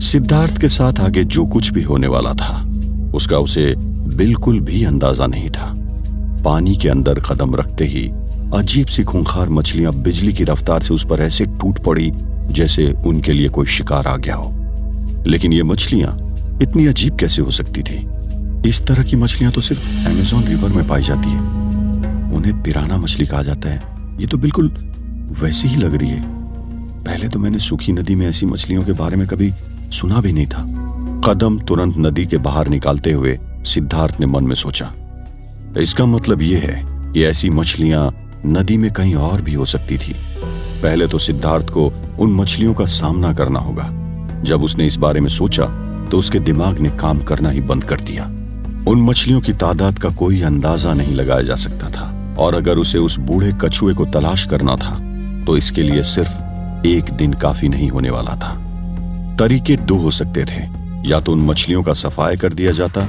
सिद्धार्थ के साथ आगे जो कुछ भी होने वाला था उसका उसे बिल्कुल भी अंदाजा नहीं था। पानी के अंदर कदम रखते ही अजीब सी खूंखार मछलियां बिजली की रफ्तार से उस पर ऐसे टूट पड़ी जैसे उनके लिए कोई शिकार आ गया हो। लेकिन ये मछलियां इतनी अजीब कैसे हो सकती थी? इस तरह की मछलियां तो सिर्फ अमेज़न रिवर में पाई जाती है। उन्हें पिराना मछली कहा जाता है। ये तो बिल्कुल वैसी ही लग रही है। पहले तो मैंने सूखी नदी में ऐसी मछलियों के बारे में कभी सुना भी नहीं था। कदम तुरंत नदी के बाहर निकालते हुए सिद्धार्थ ने मन में सोचा, इसका मतलब यह है कि ऐसी मछलियां नदी में कहीं और भी हो सकती थी। पहले तो सिद्धार्थ को उन मछलियों का सामना करना होगा। जब उसने इस बारे में सोचा तो उसके दिमाग ने काम करना ही बंद कर दिया। उन मछलियों की तादाद का कोई अंदाजा नहीं लगाया जा सकता था, और अगर उसे उस बूढ़े कछुए को तलाश करना था तो इसके लिए सिर्फ एक दिन काफी नहीं होने वाला था। तरीके दो हो सकते थे, या तो उन मछलियों का सफाया कर दिया जाता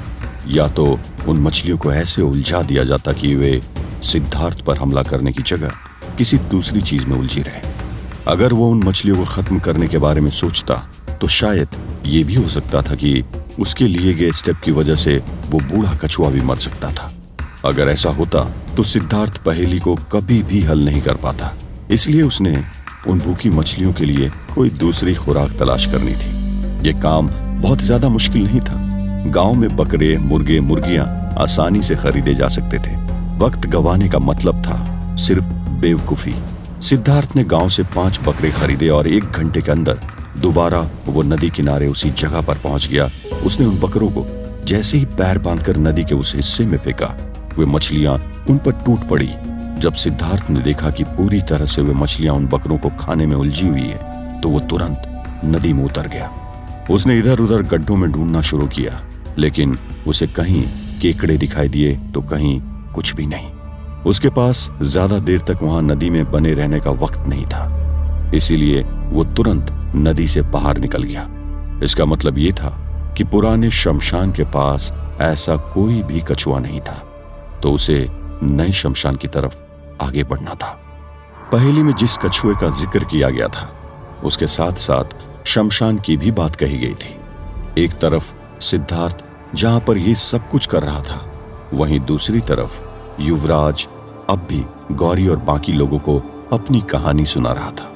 या तो उन मछलियों को ऐसे उलझा दिया जाता कि वे सिद्धार्थ पर हमला करने की जगह किसी दूसरी चीज में उलझी रहे। अगर वो उन मछलियों को खत्म करने के बारे में सोचता तो शायद ये भी हो सकता था कि उसके लिए गए स्टेप की वजह से वो बूढ़ा कछुआ भी मर सकता था। अगर ऐसा होता तो सिद्धार्थ पहेली को कभी भी हल नहीं कर पाता। इसलिए उसने उन भूखी मछलियों के लिए कोई दूसरी खुराक तलाश करनी थी। ये काम बहुत ज्यादा मुश्किल नहीं था। गांव में बकरे, मुर्गे, मुर्गियां आसानी से खरीदे जा सकते थे। वक्त गंवाने का मतलब था सिर्फ बेवकूफी। सिद्धार्थ ने गांव से 5 बकरे खरीदे और 1 घंटे के अंदर दोबारा वो नदी किनारे उसी जगह पर पहुंच गया। उसने उन बकरों को जैसे ही पैर बांधकर नदी के उस हिस्से में फेंका, वे मछलियां उन पर टूट पड़ी। जब सिद्धार्थ ने देखा कि पूरी तरह से वे मछलियां उन बकरों को खाने में उलझी हुई है तो वो तुरंत नदी में उतर गया। उसने इधर उधर गड्ढों में ढूंढना शुरू किया, लेकिन उसे कहीं केकड़े दिखाई दिए तो कहीं कुछ भी नहीं। उसके पास ज्यादा देर तक वहां नदी में बने रहने का वक्त नहीं था, इसीलिए वो तुरंत नदी से बाहर निकल गया। इसका मतलब ये था कि पुराने शमशान के पास ऐसा कोई भी कछुआ नहीं था, तो उसे नए शमशान की तरफ आगे बढ़ना था। पहेली में जिस कछुए का जिक्र किया गया था उसके साथ साथ शमशान की भी बात कही गई थी। एक तरफ सिद्धार्थ जहां पर ये सब कुछ कर रहा था, वहीं दूसरी तरफ युवराज अब भी गौरी और बाकी लोगों को अपनी कहानी सुना रहा था।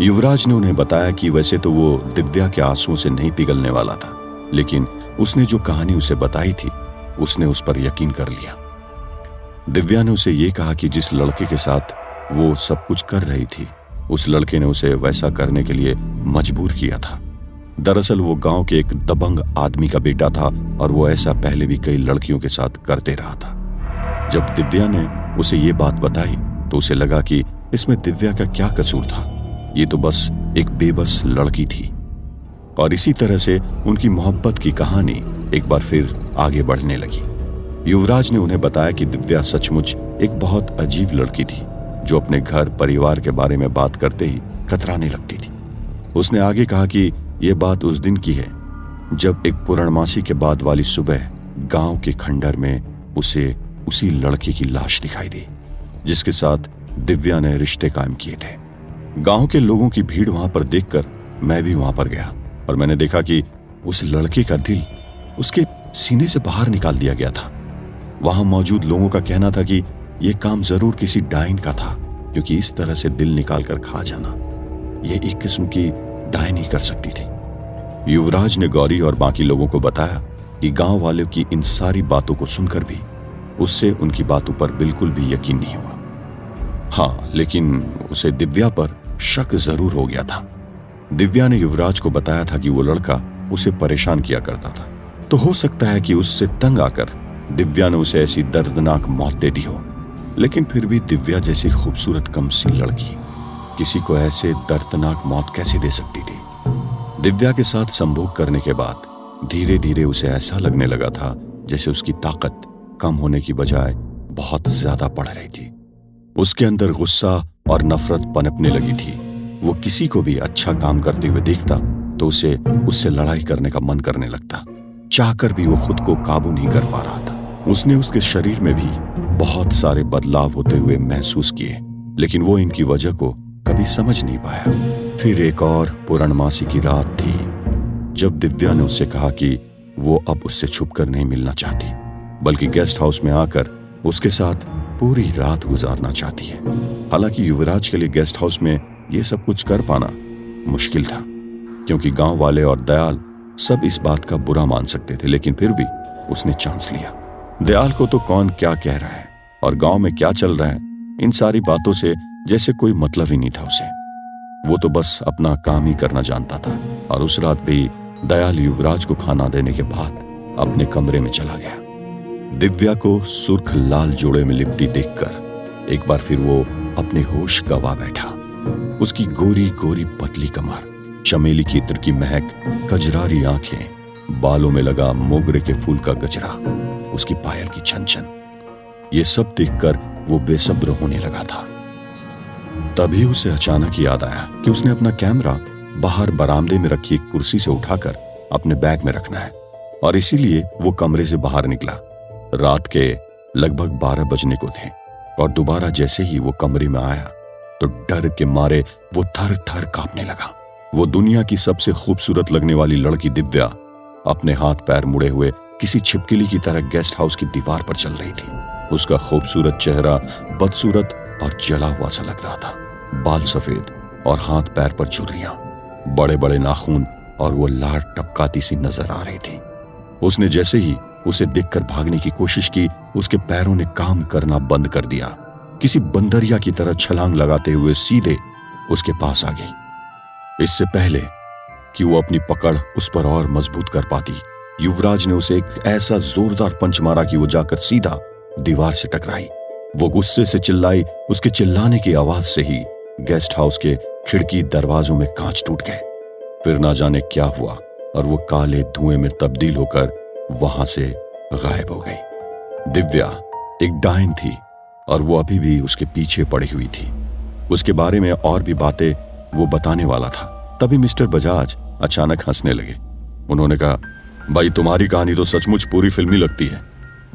युवराज ने उन्हें बताया कि वैसे तो वो दिव्या के आंसुओं से नहीं पिघलने वाला था, लेकिन उसने जो कहानी उसे बताई थी उसने उस पर यकीन कर लिया। दिव्या ने उसे ये कहा कि जिस लड़के के साथ वो सब कुछ कर रही थी उस लड़के ने उसे वैसा करने के लिए मजबूर किया था। दरअसल वो गांव के एक दबंग आदमी का बेटा था और वो ऐसा पहले भी कई लड़कियों के साथ करते रहा था। जब दिव्या ने उसे ये बात बताई तो उसे लगा कि इसमें दिव्या का क्या कसूर था, ये तो बस एक बेबस लड़की थी। और इसी तरह से उनकी मोहब्बत की कहानी एक बार फिर आगे बढ़ने लगी। युवराज ने उन्हें बताया कि दिव्या सचमुच एक बहुत अजीब लड़की थी जो अपने घर परिवार के बारे में बात करते ही कतराने लगती थी। उसने आगे कहा कि यह बात उस दिन की है जब एक पूर्णमासी के बाद वाली सुबह गांव के खंडर में उसे उसी लड़के की लाश दिखाई दी जिसके साथ दिव्या ने रिश्ते कायम किए थे। गांव के लोगों की भीड़ वहां पर देखकर मैं भी वहां पर गया और मैंने देखा कि उस लड़के का दिल उसके सीने से बाहर निकाल दिया गया था। वहां मौजूद लोगों का कहना था कि यह काम जरूर किसी डायन का था, क्योंकि इस तरह से दिल निकालकर खा जाना यह एक किस्म की डायन ही कर सकती थी। युवराज ने गौरी और बाकी लोगों को बताया कि गांव वालों की इन सारी बातों को सुनकर भी उससे उनकी बातों पर बिल्कुल भी यकीन नहीं हुआ। हाँ, लेकिन उसे दिव्या पर शक जरूर हो गया था। दिव्या ने युवराज को बताया था कि वो लड़का उसे परेशान किया करता था, तो हो सकता है कि उससे तंग आकर दिव्या ने उसे ऐसी दर्दनाक मौत दे दी हो। लेकिन फिर भी दिव्या जैसी खूबसूरत कमसीन लड़की किसी को ऐसे दर्दनाक मौत कैसे दे सकती थी? दिव्या के साथ संभोग करने के बाद धीरे धीरे उसे ऐसा लगने लगा था जैसे उसकी ताकत कम होने की बजाय बहुत ज्यादा बढ़ रही थी। उसके अंदर गुस्सा और नफरत पनपने लगी थी। वो किसी को भी अच्छा काम करते हुए देखता तो उसे उससे लड़ाई करने का मन करने लगता। चाहकर भी वो खुद को काबू नहीं कर पा रहा था। उसने उसके शरीर में भी बहुत सारे बदलाव होते हुए महसूस किए, लेकिन वो इनकी वजह को कभी समझ नहीं पाया। फिर एक और पूर्णमासी की रात थी जब दिव्या ने उससे कहा कि वो अब उससे छुपकर नहीं मिलना चाहती, बल्कि गेस्ट हाउस में आकर उसके साथ पूरी रात गुजारना चाहती है। हालांकि युवराज के लिए गेस्ट हाउस में ये सब कुछ कर पाना मुश्किल था, क्योंकि गांव वाले और दयाल सब इस बात का बुरा मान सकते थे, लेकिन फिर भी उसने चांस लिया। दयाल को तो कौन क्या कह रहा है और गांव में क्या चल रहा है, इन सारी बातों से जैसे कोई मतलब ही नहीं था उसे। वो तो बस अपना काम ही करना जानता था। और उस रात भी दयाल युवराज को खाना देने के बाद अपने कमरे में चला गया। दिव्या को सुर्ख लाल जोड़े में लिपटी देखकर एक बार फिर वो अपने होश गवा बैठा। उसकी गोरी गोरी पतली कमर, चमेली की इत्र की महक, कजरारी आंखें, बालों में लगा मोगरे के फूल का गजरा, उसकी पायल की छन छन, ये सब देखकर वो बेसब्र होने लगा था। तभी उसे अचानक याद आया कि उसने अपना कैमरा बाहर बरामदे में रखी एक कुर्सी से उठाकर अपने बैग में रखना है, और इसीलिए वो कमरे से बाहर निकला। रात के लगभग 12 बजने को थे और दोबारा जैसे ही वो कमरे में आया तो डर के मारे वो थर थर कांपने लगा। वो दुनिया की सबसे खूबसूरत लगने वाली लड़की दिव्या अपने हाथ पैर मुड़े हुए किसी छिपकली की तरह गेस्ट हाउस की दीवार पर चल रही थी। उसका खूबसूरत चेहरा बदसूरत और जला हुआ सा लग रहा था। बाल सफेद और हाथ पैर पर झुर्रियां, बड़े बड़े नाखून, और वो लार टपकाती सी नजर आ रही थी। उसने जैसे ही उसे देखकर भागने की कोशिश की, उसके पैरों ने काम करना बंद कर दिया। किसी बंदरिया की तरह छलांग लगाते हुए सीधे उसके पास आ गई। इससे पहले कि वो अपनी पकड़ उस पर और मजबूत कर पाती, युवराज ने उसे एक ऐसा जोरदार पंच मारा कि वो जाकर सीधा दीवार से टकराई। वो गुस्से से चिल्लाई। उसके चिल्लाने की आवाज से ही गेस्ट हाउस के खिड़की दरवाजों में कांच टूट गए। फिर ना जाने क्या हुआ और वो काले धुएं में तब्दील होकर वहां से गायब हो गई। दिव्या एक डायन थी और वो अभी भी उसके पीछे पड़ी हुई थी। उसके बारे में और भी बातें वो बताने वाला था। तभी मिस्टर बजाज अचानक हंसने लगे। उन्होंने कहा, भाई तुम्हारी कहानी तो सचमुच पूरी फिल्मी लगती है।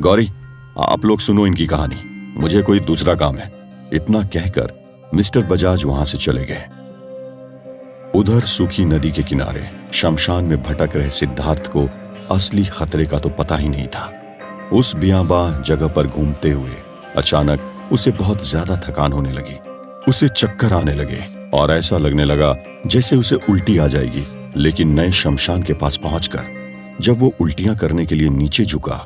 गौरी, आप लोग सुनो इनकी कहानी, मुझे कोई दूसरा काम है। इतना कहकर मिस्टर बजाज वहां से चले गए। उधर सूखी नदी के किनारे शमशान में भटक रहे सिद्धार्थ को असली खतरे का तो पता ही नहीं था। उस बियाबा जगह पर घूमते हुए अचानक उसे बहुत ज्यादा थकान होने लगी। उसे चक्कर आने लगे और ऐसा लगने लगा जैसे उसे उल्टी आ जाएगी। लेकिन नए शमशान के पास पहुंचकर जब वो उल्टियां करने के लिए नीचे झुका,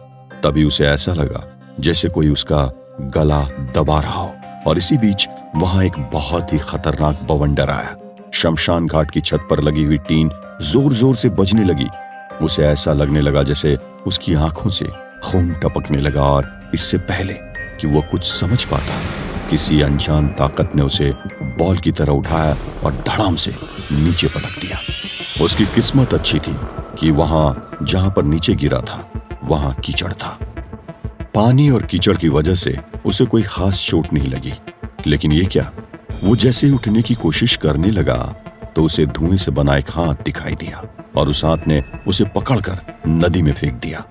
तभी उसे ऐसा लगा जैसे कोई उसका गला दबा रहा हो। और इसी बीच वहां एक बहुत ही खतरनाक बवंडर आया। शमशान घाट की छत पर लगी हुई टीन जोर जोर से बजने लगी। उसे ऐसा लगने लगा जैसे उसकी आंखों से खून टपकने लगा, और इससे पहले कि वो कुछ समझ पाता, किसी अनजान ताकत ने उसे बॉल की तरह उठाया और धड़ाम से नीचे पटक दिया। उसकी किस्मत अच्छी थी कि वहां जहां पर नीचे गिरा था वहां कीचड़ था। पानी और कीचड़ की वजह से उसे कोई खास चोट नहीं लगी। लेकिन ये क्या, वो जैसे ही उठने की कोशिश करने लगा तो उसे धुएं से बना एक हाथ दिखाई दिया और उस हाथ ने उसे पकड़कर नदी में फेंक दिया।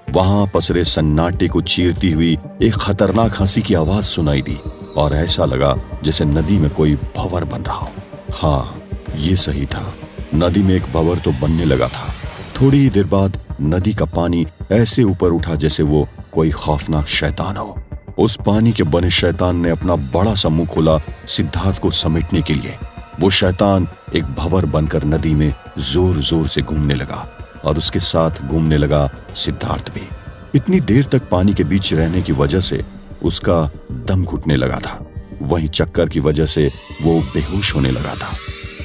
वहां पसरे सन्नाटे को चीरती हुई एक खतरनाक हंसी की आवाज सुनाई दी और ऐसा लगा जैसे नदी में कोई भंवर बन रहा हो। हाँ, ये सही था, नदी में एक भंवर तो बनने लगा था। थोड़ी ही देर बाद नदी का पानी ऐसे ऊपर उठा जैसे वो कोई खौफनाक शैतान हो। उस पानी के बने शैतान ने अपना बड़ा सा मुंह खोला सिद्धार्थ को समेटने के लिए। वो शैतान एक भंवर बनकर नदी में जोर जोर से घूमने लगा और उसके साथ घूमने लगा सिद्धार्थ भी। इतनी देर तक पानी के बीच रहने की वजह से उसका दम घुटने लगा था। वहीं चक्कर की वजह से वो बेहोश होने लगा था।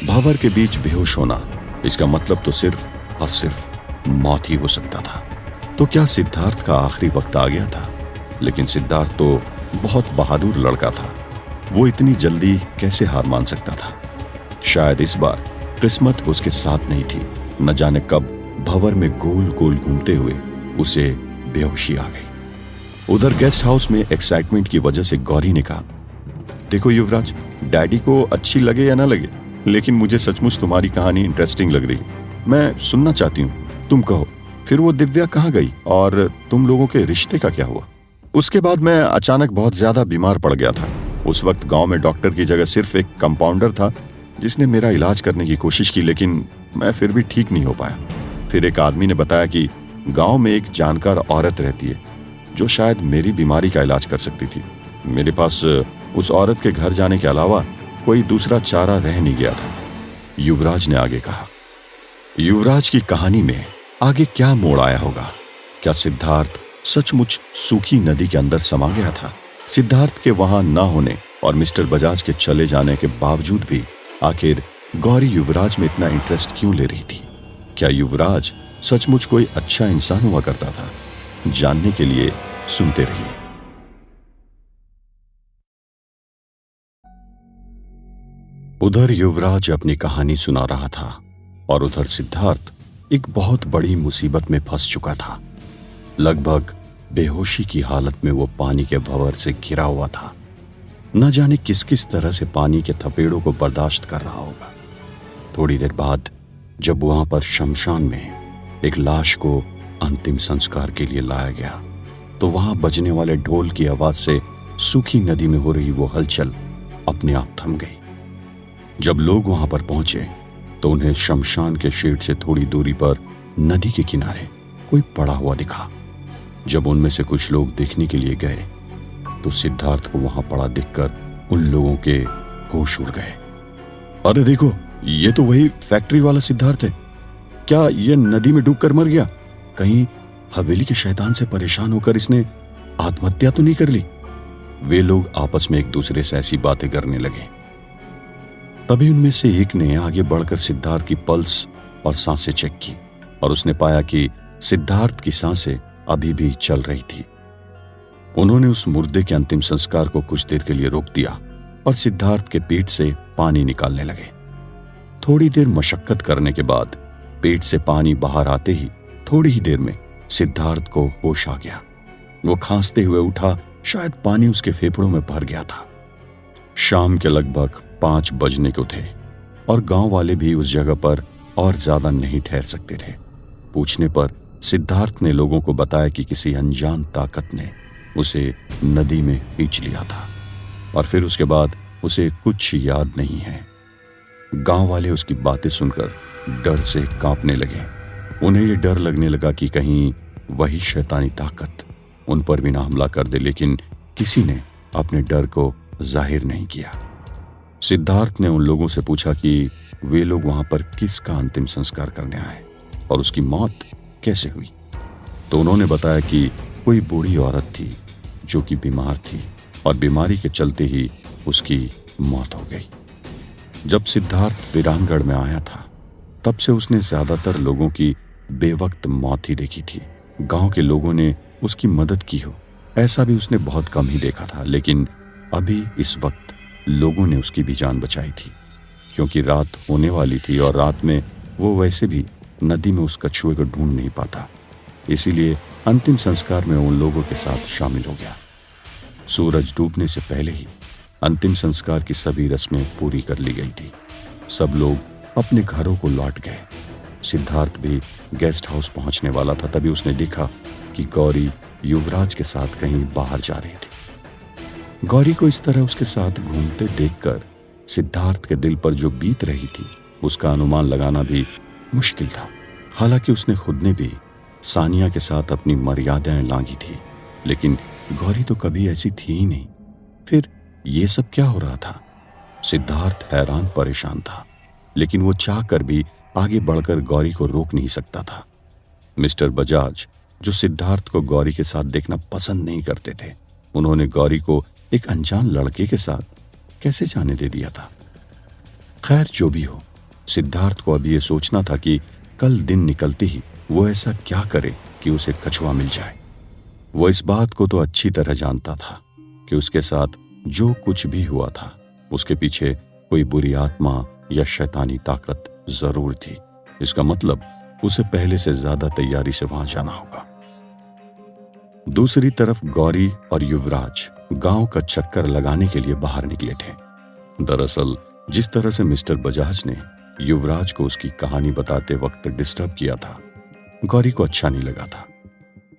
भंवर के बीच बेहोश होना, इसका मतलब तो सिर्फ और सिर्फ मौत ही हो सकता था। तो क्या सिद्धार्थ का आखिरी वक्त आ गया था? लेकिन सिद्धार्थ तो बहुत बहादुर लड़का था, वो इतनी जल्दी कैसे हार मान सकता था? शायद इस बार किस्मत उसके साथ नहीं थी। न जाने कब भंवर में गोल गोल घूमते हुए उसे बेहोशी आ गई। उधर गेस्ट हाउस में एक्साइटमेंट की वजह से गौरी ने कहा, देखो युवराज, डैडी को अच्छी लगे या ना लगे, लेकिन मुझे सचमुच तुम्हारी कहानी इंटरेस्टिंग लग रही, मैं सुनना चाहती हूँ, तुम कहो। फिर वो दिव्या कहाँ गई और तुम लोगों के रिश्ते का क्या हुआ? उसके बाद मैं अचानक बहुत ज्यादा बीमार पड़ गया था। उस वक्त गांव में डॉक्टर की जगह सिर्फ एक कंपाउंडर था जिसने मेरा इलाज करने की कोशिश की, लेकिन मैं फिर भी ठीक नहीं हो पाया। फिर एक आदमी ने बताया कि गांव में एक जानकार औरत रहती है जो शायद मेरी बीमारी का इलाज कर सकती थी। मेरे पास उस औरत के घर जाने के अलावा कोई दूसरा चारा रह नहीं गया था। युवराज ने आगे कहा। युवराज की कहानी में आगे क्या मोड़ आया होगा? क्या सिद्धार्थ सचमुच सूखी नदी के अंदर समा गया था? सिद्धार्थ के वहां न होने और मिस्टर बजाज के चले जाने के बावजूद भी आखिर गौरी युवराज में इतना इंटरेस्ट क्यों ले रही थी? क्या युवराज सचमुच कोई अच्छा इंसान हुआ करता था? जानने के लिए सुनते रहिए। उधर युवराज अपनी कहानी सुना रहा था और उधर सिद्धार्थ एक बहुत बड़ी मुसीबत में फंस चुका था। लगभग बेहोशी की हालत में वो पानी के भंवर से घिरा हुआ था। न जाने किस किस तरह से पानी के थपेड़ों को बर्दाश्त कर रहा होगा। थोड़ी देर बाद जब वहां पर शमशान में एक लाश को अंतिम संस्कार के लिए लाया गया तो वहां बजने वाले ढोल की आवाज से सूखी नदी में हो रही वो हलचल अपने आप थम गई। जब लोग वहां पर पहुंचे तो उन्हें शमशान के शेड से थोड़ी दूरी पर नदी के किनारे कोई पड़ा हुआ दिखा। जब उनमें से कुछ लोग देखने के लिए गए तो सिद्धार्थ को वहां पड़ा देखकर उन लोगों के होश उड़ गए। अरे देखो, ये तो वही फैक्ट्री वाला सिद्धार्थ है। क्या ये नदी में डूबकर मर गया? कहीं हवेली के शैतान से परेशान होकर इसने आत्महत्या तो नहीं कर ली? वे लोग आपस में एक दूसरे से ऐसी बातें करने लगे। तभी उनमें से एक ने आगे बढ़कर सिद्धार्थ की पल्स और सांसें चेक की और उसने पाया कि सिद्धार्थ की सांसें अभी भी चल रही थी। उन्होंने उस मुर्दे के अंतिम संस्कार को कुछ देर के लिए रोक दिया और सिद्धार्थ के पेट से पानी निकालने लगे। थोड़ी देर मशक्कत करने के बाद पेट से पानी बाहर आते ही थोड़ी ही देर में सिद्धार्थ को होश आ गया। वो खांसते हुए उठा, शायद पानी उसके फेफड़ों में भर गया था। शाम के लगभग 5 बजने को थे और गांव वाले भी उस जगह पर और ज्यादा नहीं ठहर सकते थे। पूछने पर सिद्धार्थ ने लोगों को बताया कि किसी अनजान ताकत ने उसे नदी में खींच लिया था और फिर उसके बाद उसे कुछ याद नहीं है। गांव वाले उसकी बातें सुनकर डर से कांपने लगे। उन्हें यह डर लगने लगा कि कहीं वही शैतानी ताकत उन पर भी ना हमला कर दे, लेकिन किसी ने अपने डर को जाहिर नहीं किया। सिद्धार्थ ने उन लोगों से पूछा कि वे लोग वहां पर किसका अंतिम संस्कार करने आए और उसकी मौत कैसे हुई। तो उन्होंने बताया कि कोई बूढ़ी औरत थी जो कि बीमार थी और बीमारी के चलते ही उसकी मौत हो गई। जब सिद्धार्थ वीरानगढ़ में आया था तब से उसने ज्यादातर लोगों की बेवक्त मौत ही देखी थी। गांव के लोगों ने उसकी मदद की हो ऐसा भी उसने बहुत कम ही देखा था, लेकिन अभी इस वक्त लोगों ने उसकी भी जान बचाई थी क्योंकि रात होने वाली थी और रात में वो वैसे भी नदी में उस कछुए को ढूंढ नहीं पाता। इसीलिए अंतिम संस्कार में उन लोगों के साथ शामिल हो गया। सूरज डूबने से पहले ही अंतिम संस्कार की सभी रस्में पूरी कर ली गई थी। सब लोग अपने घरों को लौट गए। सिद्धार्थ भी गेस्ट हाउस पहुंचने वाला था, तभी उसने देखा कि गौरी युवराज के साथ कहीं बाहर जा रही थी। गौरी को इस तरह उसके साथ घूमते देखकर सिद्धार्थ के दिल पर जो बीत रही थी उसका अनुमान लगाना भी मुश्किल था। हालांकि उसने खुद ने भी सानिया के साथ अपनी मर्यादाएं लांघी थी, लेकिन गौरी तो कभी ऐसी थी ही नहीं। फिर ये सब क्या हो रहा था? सिद्धार्थ हैरान परेशान था, लेकिन वो चाह कर भी आगे बढ़कर गौरी को रोक नहीं सकता था। मिस्टर बजाज, जो सिद्धार्थ को गौरी के साथ देखना पसंद नहीं करते थे, उन्होंने गौरी को एक अनजान लड़के के साथ कैसे जाने दे दिया था। खैर, जो भी हो, सिद्धार्थ को अभी ये सोचना था कि कल दिन निकलते ही वो ऐसा क्या करे कि उसे कछुआ मिल जाए। वो इस बात को तो अच्छी तरह जानता था कि उसके साथ जो कुछ भी हुआ था उसके पीछे कोई बुरी आत्मा या शैतानी ताकत जरूर थी। इसका मतलब उसे पहले से ज्यादा तैयारी से वहां जाना होगा। दूसरी तरफ गौरी और युवराज गांव का चक्कर लगाने के लिए बाहर निकले थे। दरअसल जिस तरह से मिस्टर बजाज ने युवराज को उसकी कहानी बताते वक्त डिस्टर्ब किया था, गौरी को अच्छा नहीं लगा था।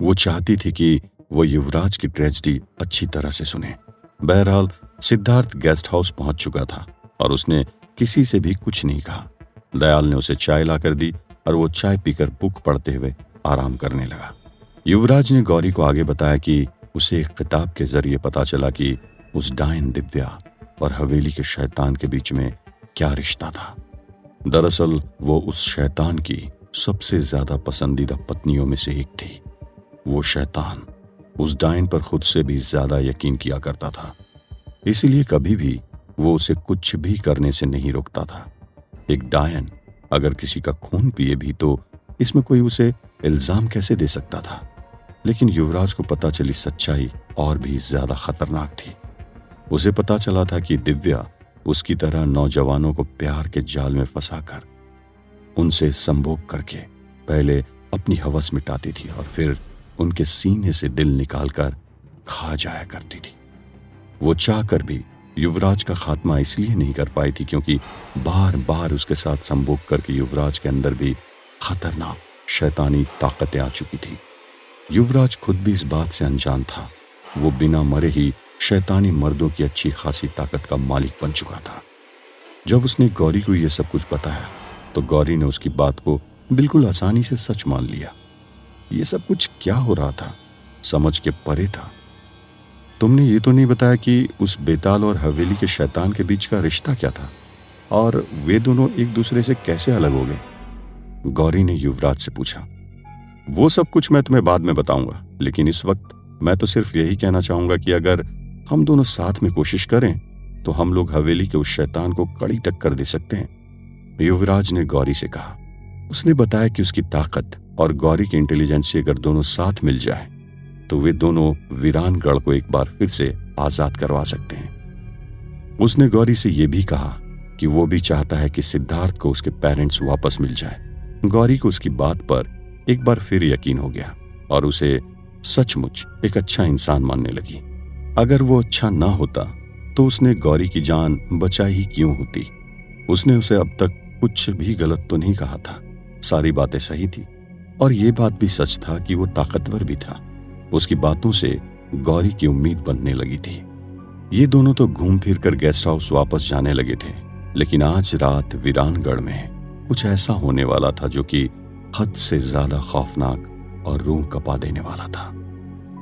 वो चाहती थी कि वो युवराज की ट्रेजेडी अच्छी तरह से सुने। बहरहाल सिद्धार्थ गेस्ट हाउस पहुंच चुका था और उसने किसी से भी कुछ नहीं कहा। दयाल ने उसे चाय लाकर दी और वो चाय पीकर बुक पढ़ते हुए आराम करने लगा। युवराज ने गौरी को आगे बताया कि उसे एक किताब के जरिए पता चला कि उस डायन दिव्या और हवेली के शैतान के बीच में क्या रिश्ता था। दरअसल वो उस शैतान की सबसे ज्यादा पसंदीदा पत्नियों में से एक थी। वो शैतान उस डायन पर खुद से भी ज्यादा यकीन किया करता था, इसीलिए कभी भी वो उसे कुछ भी करने से नहीं रोकता था। एक डायन अगर किसी का खून पिए भी तो इसमें कोई उसे इल्जाम कैसे दे सकता था। लेकिन युवराज को पता चली सच्चाई और भी ज्यादा खतरनाक थी। उसे पता चला था कि दिव्या उसकी तरह नौजवानों को प्यार के जाल में फंसाकर उनसे संभोग करके पहले अपनी हवस मिटाती थी और फिर उनके सीने से दिल निकालकर खा जाया करती थी। वो चाहकर भी युवराज का खात्मा इसलिए नहीं कर पाई थी क्योंकि बार बार उसके साथ संभोग करके युवराज के अंदर भी खतरनाक शैतानी ताकतें आ चुकी थी। युवराज खुद भी इस बात से अनजान था। वो बिना मरे ही शैतानी मर्दों की अच्छी खासी ताकत का मालिक बन चुका था। जब उसने गौरी को यह सब कुछ बताया तो गौरी ने उसकी बात को बिल्कुल आसानी से सच मान लिया। ये सब कुछ क्या हो रहा था समझ के परे था। तुमने ये तो नहीं बताया कि उस बेताल और हवेली के शैतान के बीच का रिश्ता क्या था और वे दोनों एक दूसरे से कैसे अलग हो गए? गौरी ने युवराज से पूछा। वो सब कुछ मैं तुम्हें बाद में बताऊंगा, लेकिन इस वक्त मैं तो सिर्फ यही कहना चाहूंगा कि अगर हम दोनों साथ में कोशिश करें तो हम लोग हवेली के उस शैतान को कड़ी टक्कर दे सकते हैं। युवराज ने गौरी से कहा। उसने बताया कि उसकी ताकत और गौरी की इंटेलिजेंस से अगर दोनों साथ मिल जाए तो वे दोनों वीरानगढ़ को एक बार फिर से आजाद करवा सकते हैं। उसने गौरी से यह भी कहा कि वो भी चाहता है कि सिद्धार्थ को उसके पेरेंट्स वापस मिल जाए। गौरी को उसकी बात पर एक बार फिर यकीन हो गया और उसे सचमुच एक अच्छा इंसान मानने लगी। अगर वो अच्छा ना होता तो उसने गौरी की जान बचाई ही क्यों होती। उसने उसे अब तक कुछ भी गलत तो नहीं कहा था, सारी बातें सही थी और ये बात भी सच था कि वो ताकतवर भी था। उसकी बातों से गौरी की उम्मीद बनने लगी थी। ये दोनों तो घूम फिर कर गेस्ट हाउस वापस जाने लगे थे, लेकिन आज रात वीरानगढ़ में कुछ ऐसा होने वाला था जो कि हद से ज्यादा खौफनाक और रूह कपा देने वाला था।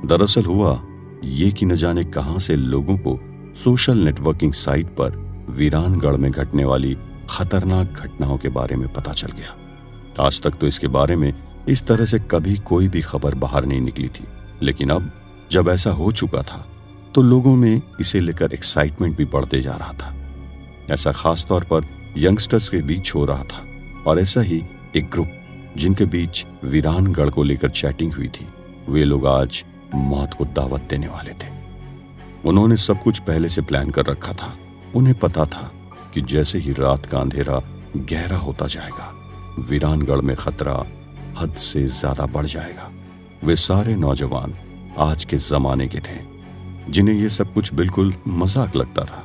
दरअसल हुआ ये कि न जाने कहां से लोगों को सोशल नेटवर्किंग साइट पर वीरानगढ़ में घटने वाली खतरनाक घटनाओं के बारे में पता चल गया। आज तक तो इसके बारे में इस तरह से कभी कोई भी खबर बाहर नहीं निकली थी, लेकिन अब जब ऐसा हो चुका था तो लोगों में इसे लेकर एक्साइटमेंट भी बढ़ते जा रहा था। ऐसा खास तौर पर यंगस्टर्स के बीच हो रहा था और ऐसा ही एक ग्रुप जिनके बीच वीरानगढ़ को लेकर चैटिंग हुई थी, वे लोग आज मौत को दावत देने वाले थे। उन्होंने सब कुछ पहले से प्लान कर रखा था। उन्हें पता था कि जैसे ही रात का अंधेरा गहरा होता जाएगा वीरानगढ़ में खतरा हद से ज्यादा बढ़ जाएगा। वे सारे नौजवान आज के जमाने के थे जिन्हें ये सब कुछ बिल्कुल मजाक लगता था।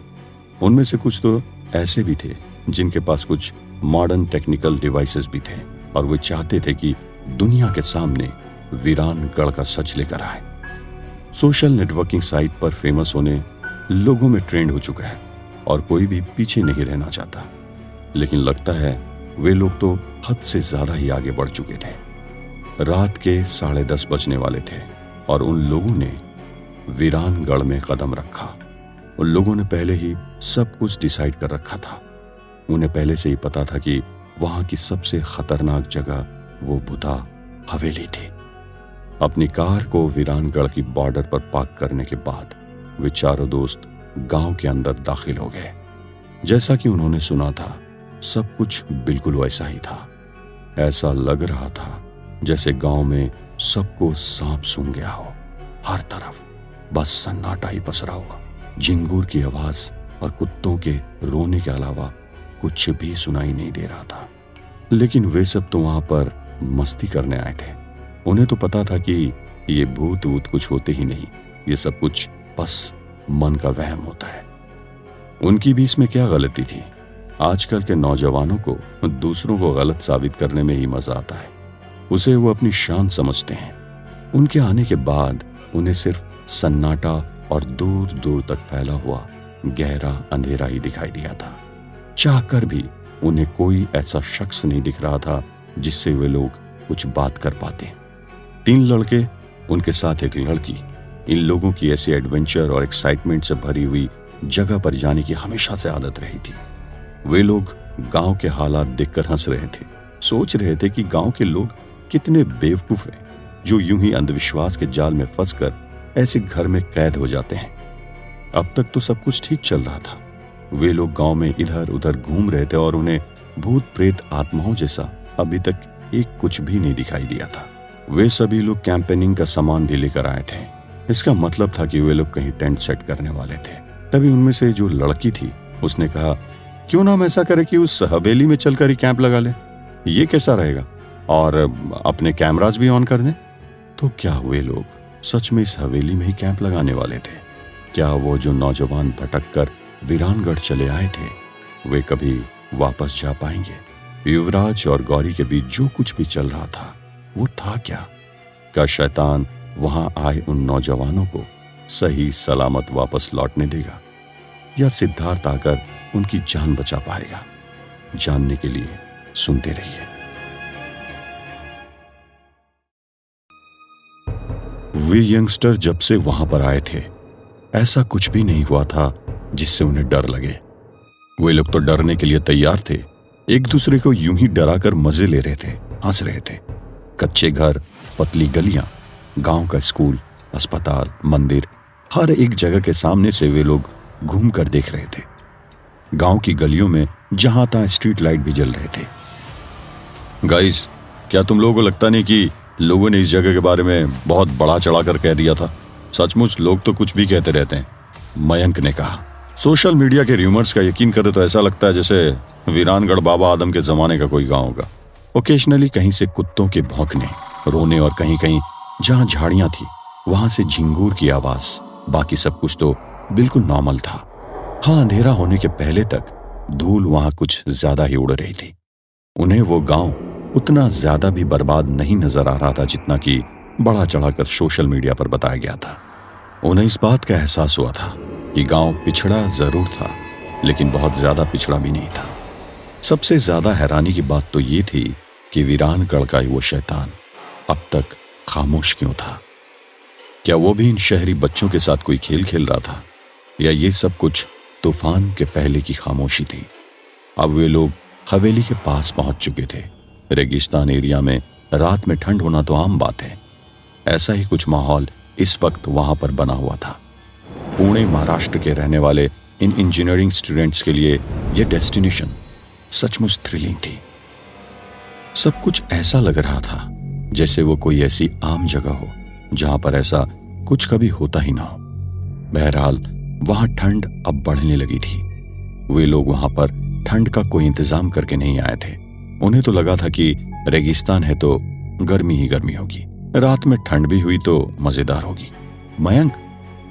उनमें से कुछ तो ऐसे भी थे जिनके पास कुछ मॉडर्न टेक्निकल डिवाइसेस भी थे और वे चाहते थे कि दुनिया के सामने वीरानगढ़ का सच लेकर आए। सोशल नेटवर्किंग साइट पर फेमस होने लोगों में ट्रेंड हो चुका है और कोई भी पीछे नहीं रहना चाहता, लेकिन लगता है वे लोग तो हद से ज्यादा ही आगे बढ़ चुके थे। रात के 10:30 बजने वाले थे और उन लोगों ने वीरानगढ़ में कदम रखा। उन लोगों ने पहले ही सब कुछ डिसाइड कर रखा था। उन्हें पहले से ही पता था कि वहां की सबसे खतरनाक जगह वो बुधा हवेली थी। अपनी कार को वीरानगढ़ की बॉर्डर पर पार्क करने के बाद वे चारों दोस्त गांव के अंदर दाखिल हो गए। जैसा कि उन्होंने सुना था सब कुछ बिल्कुल वैसा ही था। ऐसा लग रहा था जैसे गांव में सबको सांप सूंघ गया हो। हर तरफ बस सन्नाटा ही पसरा हुआ। झिंगूर की आवाज और कुत्तों के रोने के अलावा कुछ भी सुनाई नहीं दे रहा था। लेकिन वे सब तो वहां पर मस्ती करने आए थे। उन्हें तो पता था कि ये भूत वूत कुछ होते ही नहीं, ये सब कुछ बस मन का वहम होता है। उनकी भी इसमें क्या गलती थी। आजकल के नौजवानों को दूसरों को गलत साबित करने में ही मजा आता है। उसे वो अपनी शान समझते हैं। उनके आने के बाद उन्हें सिर्फ सन्नाटा और दूर दूर तक फैला हुआ गहरा अंधेरा ही दिखाई दिया था। चाहकर भी उन्हें कोई ऐसा शख्स नहीं दिख रहा था जिससे वे लोग कुछ बात कर पाते। 3 लड़के, उनके साथ एक लड़की। इन लोगों की ऐसी एडवेंचर और एक्साइटमेंट से भरी हुई जगह पर जाने की हमेशा से आदत रही थी। वे लोग गांव के हालात देखकर हंस रहे थे, सोच रहे थे कि गांव के लोग कितने बेवकूफ हैं जो यूं ही अंधविश्वास के जाल में फंसकर ऐसे घर में कैद हो जाते हैं। अब तक तो सब कुछ ठीक चल रहा था। वे लोग गांव में इधर उधर घूम रहे थे और उन्हें भूत प्रेत आत्माओं जैसा अभी तक एक कुछ भी नहीं दिखाई दिया था। वे सभी लोग कैंपेनिंग का सामान भी लेकर आए थे। इसका मतलब था कि वे लोग कहीं टेंट सेट करने वाले थे। तभी उनमें से जो लड़की थी उसने कहा, क्यों ना हम ऐसा करें कि उस हवेली में चलकर ही कैंप लगा लें, ये कैसा रहेगा, और अपने कैमरास भी ऑन कर दें। तो क्या वे लोग सच में इस हवेली में ही कैंप लगाने वाले थे? क्या वो जो नौजवान भटक कर वीरानगढ़ चले आए थे वे कभी वापस जा पाएंगे? युवराज और गौरी के बीच जो कुछ भी चल रहा था वो था क्या? क्या शैतान वहां आए उन नौजवानों को सही सलामत वापस लौटने देगा, या सिद्धार्थ आकर उनकी जान बचा पाएगा? जानने के लिए सुनते रहिए। वे यंगस्टर जब से वहां पर आए थे ऐसा कुछ भी नहीं हुआ था जिससे उन्हें डर लगे। वे लोग तो डरने के लिए तैयार थे, एक दूसरे को यूं ही डराकर मजे ले रहे थे, हंस रहे थे। कच्चे घर, पतली गलियां, गांव का स्कूल, अस्पताल, मंदिर, हर एक जगह के सामने से वे लोग घूम कर देख रहे थे। गांव की गलियों में जहां तहां स्ट्रीट लाइट भी जल रहे थे। गाइस, क्या तुम लोगों को लगता नहीं कि लोगों ने इस जगह के बारे में बहुत बड़ा चढ़ाकर कह दिया था? सचमुच लोग तो कुछ भी कहते रहते हैं, मयंक ने कहा। सोशल मीडिया के र्यूमर्स का यकीन करे तो ऐसा लगता है जैसे वीरानगढ़ बाबा आदम के जमाने का कोई गांव होगा। ओकेजनली कहीं से कुत्तों के भौंकने, रोने और कहीं कहीं जहां झाड़ियां थी वहां से झिंगूर की आवाज। बाकी सब कुछ तो बिल्कुल नॉर्मल था। हाँ, अंधेरा होने के पहले तक धूल वहां कुछ ज्यादा ही उड़ रही थी। उन्हें वो गांव उतना ज्यादा भी बर्बाद नहीं नजर आ रहा था जितना कि बढ़ा चढ़ाकर सोशल मीडिया पर बताया गया था। उन्हें इस बात का एहसास हुआ था कि गांव पिछड़ा जरूर था, लेकिन बहुत ज्यादा पिछड़ा भी नहीं था। सबसे ज्यादा हैरानी की बात तो ये थी कि वीरानगढ़ का वो शैतान अब तक खामोश क्यों था? क्या वो भी इन शहरी बच्चों के साथ कोई खेल खेल रहा था, या ये सब कुछ तूफान के पहले की खामोशी थी? अब वे लोग हवेली के पास पहुंच चुके थे। रेगिस्तान एरिया में रात में ठंड होना तो आम बात है। ऐसा ही कुछ माहौल इस वक्त वहां पर बना हुआ था। पुणे महाराष्ट्र के रहने वाले इन इंजीनियरिंग स्टूडेंट्स के लिए यह डेस्टिनेशन सचमुच थ्रिलिंग थी। सब कुछ ऐसा लग रहा था जैसे वो कोई ऐसी आम जगह हो जहां पर ऐसा कुछ कभी होता ही ना हो। बहरहाल वहां ठंड अब बढ़ने लगी थी। वे लोग वहां पर ठंड का कोई इंतजाम करके नहीं आए थे। उन्हें तो लगा था कि रेगिस्तान है तो गर्मी ही गर्मी होगी, रात में ठंड भी हुई तो मजेदार होगी। मयंक,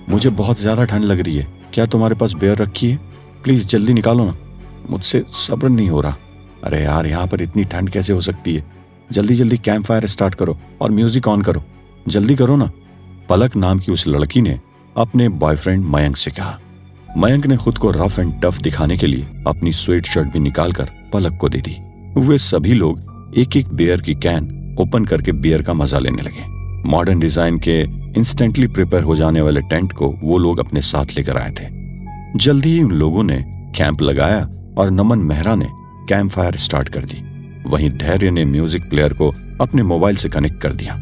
मुझे बहुत ज्यादा ठंड लग रही है, क्या तुम्हारे पास बेयर रखी है? प्लीज जल्दी निकालो ना, मुझसे सब्र नहीं हो रहा। अरे यार, यहाँ पर इतनी ठंड कैसे हो सकती है? जल्दी जल्दी कैंप फायर स्टार्ट करो और म्यूजिक ऑन करो, जल्दी करो ना। पलक नाम की उस लड़की ने अपने बॉयफ्रेंड मयंक से कहा। मयंक ने खुद को रफ एंड टफ दिखाने के लिए अपनी स्वेट शर्ट भी निकालकर पलक को दे दी। वे सभी लोग एक एक बियर की कैन ओपन करके बियर का मजा लेने लगे। मॉडर्न डिजाइन के इंस्टेंटली प्रिपेयर हो जाने वाले टेंट को वो लोग अपने साथ लेकर आए थे। जल्दी ही उन लोगों ने कैंप लगाया और नमन मेहरा ने कैंप फायर स्टार्ट कर दी। वहीं धैर्य ने म्यूजिक प्लेयर को अपने मोबाइल से कनेक्ट कर दिया।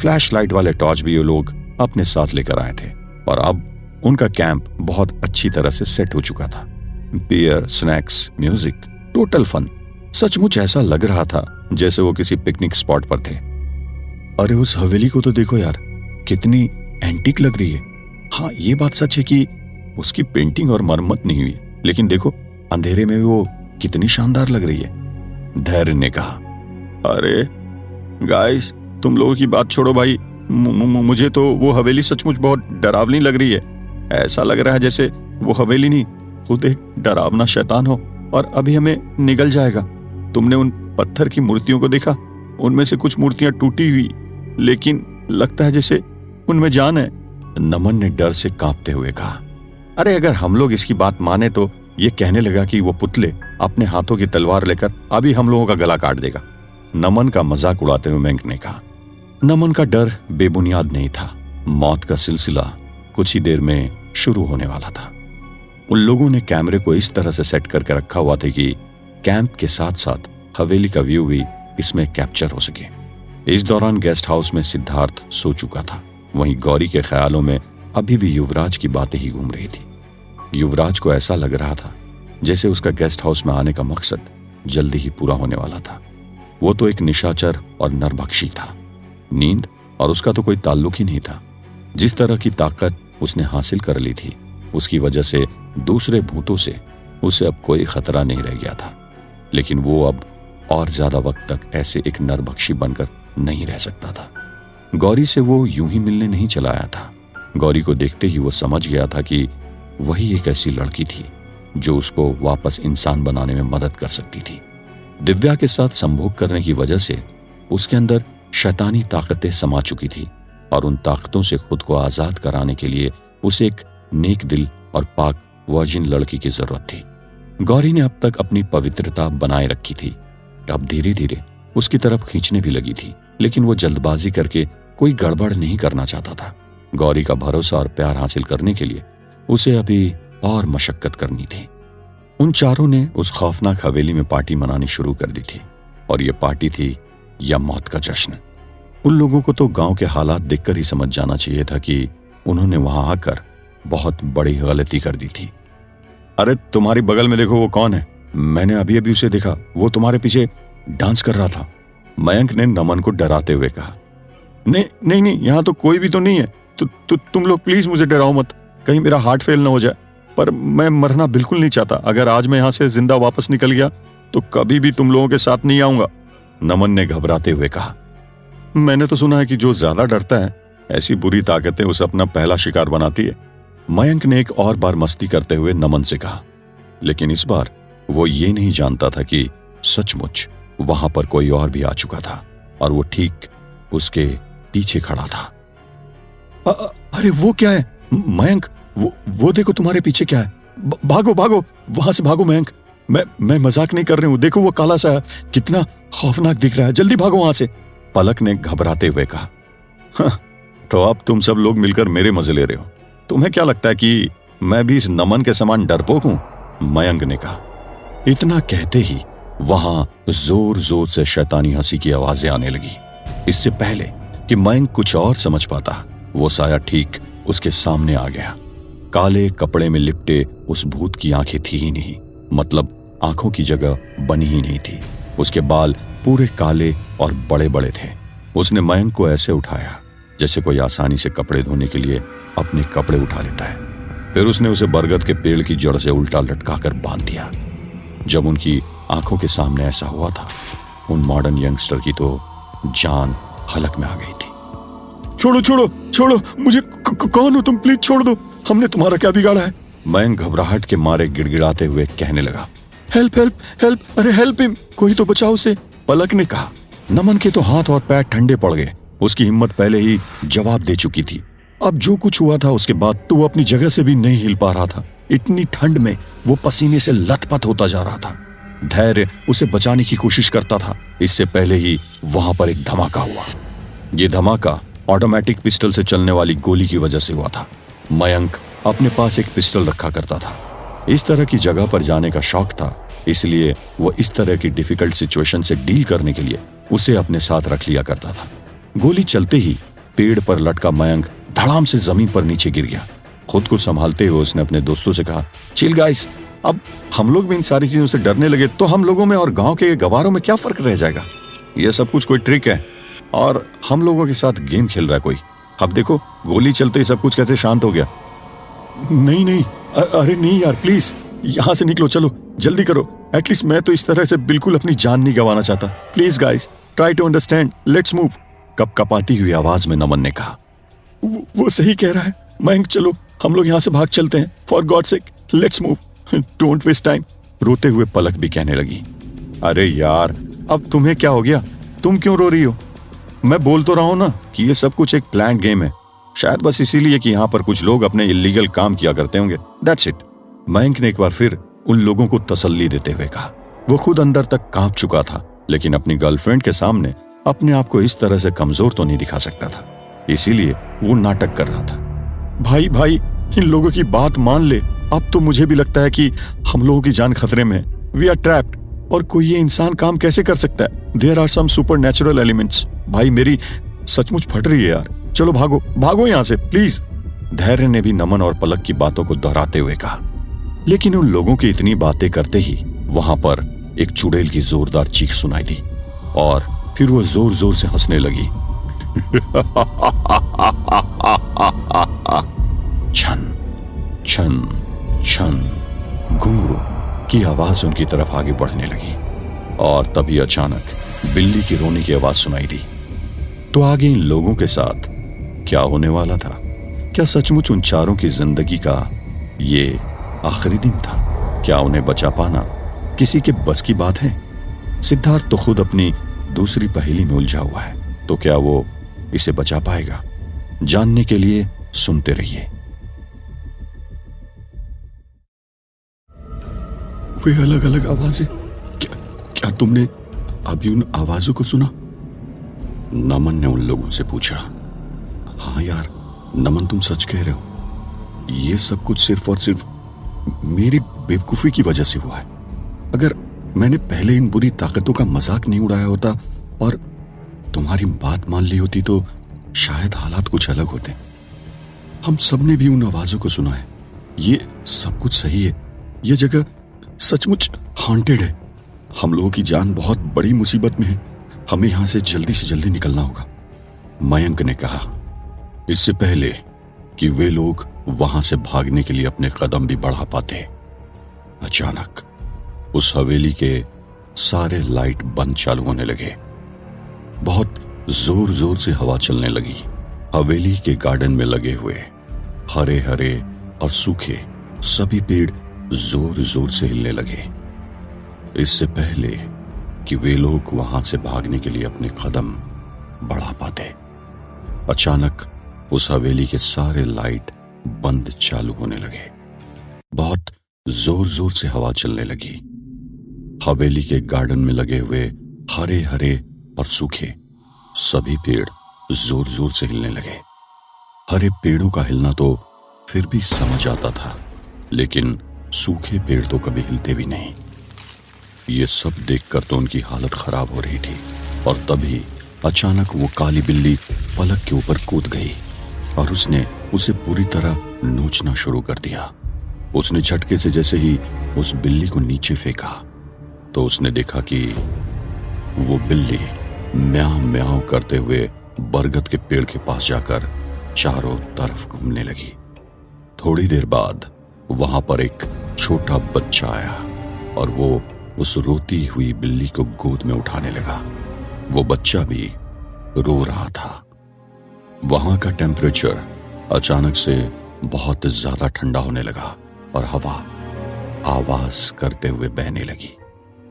फ्लैश लाइट वाले टॉर्च भी ये लोग अपने साथ लेकर आए थे और अब उनका कैंप बहुत अच्छी तरह से सेट हो चुका था। Beer, snacks, music, total fun. सचमुच ऐसा लग रहा था जैसे वो किसी पिकनिक स्पॉट पर थे। अरे उस हवेली को तो देखो यार, कितनी एंटीक लग रही है। हाँ, ये बात सच है कि उसकी पेंटिंग और मरम्मत नहीं हुई, लेकिन देखो अंधेरे में वो कितनी शानदार लग रही है, धैर्य ने कहा। अरे गाइस, तुम लोगों की बात छोड़ो भाई, मुझे तो वो हवेली सचमुच बहुत डरावनी लग रही है। ऐसा लग रहा है जैसे वो हवेली नहीं, खुद एक डरावना शैतान हो और अभी हमें निगल जाएगा। तुमने उन पत्थर की मूर्तियों को देखा? उनमें से कुछ मूर्तियां टूटी हुई, लेकिन लगता है जैसे उनमें जान है, नमन ने डर से कांपते हुए कहा। अरे अगर हम लोग इसकी बात माने तो ये कहने लगा कि वो पुतले अपने हाथों की तलवार लेकर अभी हम लोगों का गला काट देगा। नमन का मजाक उड़ाते हुए मयंक ने कहा। नमन का डर बेबुनियाद नहीं था। मौत का सिलसिला कुछ ही देर में शुरू होने वाला था। उन लोगों ने कैमरे को इस तरह से सेट करके रखा हुआ था कि कैंप के साथ साथ हवेली का व्यू भी इसमें कैप्चर हो सके। इस दौरान गेस्ट हाउस में सिद्धार्थ सो चुका था। वहीं गौरी के ख्यालों में अभी भी युवराज की बातें ही घूम रही थी। युवराज को ऐसा लग रहा था जैसे उसका गेस्ट हाउस में आने का मकसद जल्दी ही पूरा होने वाला था। वो तो एक निशाचर और नरभक्षी था। नींद और उसका तो कोई ताल्लुक ही नहीं था। जिस तरह की ताकत उसने हासिल कर ली थी, उसकी वजह से दूसरे भूतों से उसे अब कोई खतरा नहीं रह गया था। लेकिन वो अब और ज्यादा वक्त तक ऐसे एक नरभक्षी बनकर नहीं रह सकता था। गौरी से वो यूं ही मिलने नहीं चला आया था। गौरी को देखते ही वो समझ गया था कि वही एक ऐसी लड़की थी जो उसको वापस इंसान बनाने में मदद कर सकती थी। दिव्या के साथ संभोग करने की वजह से उसके अंदर शैतानी ताकतें समा चुकी थी और उन ताकतों से खुद को आजाद कराने के लिए उसे एक नेक दिल और पाक वर्जिन लड़की की जरूरत थी। गौरी ने अब तक अपनी पवित्रता बनाए रखी थी, अब धीरे धीरे उसकी तरफ खींचने भी लगी थी। लेकिन वो जल्दबाजी करके कोई गड़बड़ नहीं करना चाहता था। गौरी का भरोसा और प्यार हासिल करने के लिए उसे अभी और मशक्कत करनी थी। उन चारों ने उस खौफनाक हवेली में पार्टी मनानी शुरू कर दी थी और ये पार्टी थी या मौत का जश्न। उन लोगों को तो गांव के हालात देखकर ही समझ जाना चाहिए था कि उन्होंने वहां आकर बहुत बड़ी गलती कर दी थी। अरे तुम्हारी बगल में देखो, वो कौन है? मैंने अभी अभी उसे देखा, वो तुम्हारे पीछे डांस कर रहा था। मयंक ने नमन को डराते हुए कहा। नहीं नहीं नहीं, यहाँ तो कोई भी तो नहीं है। तुम लोग प्लीज मुझे डराओ मत, कहीं मेरा हार्ट फेल ना हो जाए। पर मैं मरना बिल्कुल नहीं चाहता। अगर आज मैं यहाँ से जिंदा वापस निकल गया तो कभी भी तुम लोगों के साथ नहीं आऊंगा। नमन ने घबराते हुए कहा। मैंने तो सुना है कि जो ज्यादा डरता है ऐसी बुरी ताकतें उसे अपना पहला शिकार बनाती है। मयंक ने एक और बार मस्ती करते हुए नमन से कहा। लेकिन इस बार वो ये नहीं जानता था कि सचमुच वहां पर कोई और भी आ चुका था और वो ठीक उसके पीछे खड़ा था। अरे वो क्या है मयंक? वो देखो तुम्हारे पीछे क्या है। भागो भागो, वहां से भागो मयंक। मैं मजाक नहीं कर रही हूं। देखो वो काला सा कितना खौफनाक दिख रहा है। जल्दी भागो वहां से। पलक ने घबराते हुए कहा। तो अब तुम सब लोग मिलकर मेरे मजे ले रहे हो। तुम्हें क्या लगता है कि मैं भी इस नमन के समान डरपोक हूं? मयंक ने कहा। इतना कहते ही वहां जोर जोर से शैतानी हंसी की आवाजें आने लगी। इससे पहले कि मयंक कुछ और समझ पाता, वो साया ठीक उसके सामने आ गया। काले कपड़े में लिपटे उस भूत की आंखें थी ही नहीं, मतलब आंखों की जगह बनी ही नहीं थी। उसके बाल पूरे काले और बड़े बड़े थे। उसने मयंक को ऐसे उठाया जैसे कोई आसानी से कपड़े धोने के लिए अपने कपड़े उठा लेता है। फिर उसने उसे बरगद के पेड़ की जड़ से उल्टा लटकाकर बांध दिया। जब उनकी आंखों के सामने ऐसा हुआ था, उन मॉडर्न यंगस्टर की तो जान हलक में आ गई थी। छोड़ो छोड़ो छोड़ो मुझे, कौन हो तुम? प्लीज छोड़ दो, हमने तुम्हारा क्या बिगाड़ा है? मयंक घबराहट के मारे गिड़गिड़ाते हुए कहने लगा। हेल्प हेल्प हेल्प, अरे हेल्प हिम, कोई तो बचाओ उसे। पलक ने कहा। नमन के तो हाथ और पैर ठंडे पड़ गए। उसकी हिम्मत पहले ही जवाब दे चुकी थी। अब जो कुछ हुआ था उसके बाद तो वो अपनी जगह से भी नहीं हिल पा रहा था। इतनी ठंड में वो पसीने से लथपथ होता जा रहा था। धैर्य उसे बचाने की कोशिश करता था। इससे पहले ही वहां पर एक धमाका हुआ। ये धमाका ऑटोमेटिक पिस्टल से चलने वाली गोली की वजह से हुआ था। मयंक अपने पास एक पिस्टल रखा करता था। इस तरह की जगह पर जाने का शौक था, इसलिए वो इस तरह की डिफिकल्ट सिचुएशन से डील करने के लिए उसे अपने साथ रख लिया करता था। गोली चलते ही पेड़ पर लटका मयंक धड़ाम से जमीन पर नीचे गिर गया। खुद को संभालते हुए उसने अपने दोस्तों से कहा, चिल गाइस, अब हम लोग भी इन सारी चीजों से डरने लगे तो हम लोगों में और गांव के गवारों में क्या फर्क रह जाएगा? ये सब कुछ कोई ट्रिक है और हम लोगों के साथ गेम खेल रहा है कोई। अब देखो गोली चलते ही सब कुछ कैसे शांत हो गया। नहीं नहीं, अरे नहीं यार, प्लीज यहां से निकलो, चलो जल्दी करो। एटलीस्ट मैं तो इस तरह से बिल्कुल अपनी जान नहीं गंवाना चाहता। Please guys, try to understand, let's move. कपकपाती हुई आवाज में नमन ने कहा। वो सही कह रहा है मयंक, चलो हम लोग यहाँ से भाग चलते हैं। For God sake let's move, don't waste time. रोते हुए पलक भी कहने लगी। अरे यार, अब तुम्हें क्या हो गया? तुम क्यों रो रही हो? मैं बोल तो रहा हूं ना कि ये सब कुछ एक प्लान गेम है। शायद बस इसीलिए कि यहाँ पर कुछ लोग अपने इलीगल काम किया करते होंगे। That's it. मयंक ने एक बार फिर उन लोगों को तसल्ली देते हुए कहा। वो खुद अंदर तक कांप चुका था, लेकिन अपनी गर्लफ्रेंड के सामने अपने आप को इस तरह से कमजोर तो नहीं दिखा सकता था, इसीलिए वो नाटक कर रहा था। भाई भाई, इन लोगों की बात मान ले, अब तो मुझे भी लगता है कि हम लोगों की जान खतरे में है। We are trapped. और कोई ये इंसान काम कैसे कर सकता है? There are some supernatural elements. भाई मेरी सचमुच फट रही है यार, चलो भागो भागो यहां से प्लीज। धैर्य ने भी नमन और पलक की बातों को दोहराते हुए कहा। लेकिन उन लोगों की इतनी बातें करते ही वहां पर एक चुड़ैल की जोरदार चीख सुनाई दी और फिर वो जोर जोर से हंसने लगी। छन छन छन घुंघरू की आवाज उनकी तरफ आगे बढ़ने लगी और तभी अचानक बिल्ली की रोने की आवाज सुनाई दी। तो आगे इन लोगों के साथ क्या होने वाला था? क्या सचमुच उन चारों की जिंदगी का ये आखिरी दिन था? क्या उन्हें बचा पाना किसी के बस की बात है? सिद्धार्थ तो खुद अपनी दूसरी पहेली में उलझा हुआ है, तो क्या वो इसे बचा पाएगा? जानने के लिए सुनते रहिए। वे अलग अलग आवाजें, क्या तुमने अभी उन आवाजों को सुना? नमन ने उन लोगों से पूछा। हाँ यार नमन, तुम सच कह रहे हो। ये सब कुछ सिर्फ और सिर्फ मेरी बेवकूफी की वजह से हुआ है। अगर मैंने पहले इन बुरी ताकतों का मजाक नहीं उड़ाया होता और तुम्हारी बात मान ली होती तो शायद हालात कुछ अलग होते। हम सब ने भी उन आवाजों को सुना है। ये सब कुछ सही है। ये जगह सचमुच हॉन्टेड है। हम लोगों की जान बहुत बड़ी मुसीबत में है। हमें यहां से जल्दी निकलना होगा, मयंक ने कहा। इससे पहले कि वे लोग वहां से भागने के लिए अपने कदम भी बढ़ा पाते, अचानक उस हवेली के सारे लाइट बंद चालू होने लगे। बहुत जोर जोर से हवा चलने लगी। हवेली के गार्डन में लगे हुए हरे हरे और सूखे सभी पेड़ जोर जोर से हिलने लगे। इससे पहले कि वे लोग वहां से भागने के लिए अपने कदम बढ़ा पाते, अचानक उस हवेली के सारे लाइट बंद चालू होने लगे। बहुत जोर जोर से हवा चलने लगी। हवेली के गार्डन में लगे हुए हरे हरे और सूखे सभी पेड़ जोर जोर से हिलने लगे। हरे पेड़ों का हिलना तो फिर भी समझ आता था, लेकिन सूखे पेड़ तो कभी हिलते भी नहीं। ये सब देखकर तो उनकी हालत खराब हो रही थी और तभी अचानक वो काली बिल्ली पलक के ऊपर कूद गई और उसने उसे पूरी तरह नोचना शुरू कर दिया। उसने झटके से जैसे ही उस बिल्ली को नीचे फेंका तो उसने देखा कि वो बिल्ली म्याऊं म्याऊं करते हुए बरगद के पेड़ के पास जाकर चारों तरफ घूमने लगी। थोड़ी देर बाद वहां पर एक छोटा बच्चा आया और वो उस रोती हुई बिल्ली को गोद में उठाने लगा। वो बच्चा भी रो रहा था। वहां का टेम्परेचर अचानक से बहुत ज्यादा ठंडा होने लगा और हवा आवाज करते हुए बहने लगी।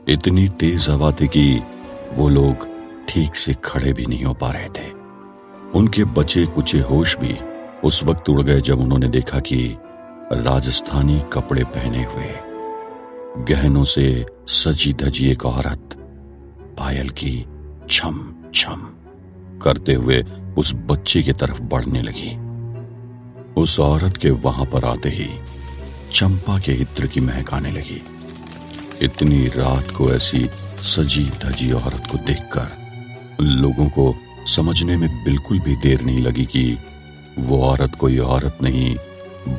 इतनी तेज हवा थी कि वो लोग ठीक से खड़े भी नहीं हो पा रहे थे। उनके बचे कुचे होश भी उस वक्त उड़ गए जब उन्होंने देखा कि राजस्थानी कपड़े पहने हुए गहनों से सजी धजी एक औरत पायल की छम छम करते हुए उस बच्चे की तरफ बढ़ने लगी। उस औरत के वहां पर आते ही चंपा के इत्र की महक आने लगी। इतनी रात को ऐसी सजी धजी औरत को देखकर लोगों को समझने में बिल्कुल भी देर नहीं लगी कि वो औरत कोई औरत नहीं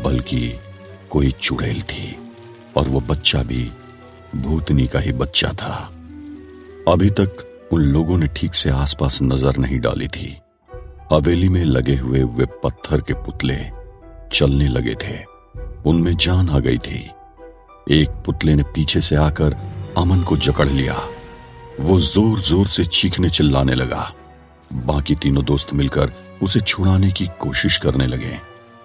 बल्कि कोई चुड़ैल थी और वो बच्चा भी भूतनी का ही बच्चा था। अभी तक उन लोगों ने ठीक से आसपास नजर नहीं डाली थी। हवेली में लगे हुए वे पत्थर के पुतले चलने लगे थे। उनमें जान आ गई थी। एक पुतले ने पीछे से आकर अमन को जकड़ लिया। वो जोर जोर से चीखने चिल्लाने लगा। बाकी तीनों दोस्त मिलकर उसे छुड़ाने की कोशिश करने लगे।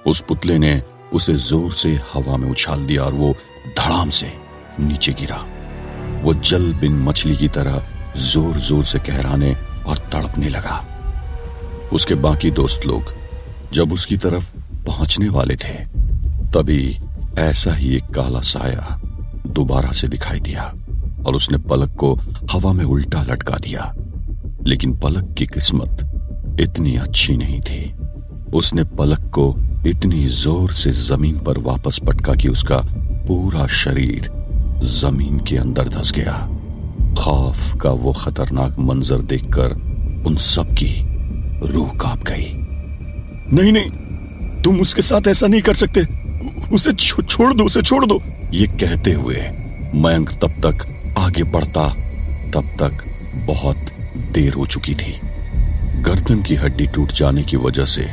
उस पुतले ने उसे जोर से हवा में उछाल दिया और वो धड़ाम से नीचे गिरा। वो जल बिन मछली की तरह जोर जोर से कहराने और तड़पने लगा। उसके बाकी दोस्त लोग जब उसकी तरफ पहुंचने वाले थे तभी ऐसा ही एक काला साया दोबारा से दिखाई दिया और उसने पलक को हवा में उल्टा लटका दिया। लेकिन पलक की किस्मत इतनी अच्छी नहीं थी। उसने पलक को इतनी जोर से जमीन पर वापस पटका कि उसका पूरा शरीर जमीन के अंदर धंस गया। खौफ का वो खतरनाक मंजर देखकर उन सब की रूह कांप गई। नहीं नहीं, तुम उसके साथ ऐसा नहीं कर सकते, उसे छोड़ दो, उसे छोड़ दो। ये कहते हुए मयंक तब तक आगे बढ़ता तब तक बहुत देर हो चुकी थी। गर्दन की हड्डी टूट जाने की वजह से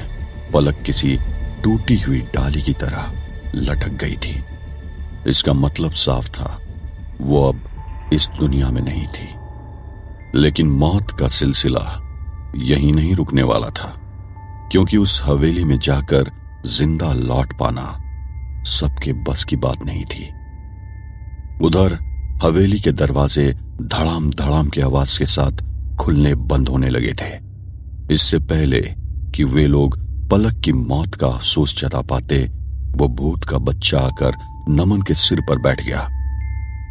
पलक किसी टूटी हुई डाली की तरह लटक गई थी। इसका मतलब साफ था, वो अब इस दुनिया में नहीं थी। लेकिन मौत का सिलसिला यहीं नहीं रुकने वाला था, क्योंकि उस हवेली में जाकर जिंदा लौट पाना सबके बस की बात नहीं थी। उधर हवेली के दरवाजे धड़ाम धड़ाम की आवाज के साथ खुलने बंद होने लगे थे। इससे पहले कि वे लोग पलक की मौत का अफसोस जता पाते, वो भूत का बच्चा आकर नमन के सिर पर बैठ गया।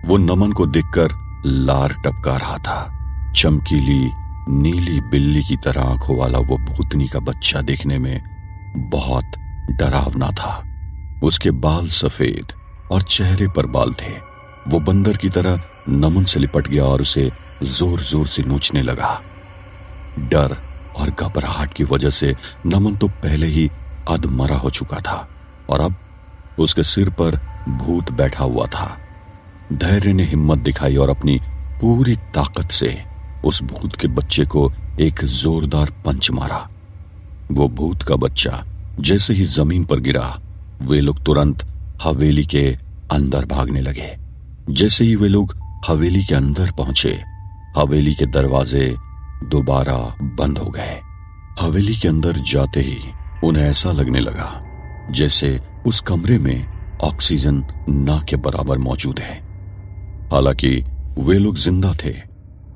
वो नमन को देखकर लार टपका रहा था। चमकीली नीली बिल्ली की तरह आंखों वाला वो भूतनी का बच्चा देखने में बहुत डरावना था। उसके बाल सफेद और चेहरे पर बाल थे। वो बंदर की तरह नमन से लिपट गया और उसे जोर जोर से नोचने लगा। डर और घबराहट की वजह से नमन तो पहले ही अधमरा हो चुका था और अब उसके सिर पर भूत बैठा हुआ था। धैर्य ने हिम्मत दिखाई और अपनी पूरी ताकत से उस भूत के बच्चे को एक जोरदार पंच मारा। वो भूत का बच्चा जैसे ही जमीन पर गिरा, वे लोग तुरंत हवेली के अंदर भागने लगे। जैसे ही वे लोग हवेली के अंदर पहुंचे, हवेली के दरवाजे दोबारा बंद हो गए। हवेली के अंदर जाते ही उन्हें ऐसा लगने लगा जैसे उस कमरे में ऑक्सीजन ना के बराबर मौजूद है। हालांकि वे लोग जिंदा थे,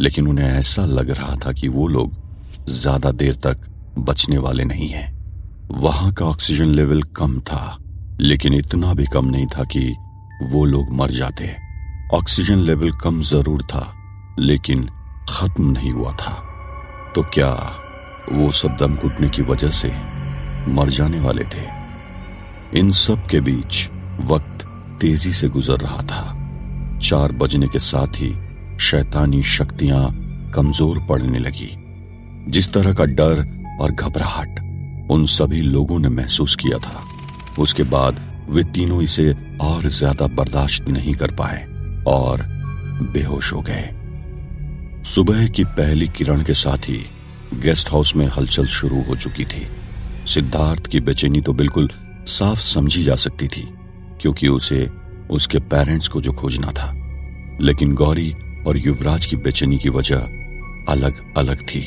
लेकिन उन्हें ऐसा लग रहा था कि वो लोग ज्यादा देर तक बचने वाले नहीं हैं। वहां का ऑक्सीजन लेवल कम था, लेकिन इतना भी कम नहीं था कि वो लोग मर जाते। ऑक्सीजन लेवल कम जरूर था, लेकिन खत्म नहीं हुआ था। तो क्या वो सब दम घुटने की वजह से मर जाने वाले थे? इन सब के बीच वक्त तेजी से गुजर रहा था। 4 बजने के साथ ही शैतानी शक्तियां कमजोर पड़ने लगी। जिस तरह का डर और घबराहट उन सभी लोगों ने महसूस किया था, उसके बाद वे तीनों इसे और ज्यादा बर्दाश्त नहीं कर पाए और बेहोश हो गए। सुबह की पहली किरण के साथ ही गेस्ट हाउस में हलचल शुरू हो चुकी थी। सिद्धार्थ की बेचैनी तो बिल्कुल साफ समझी जा सकती थी, क्योंकि उसे उसके पेरेंट्स को जो खोजना था। लेकिन गौरी और युवराज की बेचैनी की वजह अलग अलग थी।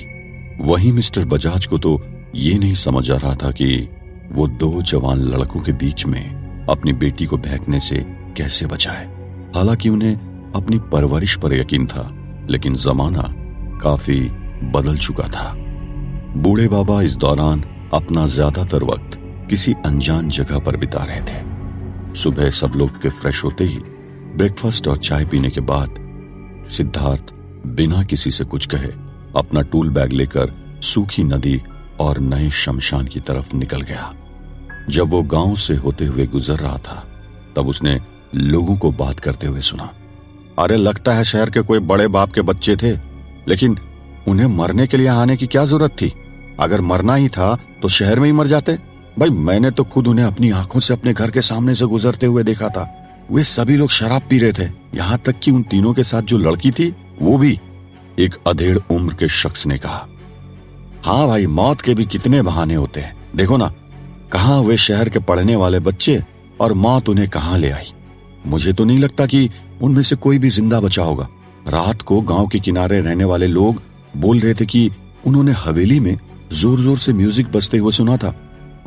वहीं मिस्टर बजाज को तो ये नहीं समझ आ रहा था कि वो 2 जवान लड़कों के बीच में अपनी बेटी को बहकने से कैसे बचाए। हालांकि उन्हें अपनी परवरिश पर यकीन था, लेकिन जमाना काफी बदल चुका था। बूढ़े बाबा इस दौरान अपना ज्यादातर वक्त किसी अनजान जगह पर बिता रहे थे। सुबह सब लोग के फ्रेश होते ही ब्रेकफास्ट और चाय पीने के बाद सिद्धार्थ बिना किसी से कुछ कहे अपना टूल बैग लेकर सूखी नदी और नए शमशान की तरफ निकल गया। जब वो गांव से होते हुए गुजर रहा था, तब उसने लोगों को बात करते हुए सुना। अरे लगता है शहर के कोई बड़े बाप के बच्चे थे, लेकिन उन्हें मरने के लिए आने की क्या जरूरत थी? अगर मरना ही था तो शहर में ही मर जाते। भाई मैंने तो खुद उन्हें अपनी आंखों से अपने घर के सामने से गुजरते हुए देखा था। वे सभी लोग शराब पी रहे थे, यहाँ तक कि उन तीनों के साथ जो लड़की थी वो भी। एक अधेड़ उम्र के शख्स ने कहा। हाँ भाई, मौत के भी कितने बहाने होते हैं। देखो ना, कहाँ वे शहर के पढ़ने वाले बच्चे और मौत उन्हें कहाँ ले आई। मुझे तो नहीं लगता कि उनमें से कोई भी जिंदा बचा होगा। रात को गांव के किनारे रहने वाले लोग बोल रहे थे कि उन्होंने हवेली में जोर जोर से म्यूजिक बजते हुए सुना था।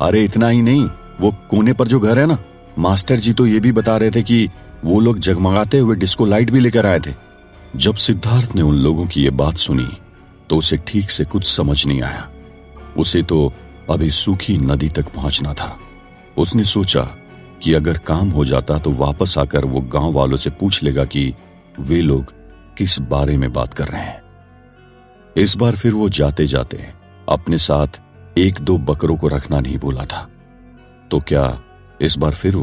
अरे इतना ही नहीं, वो कोने पर जो घर है ना, मास्टर जी तो ये भी बता रहे थे कि वो लोग जगमगाते हुए डिस्को लाइट भी लेकर आए थे। जब सिद्धार्थ ने उन लोगों की ये बात सुनी तो उसे ठीक से कुछ समझ नहीं आया। उसे तो अभी सूखी नदी तक पहुंचना था। उसने सोचा कि अगर काम हो जाता तो वापस आकर वो गांव वालों से पूछ लेगा कि वे लोग किस बारे में बात कर रहे हैं। इस बार फिर वो जाते जाते अपने साथ 1-2 बकरों को रखना नहीं भूला था। तो क्या इस बार फिर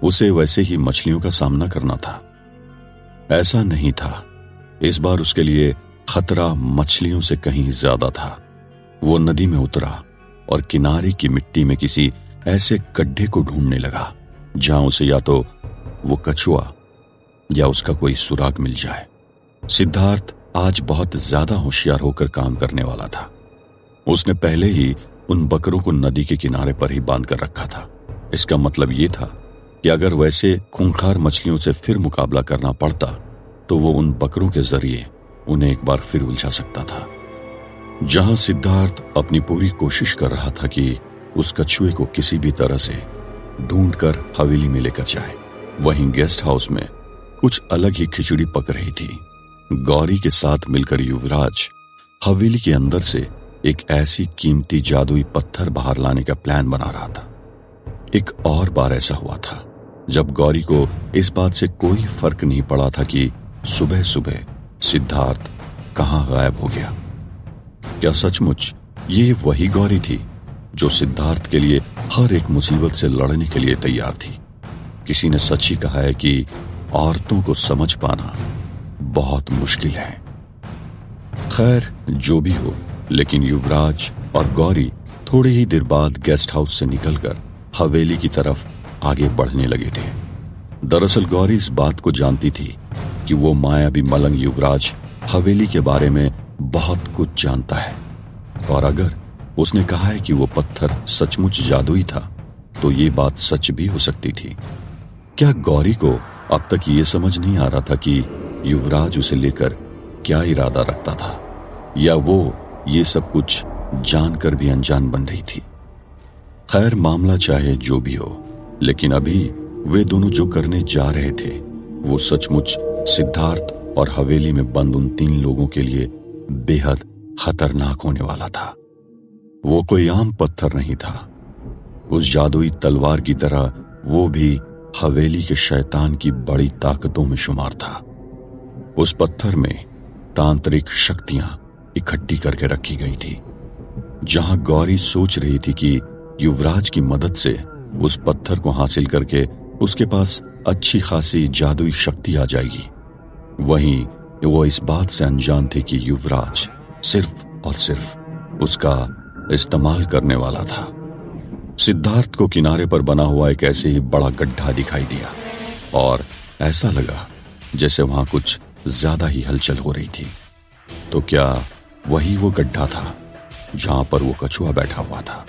उसे वैसे ही मछलियों का सामना करना था? ऐसा नहीं था। इस बार उसके लिए खतरा मछलियों से कहीं ज्यादा था। वो नदी में उतरा और किनारे की मिट्टी में किसी ऐसे गड्ढे को ढूंढने लगा जहां उसे या तो वो कछुआ या उसका कोई सुराग मिल जाए। सिद्धार्थ आज बहुत ज्यादा होशियार होकर काम करने वाला था। उसने पहले ही उन बकरों को नदी के किनारे पर ही बांध कर रखा था। इसका मतलब ये था कि अगर वैसे खूंखार मछलियों से फिर मुकाबला करना पड़ता तो वो उन बकरों के जरिए उन्हें एक बार फिर उलझा सकता था। जहां सिद्धार्थ अपनी पूरी कोशिश कर रहा था कि उस कछुए को किसी भी तरह से ढूंढकर हवेली में लेकर जाए, वहीं गेस्ट हाउस में कुछ अलग ही खिचड़ी पक रही थी। गौरी के साथ मिलकर युवराज हवेली के अंदर से एक ऐसी कीमती जादुई पत्थर बाहर लाने का प्लान बना रहा था। एक और बार ऐसा हुआ था जब गौरी को इस बात से कोई फर्क नहीं पड़ा था कि सुबह सुबह सिद्धार्थ कहां गायब हो गया। क्या सचमुच ये वही गौरी थी जो सिद्धार्थ के लिए हर एक मुसीबत से लड़ने के लिए तैयार थी? किसी ने सच ही कहा है कि औरतों को समझ पाना बहुत मुश्किल है। खैर जो भी हो, लेकिन युवराज और गौरी थोड़ी ही देर बाद गेस्ट हाउस से निकलकर हवेली की तरफ आगे बढ़ने लगे थे। दरअसल गौरी इस बात को जानती थी कि वो मायावी मलंग युवराज हवेली के बारे में बहुत कुछ जानता है, और अगर उसने कहा है कि वो पत्थर सचमुच जादुई था तो ये बात सच भी हो सकती थी। क्या गौरी को अब तक ये समझ नहीं आ रहा था कि युवराज उसे लेकर क्या इरादा रखता था, या वो ये सब कुछ जानकर भी अनजान बन रही थी? खैर मामला चाहे जो भी हो, लेकिन अभी वे दोनों जो करने जा रहे थे वो सचमुच सिद्धार्थ और हवेली में बंद उन 3 लोगों के लिए बेहद खतरनाक होने वाला था। वो कोई आम पत्थर नहीं था। उस जादुई तलवार की तरह वो भी हवेली के शैतान की बड़ी ताकतों में शुमार था। उस पत्थर में तांत्रिक शक्तियां इकट्ठी करके रखी गई थी। जहां गौरी सोच रही थी कि युवराज की मदद से उस पत्थर को हासिल करके उसके पास अच्छी खासी जादुई शक्ति आ जाएगी, वहीं वो इस बात से अनजान थे कि युवराज सिर्फ और सिर्फ उसका इस्तेमाल करने वाला था। सिद्धार्थ को किनारे पर बना हुआ एक ऐसे ही बड़ा गड्ढा दिखाई दिया और ऐसा लगा जैसे वहां कुछ ज्यादा ही हलचल हो रही थी। तो क्या वही वो गड्ढा था जहां पर वो कछुआ बैठा हुआ था?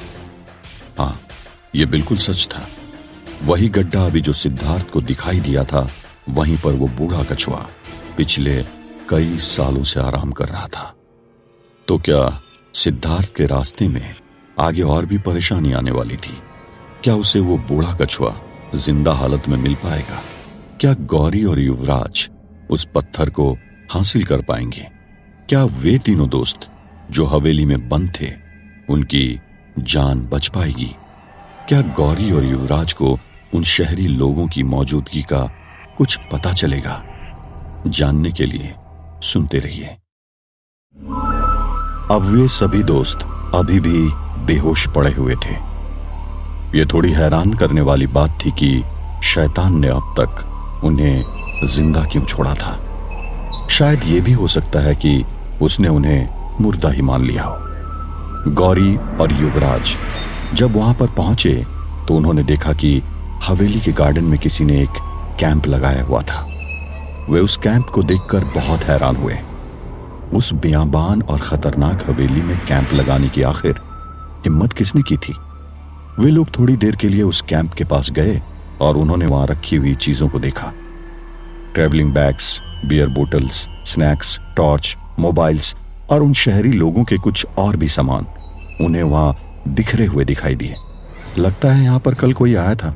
हाँ, ये बिल्कुल सच था। वही गड्ढा अभी जो सिद्धार्थ को दिखाई दिया था, वहीं पर वो बूढ़ा कछुआ पिछले कई सालों से आराम कर रहा था। तो क्या सिद्धार्थ के रास्ते में आगे और भी परेशानी आने वाली थी? क्या उसे वो बूढ़ा कछुआ जिंदा हालत में मिल पाएगा? क्या गौरी और युवराज उस पत्थर को हासिल कर पाएंगे? क्या वे तीनों दोस्त जो हवेली में बंद थे उनकी जान बच पाएगी? क्या गौरी और युवराज को उन शहरी लोगों की मौजूदगी का कुछ पता चलेगा? जानने के लिए सुनते रहिए। अब वे सभी दोस्त अभी भी बेहोश पड़े हुए थे। ये थोड़ी हैरान करने वाली बात थी कि शैतान ने अब तक उन्हें जिंदा क्यों छोड़ा था। शायद ये भी हो सकता है कि उसने उन्हें मुर्दा ही मान लिया हो। गौरी और युवराज जब वहां पर पहुंचे तो उन्होंने देखा कि हवेली के गार्डन में किसी ने एक कैंप लगाया हुआ था। वे उस कैंप को देखकर बहुत हैरान हुए। उस बियाबान और खतरनाक हवेली में कैंप लगाने की आखिर हिम्मत किसने की थी? वे लोग थोड़ी देर के लिए उस कैंप के पास गए और उन्होंने वहां रखी हुई चीजों को देखा। Travelling bags, beer bottles, snacks, torch, mobiles और उन शहरी लोगों के कुछ और भी सामान उन्हें वहां बिखरे हुए दिखाई दिए। लगता है यहां पर कल कोई आया था,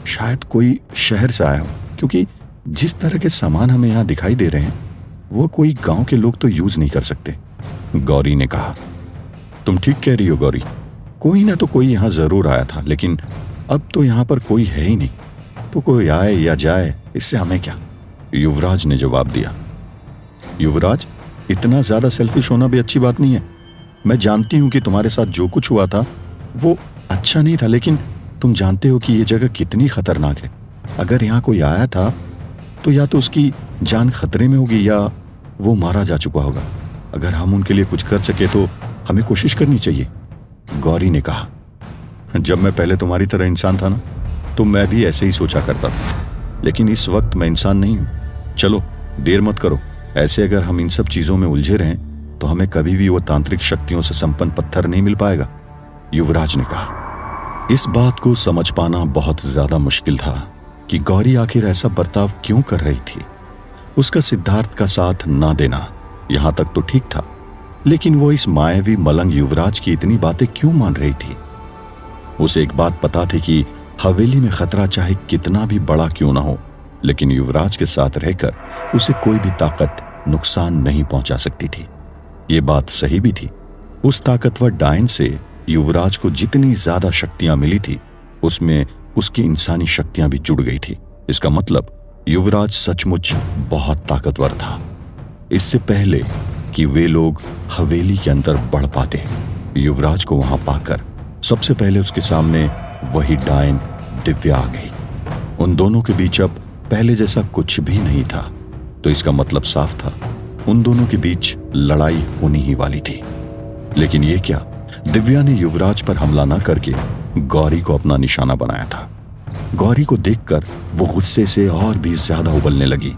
शायद कोई शहर से आया हो, क्योंकि जिस तरह के सामान हमें यहां दिखाई दे रहे हैं वो कोई गांव के लोग तो यूज नहीं कर सकते। गौरी ने कहा। तुम ठीक कह रही हो गौरी, कोई ना तो कोई यहां जरूर आया था, लेकिन अब तो यहाँ पर कोई है ही नहीं, तो कोई आए या जाए इससे हमें क्या। युवराज ने जवाब दिया, युवराज, इतना ज्यादा सेल्फिश होना भी अच्छी बात नहीं है। मैं जानती हूं कि तुम्हारे साथ जो कुछ हुआ था वो अच्छा नहीं था, लेकिन तुम जानते हो कि ये जगह कितनी खतरनाक है। अगर यहाँ कोई आया था तो या तो उसकी जान खतरे में होगी या वो मारा जा चुका होगा। अगर हम उनके लिए कुछ कर सके तो हमें कोशिश करनी चाहिए। गौरी ने कहा, जब मैं पहले तुम्हारी तरह इंसान था ना, तो मैं भी ऐसे ही सोचा करता था, लेकिन इस वक्त मैं इंसान नहीं हूं। चलो देर मत करो, ऐसे अगर हम इन सब चीजों में उलझे रहें तो हमें कभी भी वो तांत्रिक शक्तियों से संपन्न पत्थर नहीं मिल पाएगा। युवराज ने कहा। इस बात को समझ पाना बहुत ज्यादा मुश्किल था कि गौरी आखिर ऐसा बर्ताव क्यों कर रही थी। उसका सिद्धार्थ का साथ ना देना यहां तक तो ठीक था, लेकिन वो इस मायावी मलंग युवराज की इतनी बातें क्यों मान रही थी। उसे एक बात पता थी कि हवेली में खतरा चाहे कितना भी बड़ा क्यों ना हो, लेकिन युवराज के साथ रहकर उसे कोई भी ताकत नुकसान नहीं पहुंचा सकती थी। ये बात सही भी थी। उस ताकतवर डायन से युवराज को जितनी ज्यादा शक्तियां मिली थी, उसमें उसकी इंसानी शक्तियां भी जुड़ गई थी। इसका मतलब युवराज सचमुच बहुत ताकतवर था। इससे पहले कि वे लोग हवेली के अंदर बढ़ पाते, युवराज को वहां पाकर सबसे पहले उसके सामने वही डायन दिव्या आ गई। उन दोनों के बीच अब पहले जैसा कुछ भी नहीं था, तो इसका मतलब साफ था, उन दोनों के बीच लड़ाई होने ही वाली थी। लेकिन ये क्या, दिव्या ने युवराज पर हमला न करके गौरी को अपना निशाना बनाया था। गौरी को देखकर वो गुस्से से और भी ज्यादा उबलने लगी।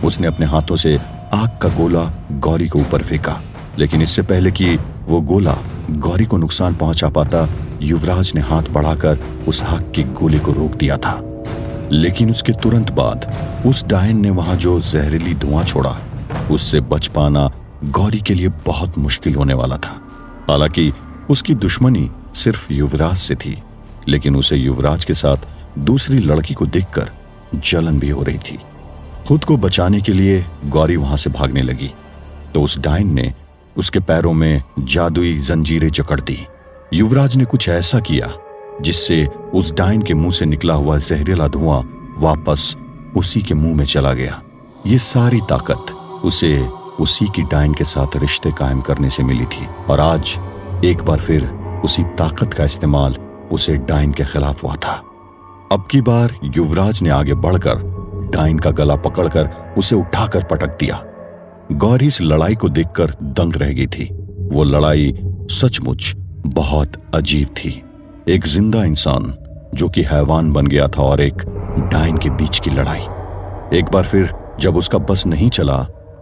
उसने अपने हाथों से आग का गोला गौरी को ऊपर फेंका, लेकिन इससे पहले कि वो गोला गौरी को नुकसान पहुंचा पाता, युवराज ने हाथ बढ़ाकर उस आग के गोले को रोक दिया था। लेकिन उसके तुरंत बाद उस डायन ने वहां जो जहरीली धुआं छोड़ा, उससे बच पाना गौरी के लिए बहुत मुश्किल होने वाला था। हालांकि उसकी दुश्मनी सिर्फ युवराज से थी, लेकिन उसे युवराज के साथ दूसरी लड़की को देखकर जलन भी हो रही थी। खुद को बचाने के लिए गौरी वहां से भागने लगी तो उस डायन ने उसके पैरों में जादुई जंजीरें जकड़ दी। युवराज ने कुछ ऐसा किया जिससे उस डायन के मुंह से निकला हुआ जहरीला धुआं वापस उसी के मुंह में चला गया। ये सारी ताकत उसे उसी की डायन के साथ रिश्ते कायम करने से मिली थी, और आज एक बार फिर उसी ताकत का इस्तेमाल उसे डायन के खिलाफ हुआ था। अब की बार युवराज ने आगे बढ़कर डायन का गला पकड़कर उसे उठाकर पटक दिया। गौरी इस लड़ाई को देखकर दंग रह गई थी। वो लड़ाई सचमुच बहुत अजीब थी। एक जिंदा इंसान जो कि हैवान बन गया था और एक डायन के बीच की लड़ाई। एक बार फिर जब उसका बस नहीं चला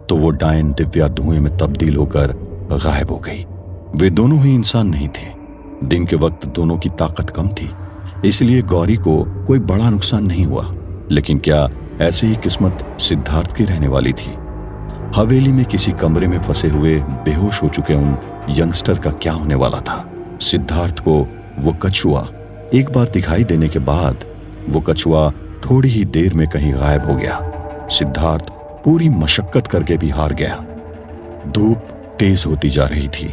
तो वो डायन दिव्या धुएं में तब्दील होकर गायब हो गई। वे दोनों ही इंसान नहीं थे। दिन के वक्त दोनों की ताकत कम थी, इसलिए गौरी को कोई बड़ा नुकसान नहीं हुआ। लेकिन क्या ऐसे ही किस्मत सिद्धार्थ की रहने वाली थी? हवेली में किसी कमरे में फंसे हुए बेहोश हो चुके उन यंगस्टर का क्या होने वाला था? सिद्धार्थ को वो कछुआ एक बार दिखाई देने के बाद वो कछुआ थोड़ी ही देर में कहीं गायब हो गया। सिद्धार्थ पूरी मशक्कत करके भी हार गया। धूप तेज होती जा रही थी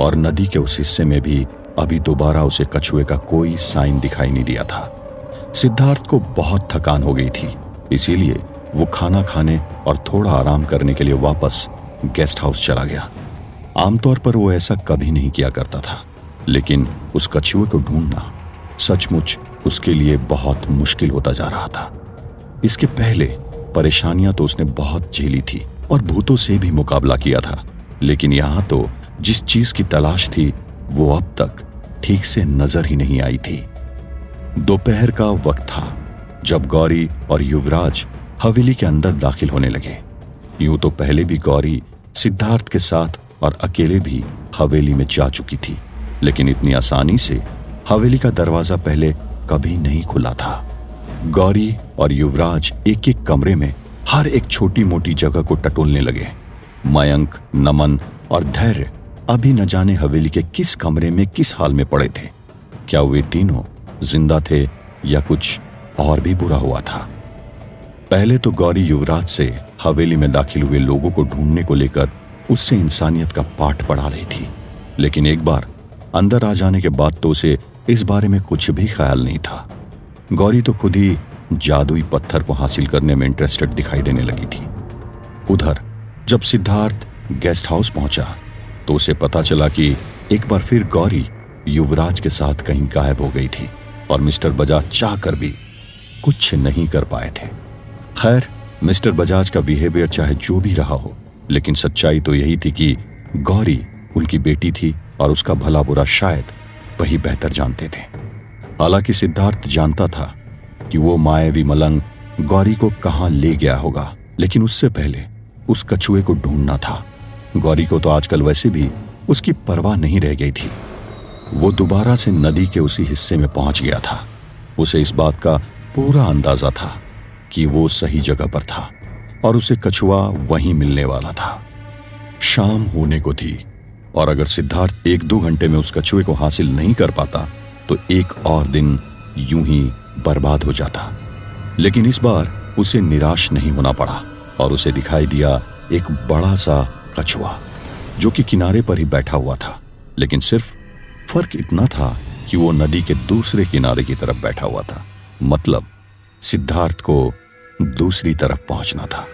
और नदी के उस हिस्से में भी अभी दोबारा उसे कछुए का कोई साइन दिखाई नहीं दिया था। सिद्धार्थ को बहुत थकान हो गई थी, इसीलिए वो खाना खाने और थोड़ा आराम करने के लिए वापस गेस्ट हाउस चला गया। आमतौर पर वो ऐसा कभी नहीं किया करता था, लेकिन उस कछुए को ढूंढना सचमुच उसके लिए बहुत मुश्किल होता जा रहा था। इसके पहले परेशानियां तो उसने बहुत झेली थी और भूतों से भी मुकाबला किया था, लेकिन यहां तो जिस चीज की तलाश थी वो अब तक ठीक से नजर ही नहीं आई थी। दोपहर का वक्त था जब गौरी और युवराज हवेली के अंदर दाखिल होने लगे। यूं तो पहले भी गौरी सिद्धार्थ के साथ और अकेले भी हवेली में जा चुकी थी, लेकिन इतनी आसानी से हवेली का दरवाजा पहले कभी नहीं खुला था। गौरी और युवराज एक एक कमरे में हर एक छोटी मोटी जगह को टटोलने लगे। मयंक, नमन और धैर्य अभी न जाने हवेली के किस कमरे में किस हाल में पड़े थे। क्या वे तीनों जिंदा थे या कुछ और भी बुरा हुआ था? पहले तो गौरी युवराज से हवेली में दाखिल हुए लोगों को ढूंढने को लेकर उससे इंसानियत का पाठ पढ़ा रही थी, लेकिन एक बार अंदर आ जाने के बाद तो उसे इस बारे में कुछ भी ख्याल नहीं था। गौरी तो खुद ही जादुई पत्थर को हासिल करने में इंटरेस्टेड दिखाई देने लगी थी। उधर जब सिद्धार्थ गेस्ट हाउस पहुंचा तो उसे पता चला कि एक बार फिर गौरी युवराज के साथ कहीं गायब हो गई थी और मिस्टर बजाज चाहकर भी कुछ नहीं कर पाए थे। खैर, मिस्टर बजाज का बिहेवियर चाहे जो भी रहा हो, लेकिन सच्चाई तो यही थी कि गौरी उनकी बेटी थी और उसका भला बुरा शायद वही बेहतर जानते थे। हालांकि सिद्धार्थ जानता था कि वो मायावी मलंग गौरी को कहां ले गया होगा, लेकिन उससे पहले उस कछुए को ढूंढना था। गौरी को तो आजकल वैसे भी उसकी परवाह नहीं रह गई थी। वो दोबारा से नदी के उसी हिस्से में पहुंच गया था। उसे इस बात का पूरा अंदाजा था कि वो सही जगह पर था और उसे कछुआ वहीं मिलने वाला था। शाम होने को थी और अगर सिद्धार्थ 1-2 घंटे में उस कछुए को हासिल नहीं कर पाता तो एक और दिन यूं ही बर्बाद हो जाता। लेकिन इस बार उसे निराश नहीं होना पड़ा और उसे दिखाई दिया एक बड़ा सा कछुआ जो कि किनारे पर ही बैठा हुआ था। लेकिन सिर्फ फर्क इतना था कि वो नदी के दूसरे किनारे की तरफ बैठा हुआ था। मतलब सिद्धार्थ को दूसरी तरफ पहुंचना था।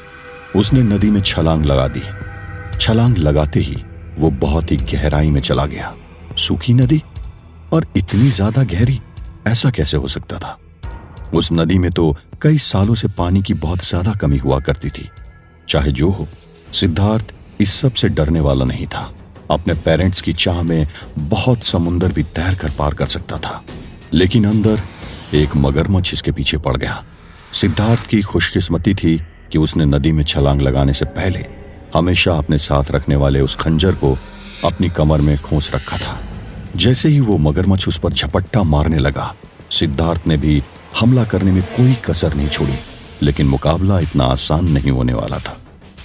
उसने नदी में छलांग लगा दी। छलांग लगाते ही वो बहुत ही गहराई में चला गया। सूखी नदी और इतनी ज्यादा गहरी, ऐसा कैसे हो सकता था? उस नदी में तो कई सालों से पानी की बहुत ज्यादा कमी हुआ करती थी। चाहे जो हो, सिद्धार्थ इस सब से डरने वाला नहीं था। अपने पेरेंट्स की चाह में बहुत समुंदर भी तैर कर पार कर सकता था। लेकिन अंदर एक मगरमच्छ इसके पीछे पड़ गया। सिद्धार्थ की खुशकिस्मती थी कि उसने नदी में छलांग लगाने से पहले हमेशा अपने साथ रखने वाले उस खंजर को अपनी कमर में खोस रखा था। जैसे ही वो मगरमच्छ उस पर झपट्टा मारने लगा, सिद्धार्थ ने भी हमला करने में कोई कसर नहीं छोड़ी। लेकिन मुकाबला इतना आसान नहीं होने वाला था।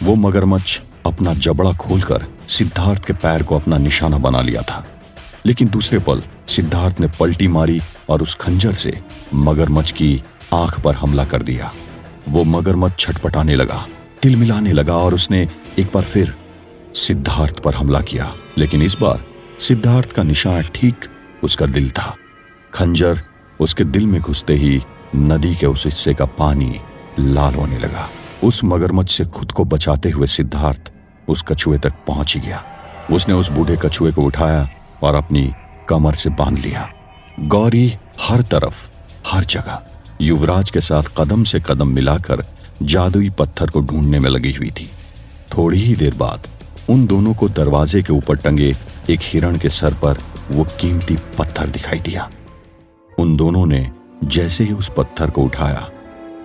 वो मगरमच्छ अपना जबड़ा खोलकर सिद्धार्थ के पैर को अपना निशाना बना लिया था। लेकिन दूसरे पल सिद्धार्थ ने पलटी मारी और उस खंजर से मगरमच्छ की आंख पर हमला कर दिया। वो मगरमच्छ छटपटाने लगा, तिलमिलाने लगा और उसने एक बार फिर सिद्धार्थ पर हमला किया। लेकिन इस बार सिद्धार्थ का निशाना ठीक उसका दिल था। खंजर उसके दिल में घुसते ही नदी के उस हिस्से का पानी लाल होने लगा। उस मगरमच्छ से खुद को बचाते हुए सिद्धार्थ उस कछुए तक पहुंच ही गया। उसने उस बूढ़े कछुए को उठाया और अपनी कमर से बांध लिया। गौरी हर तरफ, हर जगह युवराज के साथ कदम से कदम मिलाकर जादुई पत्थर को ढूंढने में लगी हुई थी। थोड़ी ही देर बाद उन दोनों को दरवाजे के ऊपर टंगे एक हिरण के सर पर वो कीमती पत्थर दिखाई दिया। उन दोनों ने जैसे ही उस पत्थर को उठाया,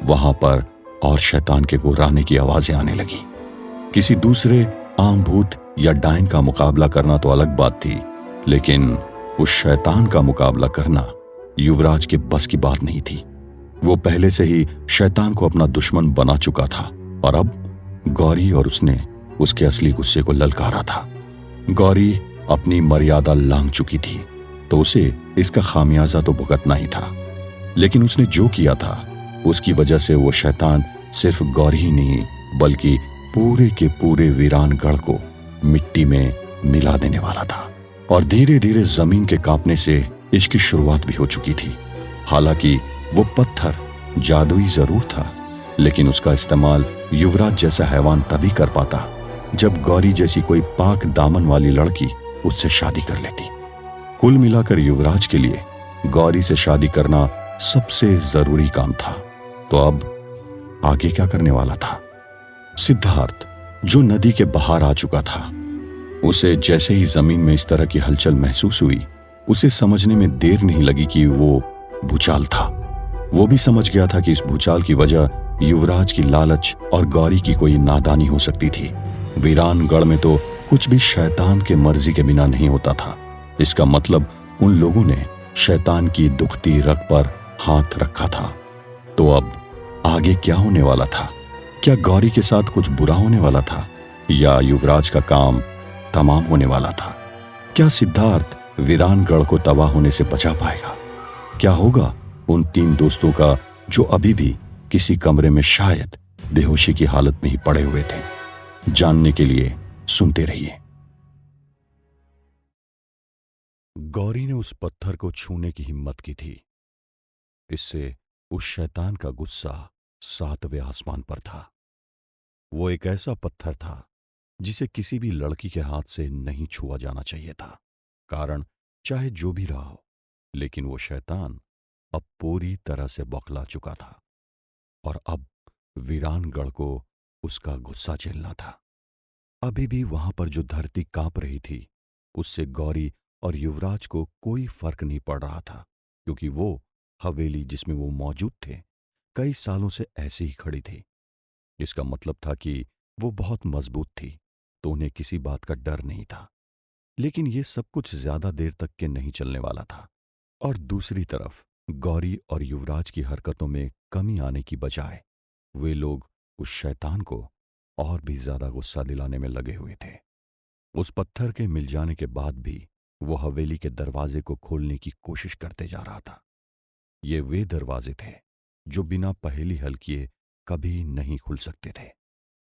वहां पर और शैतान के गुर्राने की आवाजें आने लगी। किसी दूसरे आम भूत या डायन का मुकाबला करना तो अलग बात थी, लेकिन उस शैतान का मुकाबला करना युवराज के बस की बात नहीं थी। वो पहले से ही शैतान को अपना दुश्मन बना चुका था और अब गौरी और उसने उसके असली गुस्से को ललकारा था। गौरी अपनी मर्यादा लांघ चुकी थी तो उसे इसका खामियाजा तो भुगतना ही था। लेकिन उसने जो किया था उसकी वजह से वो शैतान सिर्फ गौरी ही नहीं बल्कि पूरे के पूरे वीरानगढ़ को मिट्टी में मिला देने वाला था। और धीरे धीरे जमीन के कांपने से इसकी शुरुआत भी हो चुकी थी। हालांकि वो पत्थर जादुई जरूर था, लेकिन उसका इस्तेमाल युवराज जैसा हैवान तभी कर पाता जब गौरी जैसी कोई पाक दामन वाली लड़की उससे शादी कर लेती। कुल मिलाकर युवराज के लिए गौरी से शादी करना सबसे जरूरी काम था। तो अब आगे क्या करने वाला था? सिद्धार्थ, जो नदी के बाहर आ चुका था, उसे जैसे ही जमीन में इस तरह की हलचल महसूस हुई, उसे समझने में देर नहीं लगी कि वो भूचाल था। वो भी समझ गया था कि इस भूचाल की वजह युवराज की लालच और गौरी की कोई नादानी हो सकती थी। वीरानगढ़ में तो कुछ भी शैतान के मर्जी के बिना नहीं होता था। इसका मतलब उन लोगों ने शैतान की दुखती रग पर हाथ रखा था। तो अब आगे क्या होने वाला था? क्या गौरी के साथ कुछ बुरा होने वाला था या युवराज का काम तमाम होने वाला था? क्या सिद्धार्थ वीरानगढ़ को तबाह होने से बचा पाएगा? क्या होगा उन 3 दोस्तों का जो अभी भी किसी कमरे में शायद बेहोशी की हालत में ही पड़े हुए थे? जानने के लिए सुनते रहिए। गौरी ने उस पत्थर को छूने की हिम्मत की थी। इससे उस शैतान का गुस्सा सातवें आसमान पर था। वो एक ऐसा पत्थर था जिसे किसी भी लड़की के हाथ से नहीं छुआ जाना चाहिए था। कारण चाहे जो भी रहा हो, लेकिन वो शैतान अब पूरी तरह से बौखला चुका था और अब वीरानगढ़ को उसका गुस्सा झेलना था। अभी भी वहां पर जो धरती कांप रही थी, उससे गौरी और युवराज को कोई फर्क नहीं पड़ रहा था, क्योंकि वो हवेली जिसमें वो मौजूद थे कई सालों से ऐसे ही खड़ी थी। इसका मतलब था कि वो बहुत मजबूत थी, तो उन्हें किसी बात का डर नहीं था। लेकिन ये सब कुछ ज्यादा देर तक के नहीं चलने वाला था। और दूसरी तरफ गौरी और युवराज की हरकतों में कमी आने की बजाय वे लोग उस शैतान को और भी ज्यादा गुस्सा दिलाने में लगे हुए थे। उस पत्थर के मिल जाने के बाद भी वो हवेली के दरवाजे को खोलने की कोशिश करते जा रहा था। ये वे दरवाजे थे जो बिना पहेली हल किए कभी नहीं खुल सकते थे।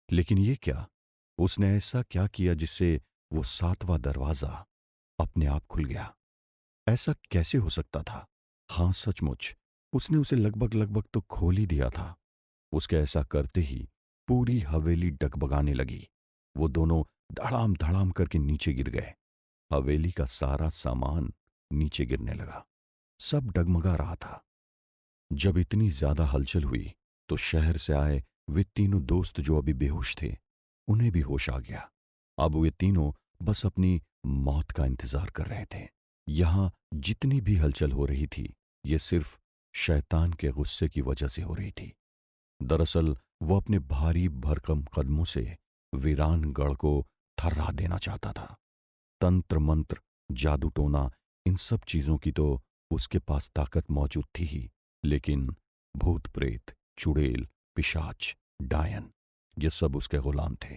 लेकिन ये क्या, उसने ऐसा क्या किया जिससे वो सातवां दरवाजा अपने आप खुल गया? ऐसा कैसे हो सकता था? हाँ, सचमुच उसने उसे लगभग लगभग तो खोल ही दिया था। उसके ऐसा करते ही पूरी हवेली डगमगाने लगी। वो दोनों धड़ाम धड़ाम करके नीचे गिर गए। हवेली का सारा सामान नीचे गिरने लगा। सब डगमगा रहा था। जब इतनी ज्यादा हलचल हुई तो शहर से आए वे तीनों दोस्त जो अभी बेहोश थे, उन्हें भी होश आ गया। अब वे तीनों बस अपनी मौत का इंतजार कर रहे थे। यहां जितनी भी हलचल हो रही थी, ये सिर्फ शैतान के गुस्से की वजह से हो रही थी। दरअसल वो अपने भारी भरकम कदमों से वीरानगढ़ को थर्रा देना चाहता था। तंत्र मंत्र, जादू टोना, इन सब चीजों की तो उसके पास ताकत मौजूद थी ही, लेकिन भूत प्रेत, चुड़ैल, पिशाच, डायन, ये सब उसके गुलाम थे।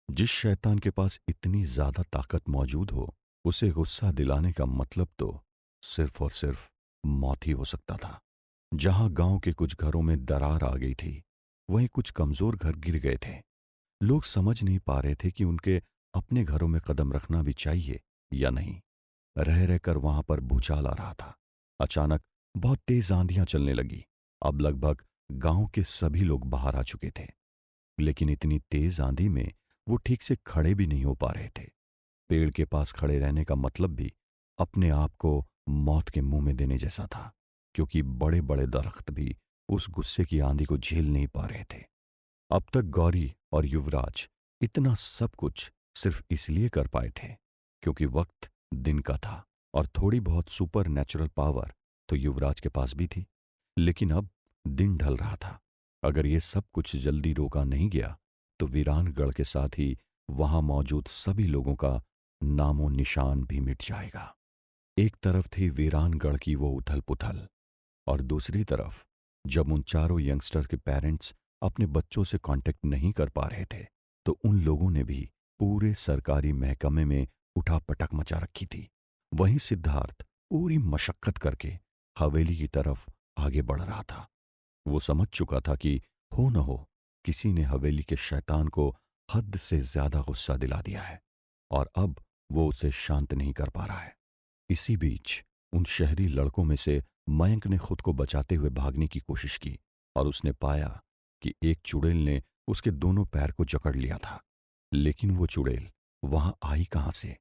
जिस शैतान के पास इतनी ज्यादा ताकत मौजूद हो, उसे गुस्सा दिलाने का मतलब तो सिर्फ और सिर्फ मौत ही हो सकता था। जहां गांव के कुछ घरों में दरार आ गई थी, वहीं कुछ कमजोर घर गिर गए थे। लोग समझ नहीं पा रहे थे कि उनके अपने घरों में कदम रखना भी चाहिए या नहीं। रह रहकर वहां पर भूचाल आ रहा था। अचानक बहुत तेज आंधियां चलने लगी। अब लगभग गांव के सभी लोग बाहर आ चुके थे, लेकिन इतनी तेज आंधी में वो ठीक से खड़े भी नहीं हो पा रहे थे। पेड़ के पास खड़े रहने का मतलब भी अपने आप को मौत के मुंह में देने जैसा था, क्योंकि बड़े बड़े दरख्त भी उस गुस्से की आंधी को झेल नहीं पा रहे थे। अब तक गौरी और युवराज इतना सब कुछ सिर्फ इसलिए कर पाए थे क्योंकि वक्त दिन का था और थोड़ी बहुत सुपर नेचुरल पावर तो युवराज के पास भी थी। लेकिन अब दिन ढल रहा था। अगर ये सब कुछ जल्दी रोका नहीं गया तो वीरानगढ़ के साथ ही वहां मौजूद सभी लोगों का नामो निशान भी मिट जाएगा। एक तरफ थी वीरानगढ़ की वो उथल पुथल, और दूसरी तरफ जब उन चारों यंगस्टर के पेरेंट्स अपने बच्चों से कांटेक्ट नहीं कर पा रहे थे, तो उन लोगों ने भी पूरे सरकारी महकमे में उठापटक मचा रखी थी। वहीं सिद्धार्थ पूरी मशक्कत करके हवेली की तरफ आगे बढ़ रहा था। वो समझ चुका था कि हो न हो किसी ने हवेली के शैतान को हद से ज्यादा गुस्सा दिला दिया है और अब वो उसे शांत नहीं कर पा रहा है। इसी बीच उन शहरी लड़कों में से मयंक ने खुद को बचाते हुए भागने की कोशिश की और उसने पाया कि एक चुड़ैल ने उसके दोनों पैर को जकड़ लिया था। लेकिन वो चुड़ैल वहां आई कहां से?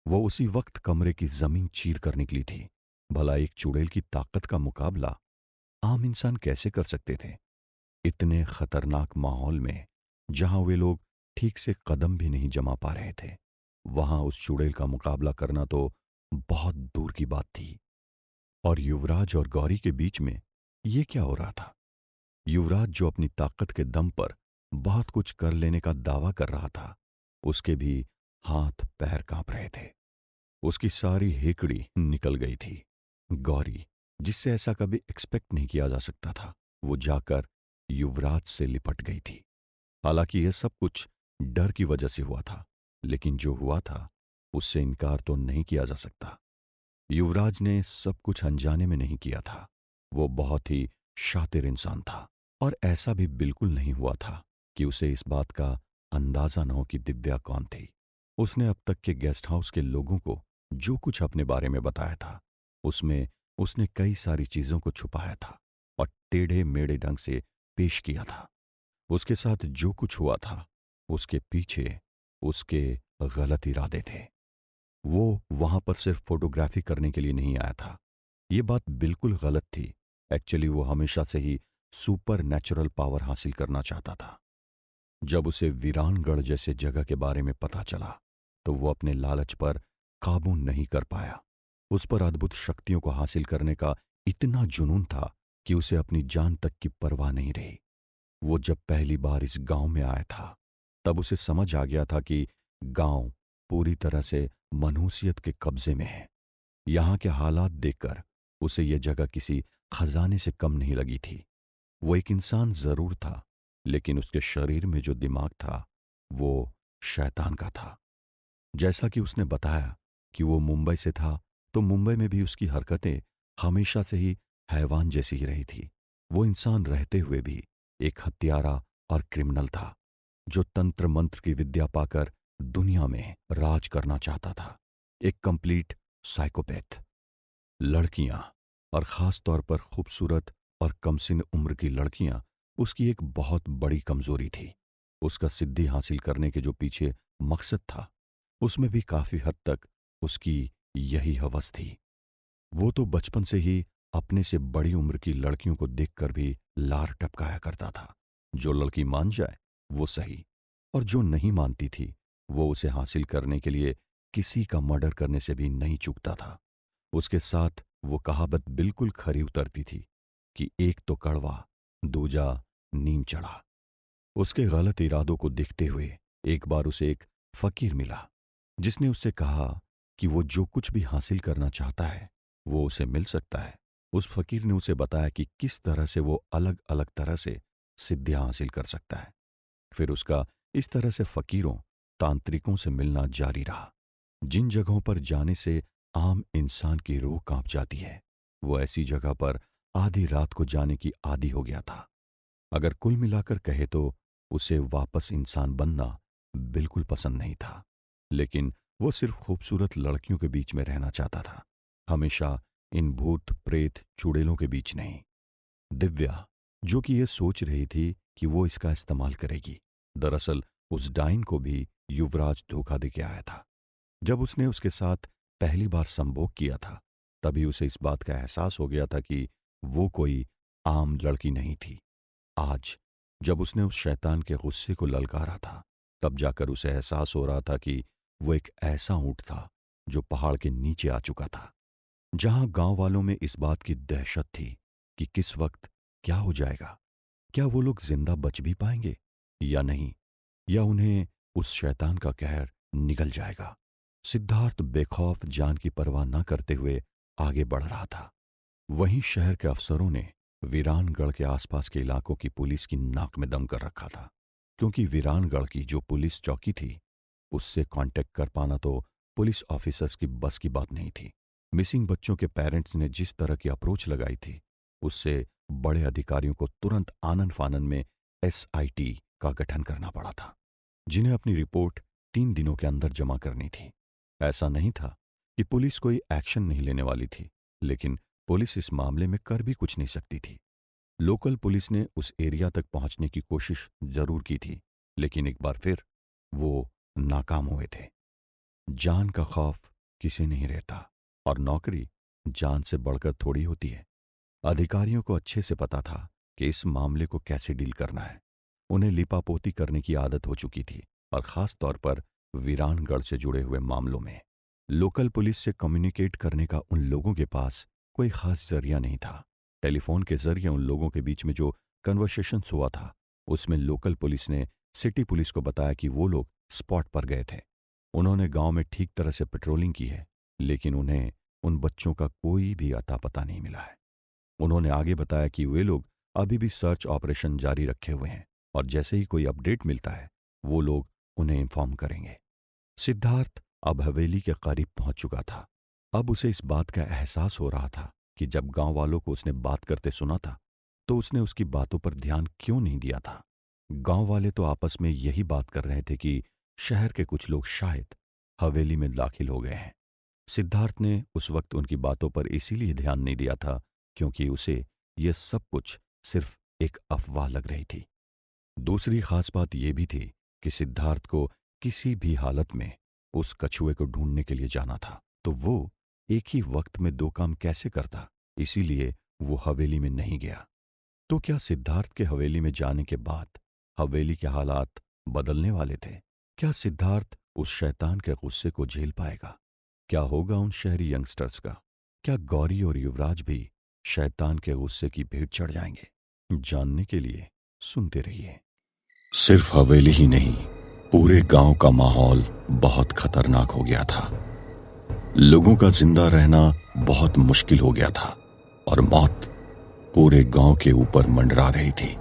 वो उसी वक्त कमरे की जमीन चीर कर निकली थी। भला एक चुड़ैल की ताकत का मुकाबला आम इंसान कैसे कर सकते थे? इतने खतरनाक माहौल में जहां वे लोग ठीक से कदम भी नहीं जमा पा रहे थे, वहां उस चुड़ैल का मुकाबला करना तो बहुत दूर की बात थी। और युवराज और गौरी के बीच में ये क्या हो रहा था? युवराज जो अपनी ताकत के दम पर बहुत कुछ कर लेने का दावा कर रहा था, उसके भी हाथ पैर कांप रहे थे। उसकी सारी हेकड़ी निकल गई थी। गौरी, जिससे ऐसा कभी एक्सपेक्ट नहीं किया जा सकता था, वो जाकर युवराज से लिपट गई थी। हालांकि यह सब कुछ डर की वजह से हुआ था, लेकिन जो हुआ था उससे इनकार तो नहीं किया जा सकता। युवराज ने सब कुछ अनजाने में नहीं किया था। वो बहुत ही शातिर इंसान था और ऐसा भी बिल्कुल नहीं हुआ था कि उसे इस बात का अंदाजा न हो कि दिव्या कौन थी। उसने अब तक के गेस्ट हाउस के लोगों को जो कुछ अपने बारे में बताया था उसमें उसने कई सारी चीजों को छुपाया था और टेढ़े मेढ़े ढंग से पेश किया था। उसके साथ जो कुछ हुआ था उसके पीछे उसके गलत इरादे थे। वो वहां पर सिर्फ फोटोग्राफी करने के लिए नहीं आया था। ये बात बिल्कुल गलत थी। एक्चुअली वो हमेशा से ही सुपर नेचुरल पावर हासिल करना चाहता था। जब उसे वीरानगढ़ जैसे जगह के बारे में पता चला तो वो अपने लालच पर काबू नहीं कर पाया। उस पर अद्भुत शक्तियों को हासिल करने का इतना जुनून था कि उसे अपनी जान तक की परवाह नहीं रही। वो जब पहली बार इस गांव में आया था तब उसे समझ आ गया था कि गांव पूरी तरह से मनहूसियत के कब्जे में है। यहां के हालात देखकर उसे यह जगह किसी खजाने से कम नहीं लगी थी। वो एक इंसान जरूर था, लेकिन उसके शरीर में जो दिमाग था वो शैतान का था। जैसा कि उसने बताया कि वो मुंबई से था, तो मुंबई में भी उसकी हरकतें हमेशा से ही हैवान जैसी ही रही थी। वो इंसान रहते हुए भी एक हत्यारा और क्रिमिनल था, जो तंत्र मंत्र की विद्या पाकर दुनिया में राज करना चाहता था। एक कंप्लीट साइकोपैथ। लड़कियां, और खास तौर पर खूबसूरत और कमसिन उम्र की लड़कियां, उसकी एक बहुत बड़ी कमजोरी थी। उसका सिद्धि हासिल करने के जो पीछे मकसद था उसमें भी काफी हद तक उसकी यही हवस थी। वो तो बचपन से ही अपने से बड़ी उम्र की लड़कियों को देखकर भी लार टपकाया करता था। जो लड़की मान जाए वो सही, और जो नहीं मानती थी वो उसे हासिल करने के लिए किसी का मर्डर करने से भी नहीं चूकता था। उसके साथ वो कहावत बिल्कुल खरी उतरती थी कि एक तो कड़वा, दूजा नीम चढ़ा। उसके गलत इरादों को देखते हुए एक बार उसे एक फकीर मिला, जिसने उससे कहा कि वो जो कुछ भी हासिल करना चाहता है वो उसे मिल सकता है। उस फकीर ने उसे बताया कि किस तरह से वो अलग अलग तरह से सिद्धियां हासिल कर सकता है। फिर उसका इस तरह से फकीरों, तांत्रिकों से मिलना जारी रहा। जिन जगहों पर जाने से आम इंसान की रूह कांप जाती है, वो ऐसी जगह पर आधी रात को जाने की आदी हो गया था। अगर कुल मिलाकर कहे तो उसे वापस इंसान बनना बिल्कुल पसंद नहीं था, लेकिन वो सिर्फ खूबसूरत लड़कियों के बीच में रहना चाहता था, हमेशा इन भूत प्रेत चुड़ैलों के बीच नहीं। दिव्या, जो कि ये सोच रही थी कि वो इसका इस्तेमाल करेगी, दरअसल उस डाइन को भी युवराज धोखा दे के आया था। जब उसने उसके साथ पहली बार संभोग किया था तभी उसे इस बात का एहसास हो गया था कि वो कोई आम लड़की नहीं थी। आज जब उसने उस शैतान के गुस्से को ललकारा था तब जाकर उसे एहसास हो रहा था कि वो एक ऐसा ऊंट था जो पहाड़ के नीचे आ चुका था, जहां गांव वालों में इस बात की दहशत थी कि किस वक्त क्या हो जाएगा। क्या वो लोग जिंदा बच भी पाएंगे या नहीं, या उन्हें उस शैतान का कहर निगल जाएगा। सिद्धार्थ बेखौफ जान की परवाह न करते हुए आगे बढ़ रहा था। वहीं शहर के अफसरों ने वीरानगढ़ के आसपास के इलाकों की पुलिस की नाक में दम कर रखा था, क्योंकि वीरानगढ़ की जो पुलिस चौकी थी उससे कांटेक्ट कर पाना तो पुलिस ऑफिसर्स की बस की बात नहीं थी। मिसिंग बच्चों के पेरेंट्स ने जिस तरह की अप्रोच लगाई थी उससे बड़े अधिकारियों को तुरंत आनन फानन में एसआईटी का गठन करना पड़ा था, जिन्हें अपनी रिपोर्ट 3 दिनों के अंदर जमा करनी थी। ऐसा नहीं था कि पुलिस कोई एक्शन नहीं लेने वाली थी, लेकिन पुलिस इस मामले में कर भी कुछ नहीं सकती थी। लोकल पुलिस ने उस एरिया तक पहुंचने की कोशिश जरूर की थी, लेकिन एक बार फिर वो नाकाम हुए थे। जान का खौफ किसे नहीं रहता, और नौकरी जान से बढ़कर थोड़ी होती है। अधिकारियों को अच्छे से पता था कि इस मामले को कैसे डील करना है। उन्हें लिपापोती करने की आदत हो चुकी थी, और खास तौर पर वीरानगढ़ से जुड़े हुए मामलों में लोकल पुलिस से कम्युनिकेट करने का उन लोगों के पास कोई खास जरिया नहीं था। टेलीफोन के जरिए उन लोगों के बीच में जो कन्वर्सेशन हुआ था उसमें लोकल पुलिस ने सिटी पुलिस को बताया कि वो लोग स्पॉट पर गए थे। उन्होंने गांव में ठीक तरह से पेट्रोलिंग की है, लेकिन उन्हें उन बच्चों का कोई भी अता पता नहीं मिला है। उन्होंने आगे बताया कि वे लोग अभी भी सर्च ऑपरेशन जारी रखे हुए हैं, और जैसे ही कोई अपडेट मिलता है वो लोग उन्हें इन्फॉर्म करेंगे। सिद्धार्थ अब हवेली के करीब पहुंच चुका था। अब उसे इस बात का एहसास हो रहा था कि जब गांव वालों को उसने बात करते सुना था तो उसने उसकी बातों पर ध्यान क्यों नहीं दिया था। गांव वाले तो आपस में यही बात कर रहे थे कि शहर के कुछ लोग शायद हवेली में दाखिल हो गए हैं। सिद्धार्थ ने उस वक्त उनकी बातों पर इसीलिए ध्यान नहीं दिया था क्योंकि उसे यह सब कुछ सिर्फ एक अफवाह लग रही थी। दूसरी खास बात यह भी थी कि सिद्धार्थ को किसी भी हालत में उस कछुए को ढूंढने के लिए जाना था, तो वो एक ही वक्त में दो काम कैसे करता, इसीलिए वो हवेली में नहीं गया। तो क्या सिद्धार्थ के हवेली में जाने के बाद हवेली के हालात बदलने वाले थे? क्या सिद्धार्थ उस शैतान के गुस्से को झेल पाएगा? क्या होगा उन शहरी यंगस्टर्स का? क्या गौरी और युवराज भी शैतान के गुस्से की भेंट चढ़ जाएंगे? जानने के लिए सुनते रहिए। सिर्फ हवेली ही नहीं, पूरे गांव का माहौल बहुत खतरनाक हो गया था। लोगों का जिंदा रहना बहुत मुश्किल हो गया था और मौत पूरे गांव के ऊपर मंडरा रही थी।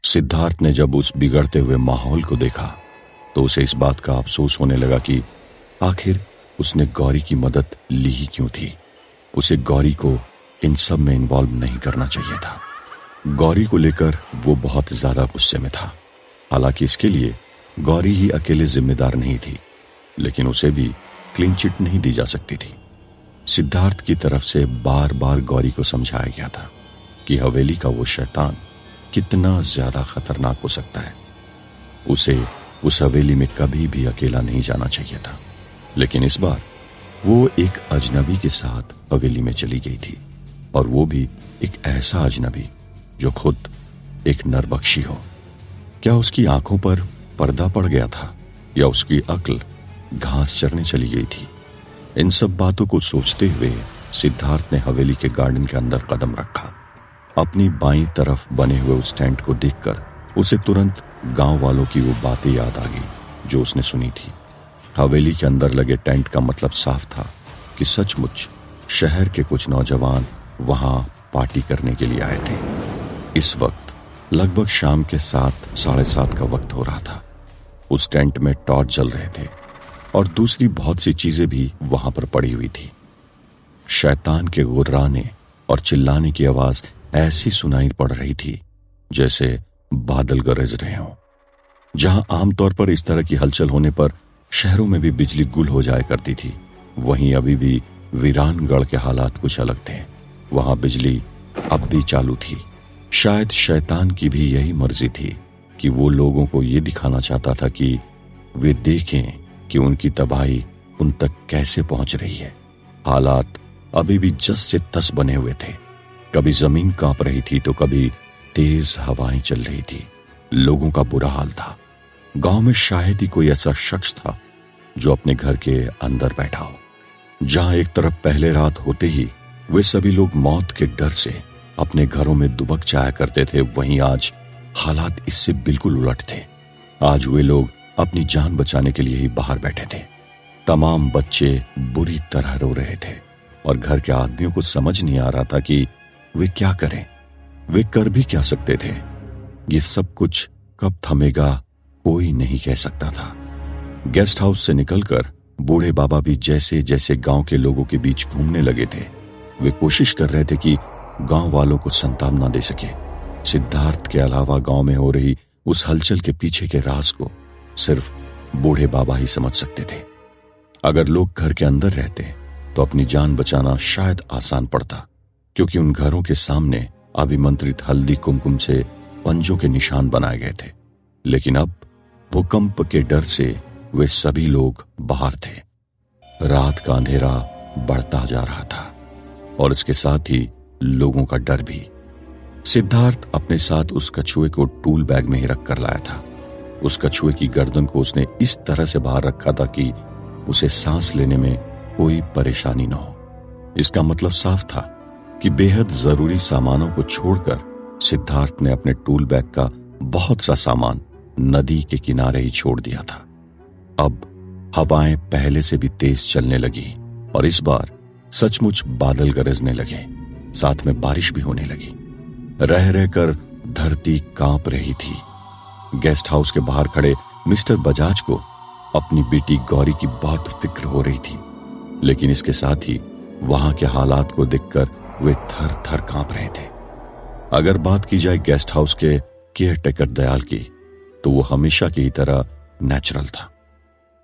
सिद्धार्थ ने जब उस बिगड़ते हुए माहौल को देखा तो उसे इस बात का अफसोस होने लगा कि आखिर उसने गौरी की मदद ली ही क्यों थी। उसे गौरी को इन सब में इन्वॉल्व नहीं करना चाहिए था। गौरी को लेकर वो बहुत ज्यादा गुस्से में था। हालांकि इसके लिए गौरी ही अकेले जिम्मेदार नहीं थी, लेकिन उसे भी क्लीन चिट नहीं दी जा सकती थी। सिद्धार्थ की तरफ से बार बार गौरी को समझाया गया था कि हवेली का वो शैतान कितना ज्यादा खतरनाक हो सकता है। उसे उस हवेली में कभी भी अकेला नहीं जाना चाहिए था। लेकिन इस बार वो एक अजनबी के साथ हवेली में चली गई थी, और वो भी एक ऐसा अजनबी जो खुद एक नरबख्शी हो। क्या उसकी आंखों पर पर्दा पड़ गया था या उसकी अक्ल घास चरने चली गई थी? इन सब बातों को सोचते हुए सिद्धार्थ ने हवेली के गार्डन के अंदर कदम रखा। अपनी बाईं तरफ बने हुए उस टेंट को देखकर उसे तुरंत गांव वालों की वो बातें याद आ गई जो उसने सुनी थी। हवेली के अंदर लगे टेंट का मतलब साफ था कि सचमुच शहर के कुछ नौजवान वहां पार्टी करने के लिए आए थे। इस वक्त लगभग शाम के 7-7:30 का वक्त हो रहा था। उस टेंट में टॉर्च जल रहे थे और दूसरी बहुत सी चीजें भी वहां पर पड़ी हुई थी। शैतान के गुर्राने और चिल्लाने की आवाज ऐसी सुनाई पड़ रही थी जैसे बादल गरज रहे हों। जहां आमतौर पर इस तरह की हलचल होने पर शहरों में भी बिजली गुल हो जाया करती थी, वहीं अभी भी वीरानगढ़ के हालात कुछ अलग थे। वहां बिजली अब भी चालू थी। शायद शैतान की भी यही मर्जी थी कि वो लोगों को ये दिखाना चाहता था कि वे देखें कि उनकी तबाही उन तक कैसे पहुंच रही है। हालात अभी भी जस से तस बने हुए थे। कभी जमीन कांप रही थी तो कभी तेज हवाएं चल रही थी। लोगों का बुरा हाल था। गांव में शायद ही कोई ऐसा शख्स था जो अपने घर के अंदर बैठा हो। जहां एक तरफ पहले रात होते ही वे सभी लोग मौत के डर से अपने घरों में दुबक जाया करते थे, वहीं आज हालात इससे बिल्कुल उलट थे। आज वे लोग अपनी जान बचाने के लिए ही बाहर बैठे थे। तमाम बच्चे बुरी तरह रो रहे थे और घर के आदमियों को समझ नहीं आ रहा था कि वे क्या करें। वे कर भी क्या सकते थे। ये सब कुछ कब थमेगा कोई नहीं कह सकता था। गेस्ट हाउस से निकलकर बूढ़े बाबा भी जैसे जैसे गांव के लोगों के बीच घूमने लगे थे, वे कोशिश कर रहे थे कि गांव वालों को सांत्वना दे सके। सिद्धार्थ के अलावा गांव में हो रही उस हलचल के पीछे के राज को सिर्फ बूढ़े बाबा ही समझ सकते थे। अगर लोग घर के अंदर रहते तो अपनी जान बचाना शायद आसान पड़ता, क्योंकि उन घरों के सामने अभिमंत्रित हल्दी कुमकुम से पंजों के निशान बनाए गए थे। लेकिन अब भूकंप के डर से वे सभी लोग बाहर थे। रात का अंधेरा बढ़ता जा रहा था और इसके साथ ही लोगों का डर भी। सिद्धार्थ अपने साथ उस कछुए को टूल बैग में ही रख कर लाया था। उस कछुए की गर्दन को उसने इस तरह से बाहर रखा था कि उसे सांस लेने में कोई परेशानी न हो। इसका मतलब साफ था कि बेहद जरूरी सामानों को छोड़कर सिद्धार्थ ने अपने टूल बैग का बहुत सा सामान नदी के किनारे ही छोड़ दिया था। अब हवाएं पहले से भी तेज चलने लगी और इस बार सचमुच बादल गरजने लगे, साथ में बारिश भी होने लगी। रह रहकर धरती कांप रही थी। गेस्ट हाउस के बाहर खड़े मिस्टर बजाज को अपनी बेटी गौरी की बहुत फिक्र हो रही थी, लेकिन इसके साथ ही वहां के हालात को देखकर वे थर थर कांप रहे थे। अगर बात की जाए गेस्ट हाउस के केयरटेकर दयाल की, तो वो हमेशा की ही तरह नेचुरल था।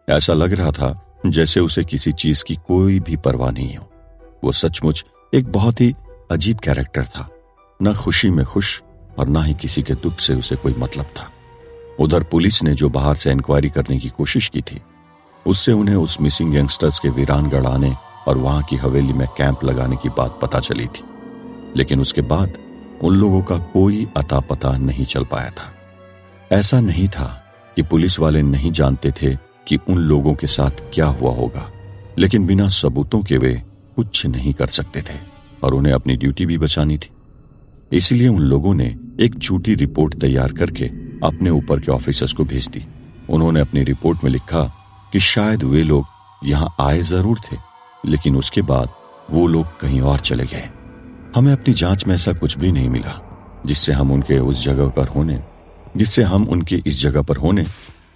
ऐसा लग रहा था जैसे उसे किसी चीज की कोई भी परवाह नहीं हो। वो सचमुच एक बहुत ही अजीब कैरेक्टर था। न खुशी में खुश और ना ही किसी के दुख से उसे कोई मतलब था। उधर पुलिस ने जो बाहर से इंक्वायरी करने की कोशिश की थी, उससे उन्हें उस मिसिंग यंगस्टर्स के वीरानगढ़ आने और वहां की हवेली में कैंप लगाने की बात पता चली थी। लेकिन उसके बाद उन लोगों का कोई अता पता नहीं चल पाया था। ऐसा नहीं था कि पुलिस वाले नहीं जानते थे कि उन लोगों के साथ क्या हुआ होगा, लेकिन बिना सबूतों के वे कुछ नहीं कर सकते थे और उन्हें अपनी ड्यूटी भी बचानी थी। इसलिए उन लोगों ने एक झूठी रिपोर्ट तैयार करके अपने ऊपर के ऑफिसर्स को भेज दी। उन्होंने अपनी रिपोर्ट में लिखा कि शायद वे लोग यहां आए जरूर थे, लेकिन उसके बाद वो लोग कहीं और चले गए। हमें अपनी जांच में ऐसा कुछ भी नहीं मिला जिससे हम उनके इस जगह पर होने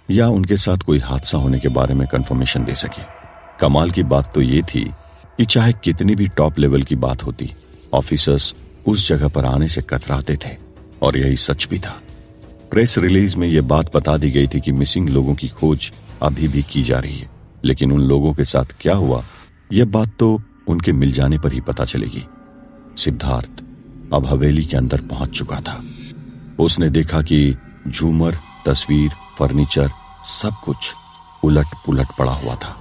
या उनके साथ कोई हादसा होने के बारे में कंफर्मेशन दे सके। कमाल की बात तो ये थी कि चाहे कितनी भी टॉप लेवल की बात होती, ऑफिसर्स उस जगह पर आने से कतराते थे और यही सच भी था। प्रेस रिलीज में यह बात बता दी गई थी कि मिसिंग लोगों की खोज अभी भी की जा रही है, लेकिन उन लोगों के साथ क्या हुआ यह बात तो उनके मिल जाने पर ही पता चलेगी। सिद्धार्थ अब हवेली के अंदर पहुंच चुका था। उसने देखा कि झूमर, तस्वीर, फर्नीचर सब कुछ उलट पुलट पड़ा हुआ था।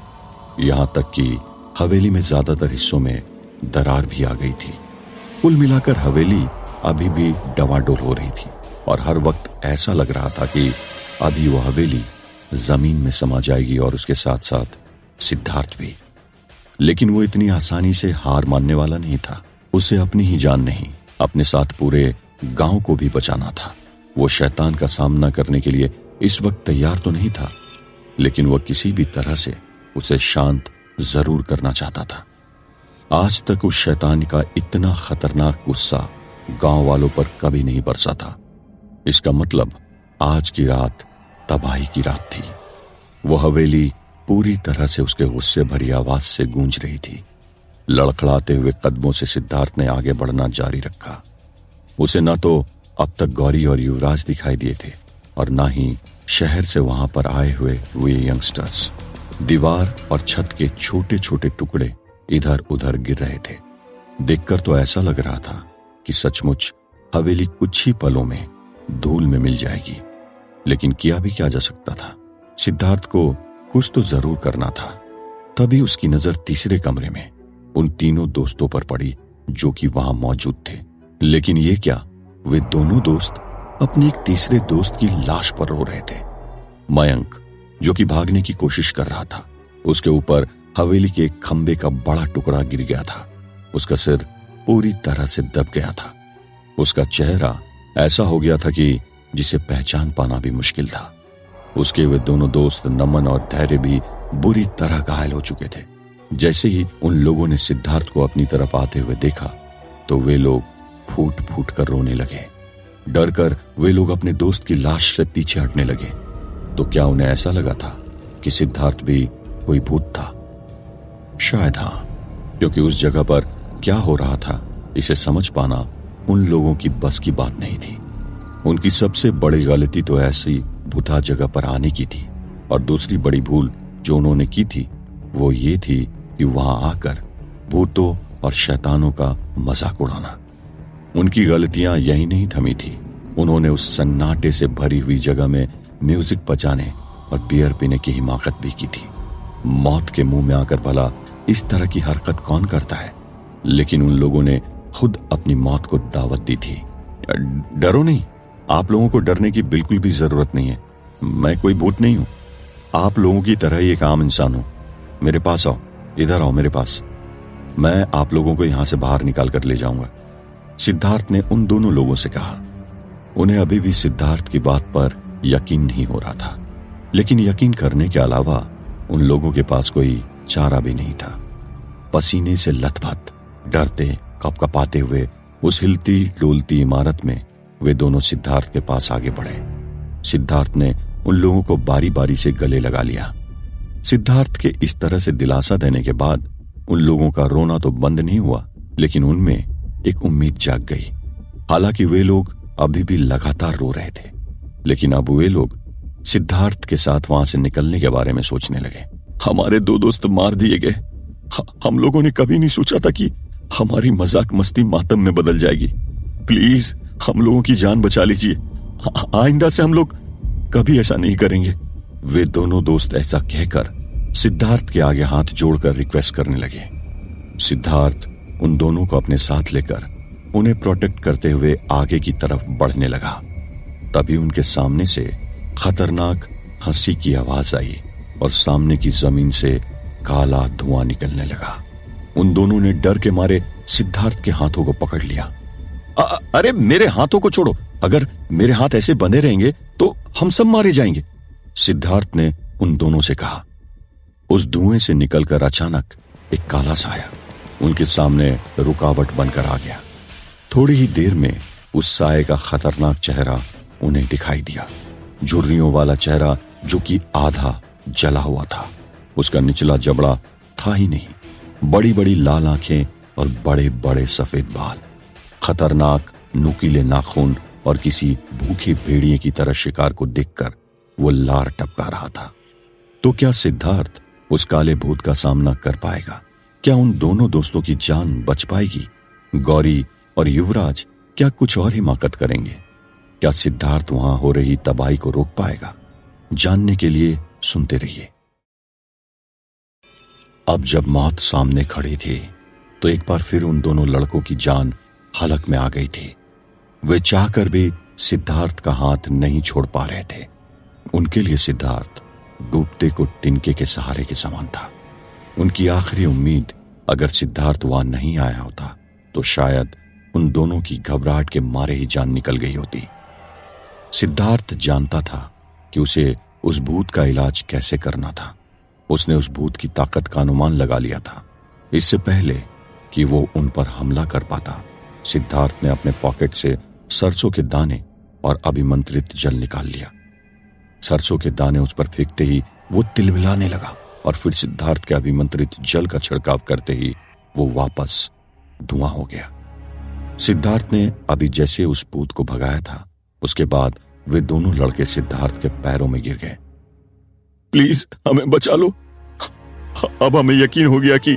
यहां तक कि हवेली में ज्यादातर हिस्सों में दरार भी आ गई थी। कुल मिलाकर हवेली अभी भी डवाडोल हो रही थी और हर वक्त ऐसा लग रहा था कि अभी वो हवेली जमीन में समा जाएगी और उसके साथ साथ सिद्धार्थ भी। लेकिन वो इतनी आसानी से हार मानने वाला नहीं था। उसे अपनी ही जान नहीं, अपने साथ पूरे गांव को भी बचाना था। वो शैतान का सामना करने के लिए इस वक्त तैयार तो नहीं था, लेकिन वह किसी भी तरह से उसे शांत जरूर करना चाहता था। आज तक उस शैतान का इतना खतरनाक गुस्सा गांव वालों पर कभी नहीं बरसा था। इसका मतलब आज की रात तबाही की रात थी। वो हवेली पूरी तरह से उसके गुस्से भरी आवाज से गूंज रही थी। लड़खड़ाते हुए कदमों से सिद्धार्थ ने आगे बढ़ना जारी रखा। उसे न तो अब तक गौरी और युवराज दिखाई दिए थे और ना ही शहर से वहां पर आए हुए वे यंगस्टर्स। दीवार और छत के छोटे छोटे टुकड़े इधर उधर गिर रहे थे। देखकर तो ऐसा लग रहा था कि सचमुच हवेली कुछ ही पलों में धूल में मिल जाएगी। लेकिन किया भी क्या जा सकता था। सिद्धार्थ को कुछ तो जरूर करना था। तभी उसकी नजर तीसरे कमरे में उन तीनों दोस्तों पर पड़ी जो कि वहां मौजूद थे। लेकिन ये क्या, वे दोनों दोस्त अपने एक तीसरे दोस्त की लाश पर रो रहे थे। मयंक, जो कि भागने की कोशिश कर रहा था, उसके ऊपर हवेली के एक खंबे का बड़ा टुकड़ा गिर गया था। उसका सिर पूरी तरह से दब गया था। उसका चेहरा ऐसा हो गया था कि जिसे पहचान पाना भी मुश्किल था। उसके वे दोनों दोस्त नमन और धैर्य भी बुरी तरह घायल हो चुके थे। जैसे ही उन लोगों ने सिद्धार्थ को अपनी तरफ आते हुए देखा तो वे लोग फूट फूट कर रोने लगे। डर कर वे लोग अपने दोस्त की लाश से पीछे हटने लगे। तो क्या उन्हें ऐसा लगा था कि सिद्धार्थ भी कोई भूत था? शायद हां, क्योंकि उस जगह पर क्या हो रहा था इसे समझ पाना उन लोगों की बस की बात नहीं थी। उनकी सबसे बड़ी गलती तो ऐसी भूता जगह पर आने की थी, और दूसरी बड़ी भूल जो उन्होंने की थी वो ये थी कि वहां आकर भूतों और शैतानों का मजाक उड़ाना। उनकी गलतियां यही नहीं थमी थी। उन्होंने उस सन्नाटे से भरी हुई जगह में म्यूजिक बजाने और बियर पीने की हिमाकत भी की थी। मौत के मुंह में आकर भला इस तरह की हरकत कौन करता है? लेकिन उन लोगों ने खुद अपनी मौत को दावत दी थी। डरो नहीं, आप लोगों को डरने की बिल्कुल भी जरूरत नहीं है। मैं कोई भूत नहीं हूं, आप लोगों की तरह ही एक आम इंसान हूं। मेरे पास आओ, इधर आओ मेरे पास। मैं आप लोगों को यहां से बाहर निकाल कर ले जाऊंगा, सिद्धार्थ ने उन दोनों लोगों से कहा। उन्हें अभी भी सिद्धार्थ की बात पर यकीन नहीं हो रहा था, लेकिन यकीन करने के अलावा उन लोगों के पास कोई चारा भी नहीं था। पसीने से लथपथ, डरते, कपकपाते हुए उस हिलती डोलती इमारत में वे दोनों सिद्धार्थ के पास आगे बढ़े। सिद्धार्थ ने उन लोगों को बारी बारी से गले लगा लिया। सिद्धार्थ के इस तरह से दिलासा देने के बाद उन लोगों का रोना तो बंद नहीं हुआ, लेकिन उनमें एक उम्मीद जाग गई। हालांकि वे लोग अभी भी लगातार रो रहे थे, लेकिन अब वे लोग सिद्धार्थ के साथ वहां से निकलने के बारे में सोचने लगे। हमारे दो दोस्त मार दिए गए। हम लोगों ने कभी नहीं सोचा था कि हमारी मजाक मस्ती मातम में बदल जाएगी। प्लीज हम लोगों की जान बचा लीजिए। आइंदा से हम लोग कभी ऐसा नहीं करेंगे। वे दोनों दोस्त ऐसा कहकर सिद्धार्थ के आगे हाथ जोड़कर रिक्वेस्ट करने लगे। सिद्धार्थ उन दोनों को अपने साथ लेकर उन्हें प्रोटेक्ट करते हुए आगे की तरफ बढ़ने लगा। तभी उनके सामने से खतरनाक हंसी की आवाज आई और सामने की जमीन से काला धुआं निकलने लगा। उन दोनों ने डर के मारे सिद्धार्थ के हाथों को पकड़ लिया। अरे मेरे हाथों को छोड़ो, अगर मेरे हाथ ऐसे बंधे रहेंगे तो हम सब मारे जाएंगे, सिद्धार्थ ने उन दोनों से कहा। उस धुएं से निकलकर अचानक एक काला साया उनके सामने रुकावट बनकर आ गया। थोड़ी ही देर में उस साये का खतरनाक चेहरा उन्हें दिखाई दिया। झुर्रियों वाला चेहरा जो कि आधा जला हुआ था। उसका निचला जबड़ा था ही नहीं। बड़ी बड़ी लाल आंखें और बड़े बड़े सफेद बाल, खतरनाक नुकीले नाखून और किसी भूखे भेड़िए की तरह शिकार को देखकर वो लार टपका रहा था। तो क्या सिद्धार्थ उस काले भूत का सामना कर पाएगा? क्या उन दोनों दोस्तों की जान बच पाएगी? गौरी और युवराज क्या कुछ और हिमाकत करेंगे? क्या सिद्धार्थ वहां हो रही तबाही को रोक पाएगा? जानने के लिए सुनते रहिए। अब जब मौत सामने खड़ी थी तो एक बार फिर उन दोनों लड़कों की जान हलक में आ गई थी। वे चाहकर भी सिद्धार्थ का हाथ नहीं छोड़ पा रहे थे। उनके लिए सिद्धार्थ डूबते को तिनके के सहारे के समान था। उनकी आखिरी उम्मीद अगर सिद्धार्थ वहां नहीं आया होता तो शायद उन दोनों की घबराहट के मारे ही जान निकल गई होती। सिद्धार्थ जानता था कि उसे उस भूत का इलाज कैसे करना था। उसने उस भूत की ताकत का अनुमान लगा लिया था। इससे पहले कि वो उन पर हमला कर पाता, सिद्धार्थ ने अपने पॉकेट से सरसों के दाने और अभिमंत्रित जल निकाल लिया। सरसों के दाने उस पर फेंकते ही वो तिलमिलाने लगा और फिर सिद्धार्थ के अभिमंत्रित जल का छिड़काव करते ही वो वापस धुआं हो गया। सिद्धार्थ ने अभी जैसे उस भूत को भगाया था, उसके बाद वे दोनों लड़के सिद्धार्थ के पैरों में गिर गए। प्लीज हमें बचा लो। अब हमें यकीन हो गया कि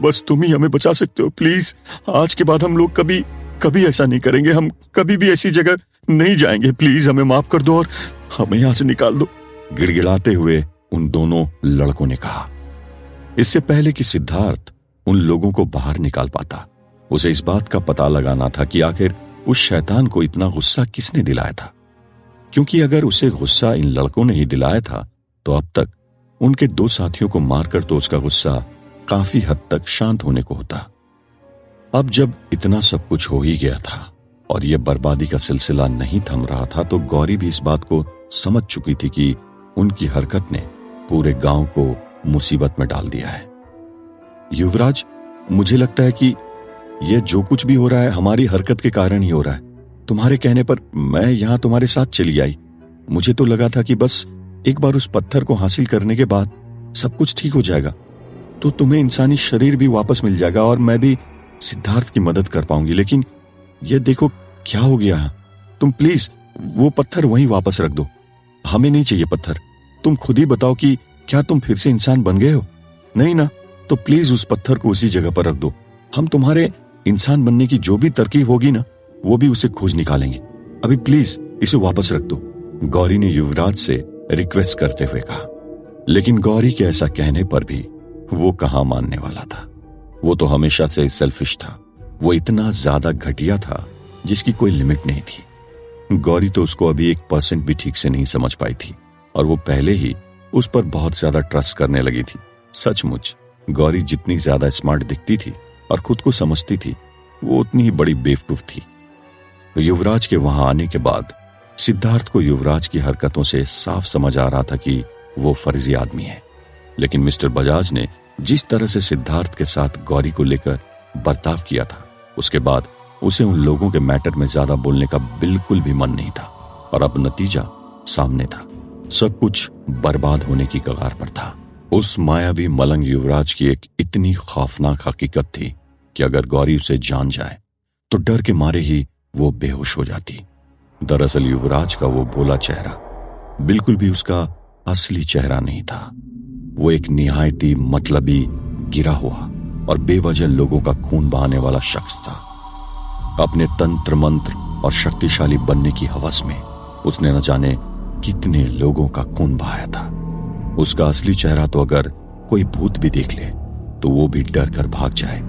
बस तुम ही हमें बचा सकते हो। प्लीज आज के बाद हम लोग कभी ऐसा नहीं करेंगे। हम कभी भी ऐसी जगह नहीं जाएंगे। प्लीज हमें माफ कर दो और हमें यहां से निकाल दो, गिड़गिड़ाते हुए उन दोनों लड़कों ने कहा। इससे पहले कि सिद्धार्थ उन लोगों को बाहर निकाल पाता, उसे इस बात का पता लगाना था कि आखिर उस शैतान को इतना गुस्सा किसने दिलाया था। क्योंकि अगर उसे गुस्सा इन लड़कों ने ही दिलाया था तो अब तक उनके दो साथियों को मारकर तो उसका गुस्सा काफी हद तक शांत होने को होता। अब जब इतना सब कुछ हो ही गया था और यह बर्बादी का सिलसिला नहीं थम रहा था तो गौरी भी इस बात को समझ चुकी थी कि उनकी हरकत ने पूरे गांव को मुसीबत में डाल दिया है। युवराज, मुझे लगता है कि यह जो कुछ भी हो रहा है हमारी हरकत के कारण ही हो रहा है। तुम्हारे कहने पर मैं यहां तुम्हारे साथ चली आई। मुझे तो लगा था कि बस एक बार उस पत्थर को हासिल करने के बाद सब कुछ ठीक हो जाएगा, तो तुम्हें इंसानी शरीर भी वापस मिल जाएगा और मैं भी सिद्धार्थ की मदद कर पाऊंगी। लेकिन यह देखो क्या हो गया है। तुम प्लीज वो पत्थर वहीं वापस रख दो। हमें नहीं चाहिए पत्थर। तुम खुद ही बताओ कि क्या तुम फिर से इंसान बन गए हो? नहीं ना? तो प्लीज उस पत्थर को उसी जगह पर रख दो। हम तुम्हारे इंसान बनने की जो भी तरकीब होगी ना, वो भी उसे खोज निकालेंगे। अभी प्लीज इसे वापस रख दो, गौरी ने युवराज से रिक्वेस्ट करते हुए कहा। लेकिन गौरी के ऐसा कहने पर भी वो कहां मानने वाला था। वो तो हमेशा से सेल्फिश था। वो इतना ज्यादा घटिया था जिसकी कोई लिमिट नहीं थी। गौरी तो उसको अभी 1% भी ठीक से नहीं समझ पाई थी और वो पहले ही उस पर बहुत ज्यादा ट्रस्ट करने लगी थी। सचमुच गौरी जितनी ज्यादा स्मार्ट दिखती थी और खुद को समझती थी, वो उतनी ही बड़ी बेवकूफ थी। युवराज के वहां आने के बाद सिद्धार्थ को युवराज की हरकतों से साफ समझ आ रहा था कि वो फर्जी आदमी है। लेकिन मिस्टर बजाज ने जिस तरह से सिद्धार्थ के साथ गौरी को लेकर बर्ताव किया था, उसके बाद उसे उन लोगों के मैटर में ज्यादा बोलने का बिल्कुल भी मन नहीं था और अब नतीजा सामने था। सब कुछ बर्बाद होने की कगार पर था। उस मायावी मलंग युवराज की एक इतनी खौफनाक हकीकत थी कि अगर गौरी उसे जान जाए तो डर के मारे ही वो बेहोश हो जाती। दरअसल युवराज का वो भोला चेहरा बिल्कुल भी उसका असली चेहरा नहीं था। वो एक निहायती मतलबी, गिरा हुआ और बेवजह लोगों का खून बहाने वाला शख्स था। अपने तंत्र मंत्र और शक्तिशाली बनने की हवस में उसने न जाने कितने लोगों का खून बहाया था। उसका असली चेहरा तो अगर कोई भूत भी देख ले तो वो भी डर कर भाग जाए।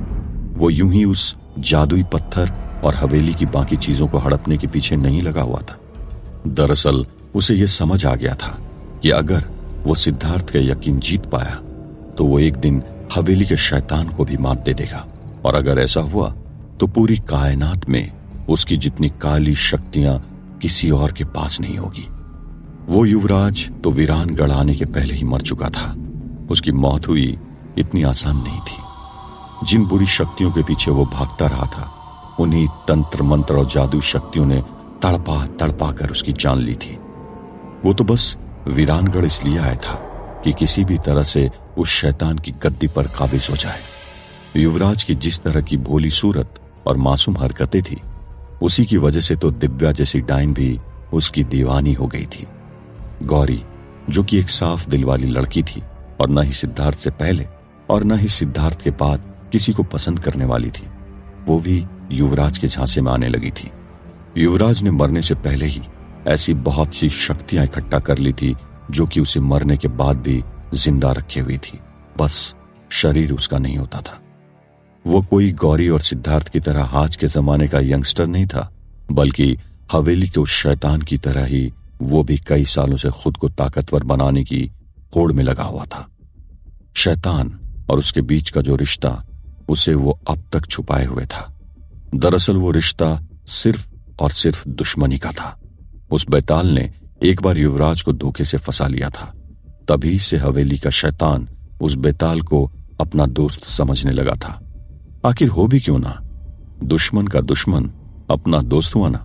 वो यूं ही उस जादुई पत्थर और हवेली की बाकी चीजों को हड़पने के पीछे नहीं लगा हुआ था। दरअसल उसे यह समझ आ गया था कि अगर वो सिद्धार्थ का यकीन जीत पाया तो वो एक दिन हवेली के शैतान को भी मात दे देगा, और अगर ऐसा हुआ तो पूरी कायनात में उसकी जितनी काली शक्तियां किसी और के पास नहीं होगी। वो युवराज तो वीरानगढ़ आने के पहले ही मर चुका था। उसकी मौत हुई इतनी आसान नहीं थी। जिन बुरी शक्तियों के पीछे वो भागता रहा था, उन्हीं तंत्र मंत्र और जादू शक्तियों ने तड़पा तड़पा कर उसकी जान ली थी। वो तो बस वीरानगढ़ इसलिए आया था कि किसी भी तरह से उस शैतान की गद्दी पर काबिज हो जाए। युवराज की जिस तरह की भोली सूरत और मासूम हरकतें थी, उसी की वजह से तो दिव्या जैसी डाइन भी उसकी दीवानी हो गई थी। गौरी, जो कि एक साफ दिल वाली लड़की थी और न ही सिद्धार्थ से पहले और न ही सिद्धार्थ के बाद किसी को पसंद करने वाली थी, वो भी युवराज के झांसे में आने लगी थी। युवराज ने मरने से पहले ही ऐसी बहुत सी शक्तियां इकट्ठा कर ली थी जो कि उसे मरने के बाद भी जिंदा रखे हुई थी, बस शरीर उसका नहीं होता था। वो कोई गौरी और सिद्धार्थ की तरह आज के जमाने का यंगस्टर नहीं था, बल्कि हवेली के उस शैतान की तरह ही वो भी कई सालों से खुद को ताकतवर बनाने की होड़ में लगा हुआ था। शैतान और उसके बीच का जो रिश्ता, उसे वो अब तक छुपाए हुए था। दरअसल वो रिश्ता सिर्फ और सिर्फ दुश्मनी का था। उस बैताल ने एक बार युवराज को धोखे से फंसा लिया था। तभी से हवेली का शैतान उस बैताल को अपना दोस्त समझने लगा था। आखिर हो भी क्यों ना, दुश्मन का दुश्मन अपना दोस्त हुआ ना।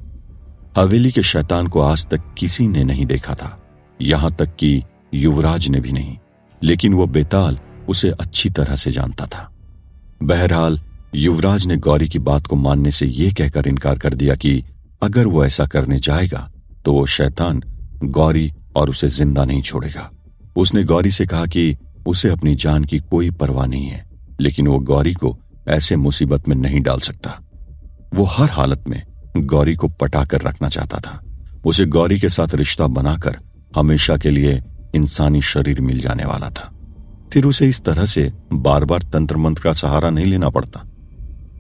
हवेली के शैतान को आज तक किसी ने नहीं देखा था, यहां तक कि युवराज ने भी नहीं, लेकिन वो बैताल उसे अच्छी तरह से जानता था। बहरहाल युवराज ने गौरी की बात को मानने से यह कहकर इनकार कर दिया कि अगर वो ऐसा करने जाएगा तो वो शैतान गौरी और उसे जिंदा नहीं छोड़ेगा। उसने गौरी से कहा कि उसे अपनी जान की कोई परवाह नहीं है, लेकिन वो गौरी को ऐसे मुसीबत में नहीं डाल सकता। वो हर हालत में गौरी को पटाकर रखना चाहता था। उसे गौरी के साथ रिश्ता बनाकर हमेशा के लिए इंसानी शरीर मिल जाने वाला था। फिर उसे इस तरह से बार बार तंत्र मंत्र का सहारा नहीं लेना पड़ता।